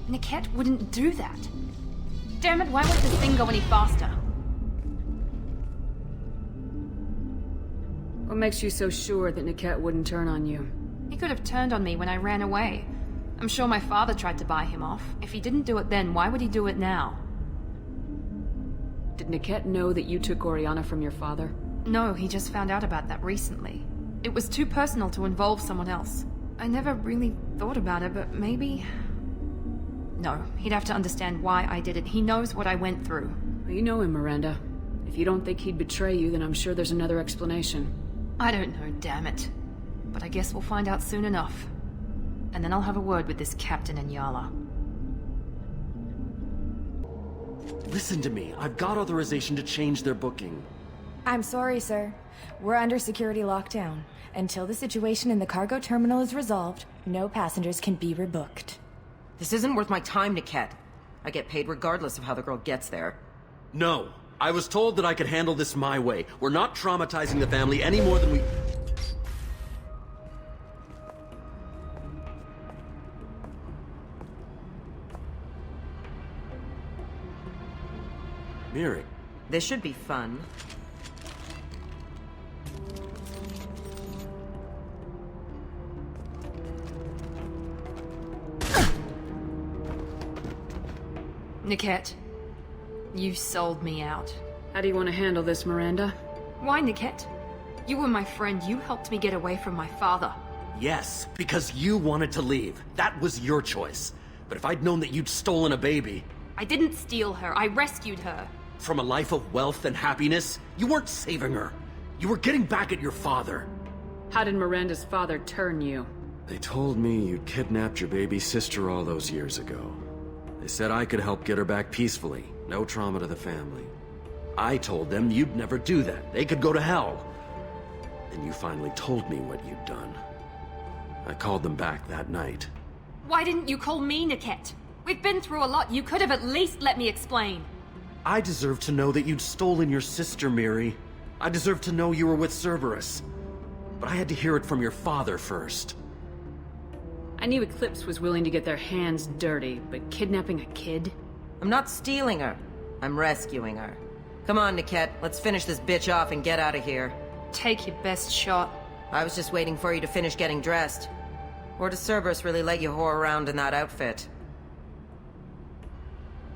Niket wouldn't do that. Damn it, why won't this thing go any faster? What makes you so sure that Niket wouldn't turn on you? He could have turned on me when I ran away. I'm sure my father tried to buy him off. If he didn't do it then, why would he do it now? Did Niket know that you took Oriana from your father? No, he just found out about that recently. It was too personal to involve someone else. I never really thought about it, but maybe... No, he'd have to understand why I did it. He knows what I went through. Well, you know him, Miranda. If you don't think he'd betray you, then I'm sure there's another explanation. I don't know, damn it. But I guess we'll find out soon enough. And then I'll have a word with this Captain Inyala. Listen to me. I've got authorization to change their booking. I'm sorry, sir. We're under security lockdown. Until the situation in the cargo terminal is resolved, no passengers can be rebooked. This isn't worth my time, Niket. I get paid regardless of how the girl gets there. No. I was told that I could handle this my way. We're not traumatizing the family any more than we... Miri. This should be fun. Niket, you sold me out. How do you want to handle this, Miranda? Why, Niket? You were my friend. You helped me get away from my father. Yes, because you wanted to leave. That was your choice. But if I'd known that you'd stolen a baby... I didn't steal her. I rescued her. From a life of wealth and happiness, you weren't saving her. You were getting back at your father. How did Miranda's father turn you? They told me you'd kidnapped your baby sister all those years ago. They said I could help get her back peacefully. No trauma to the family. I told them you'd never do that. They could go to hell. And you finally told me what you'd done. I called them back that night. Why didn't you call me, Niket? We've been through a lot. You could have at least let me explain. I deserve to know that you'd stolen your sister, Miri. I deserve to know you were with Cerberus. But I had to hear it from your father first. I knew Eclipse was willing to get their hands dirty, but kidnapping a kid? I'm not stealing her. I'm rescuing her. Come on, Niket. Let's finish this bitch off and get out of here. Take your best shot. I was just waiting for you to finish getting dressed. Or does Cerberus really let you whore around in that outfit?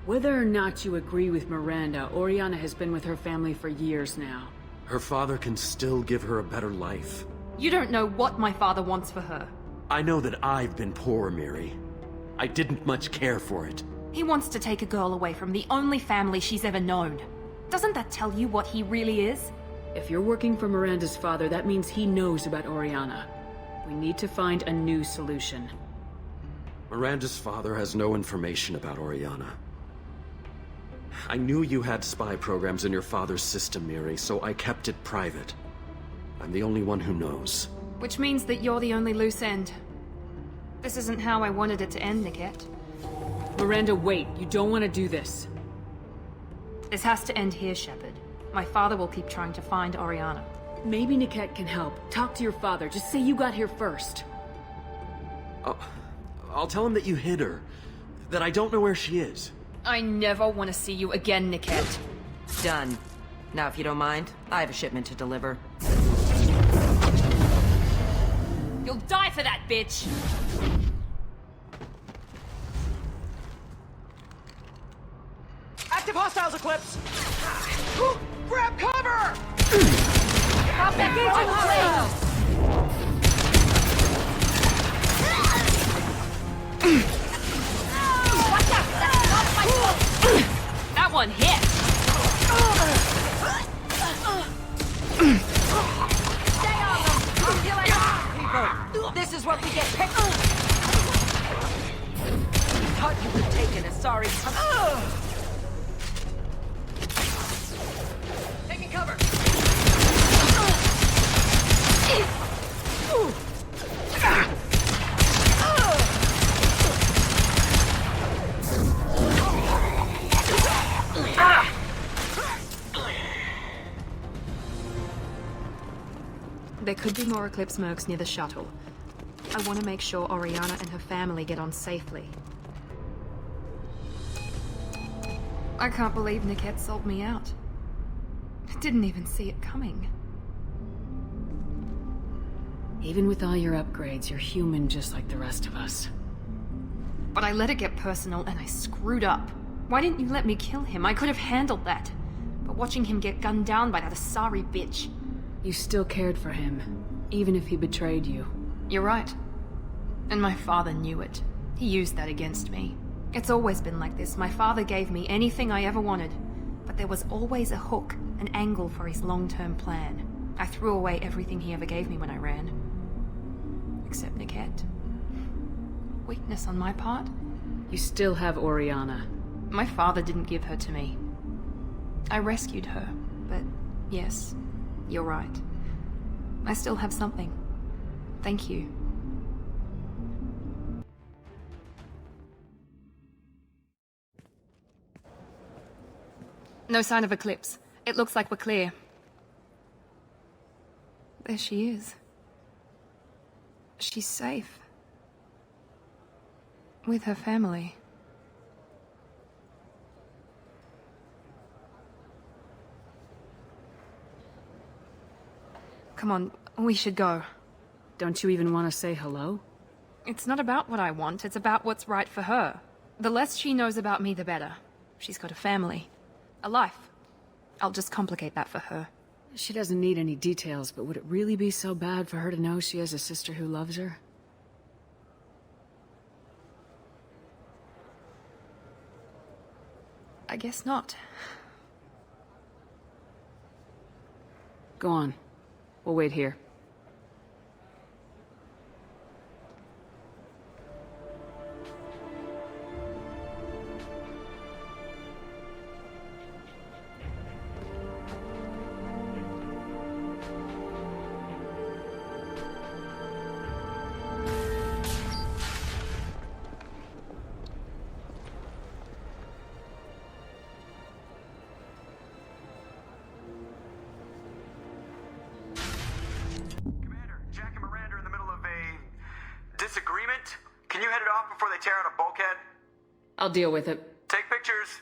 Whether or not you agree with Miranda, Oriana has been with her family for years now. Her father can still give her a better life. You don't know what my father wants for her. I know that I've been poor, Miri. I didn't much care for it. He wants to take a girl away from the only family she's ever known. Doesn't that tell you what he really is? If you're working for Miranda's father, that means he knows about Oriana. We need to find a new solution. Miranda's father has no information about Oriana. I knew you had spy programs in your father's system, Miri, so I kept it private. I'm the only one who knows. Which means that you're the only loose end. This isn't how I wanted it to end, Niket. Miranda, wait. You don't want to do this. This has to end here, Shepard. My father will keep trying to find Oriana. Maybe Niket can help. Talk to your father. Just say you got here first. I'll tell him that you hid her. That I don't know where she is. I never want to see you again, Niket. Done. Now, if you don't mind, I have a shipment to deliver. You'll die for that, bitch! Active hostiles, Eclipse! Grab cover! Pop that That one hit! Stay on them! People, this is what we get picked on! Thought you were taking a sorry... Taking cover! There could be more Eclipse mercs near the shuttle. I want to make sure Oriana and her family get on safely. I can't believe Niket sold me out. I didn't even see it coming. Even with all your upgrades, you're human just like the rest of us. But I let it get personal and I screwed up. Why didn't you let me kill him? I could have handled that. But watching him get gunned down by that Asari bitch... You still cared for him, even if he betrayed you. You're right. And my father knew it. He used that against me. It's always been like this. My father gave me anything I ever wanted. But there was always a hook, an angle for his long-term plan. I threw away everything he ever gave me when I ran. Except Niket. Weakness on my part? You still have Oriana. My father didn't give her to me. I rescued her, but yes, you're right. I still have something. Thank you. No sign of Eclipse. It looks like we're clear. There she is. She's safe. With her family. Come on, we should go. Don't you even want to say hello? It's not about what I want, it's about what's right for her. The less she knows about me, the better. She's got a family. A life. I'll just complicate that for her. She doesn't need any details, but would it really be so bad for her to know she has a sister who loves her? I guess not. Go on. We'll wait here. Disagreement? Can you head it off before they tear out a bulkhead? I'll deal with it. Take pictures.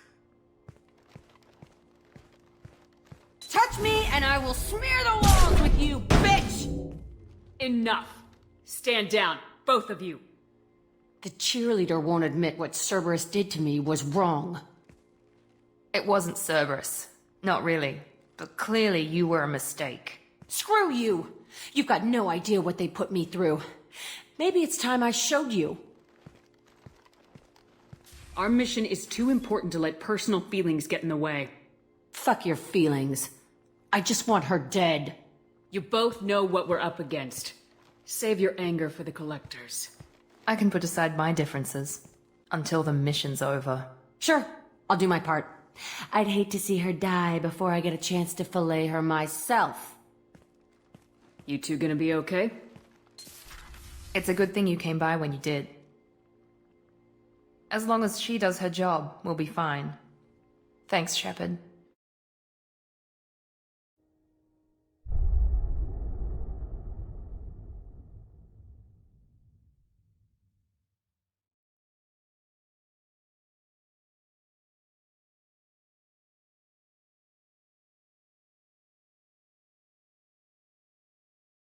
Touch me and I will smear the walls with you, bitch! Enough. Stand down, both of you. The cheerleader won't admit what Cerberus did to me was wrong. It wasn't Cerberus. Not really. But clearly you were a mistake. Screw you! You've got no idea what they put me through. Maybe it's time I showed you. Our mission is too important to let personal feelings get in the way. Fuck your feelings. I just want her dead. You both know what we're up against. Save your anger for the collectors. I can put aside my differences. Until the mission's over. Sure, I'll do my part. I'd hate to see her die before I get a chance to fillet her myself. You two gonna be okay? It's a good thing you came by when you did. As long as she does her job, we'll be fine. Thanks, Shepard.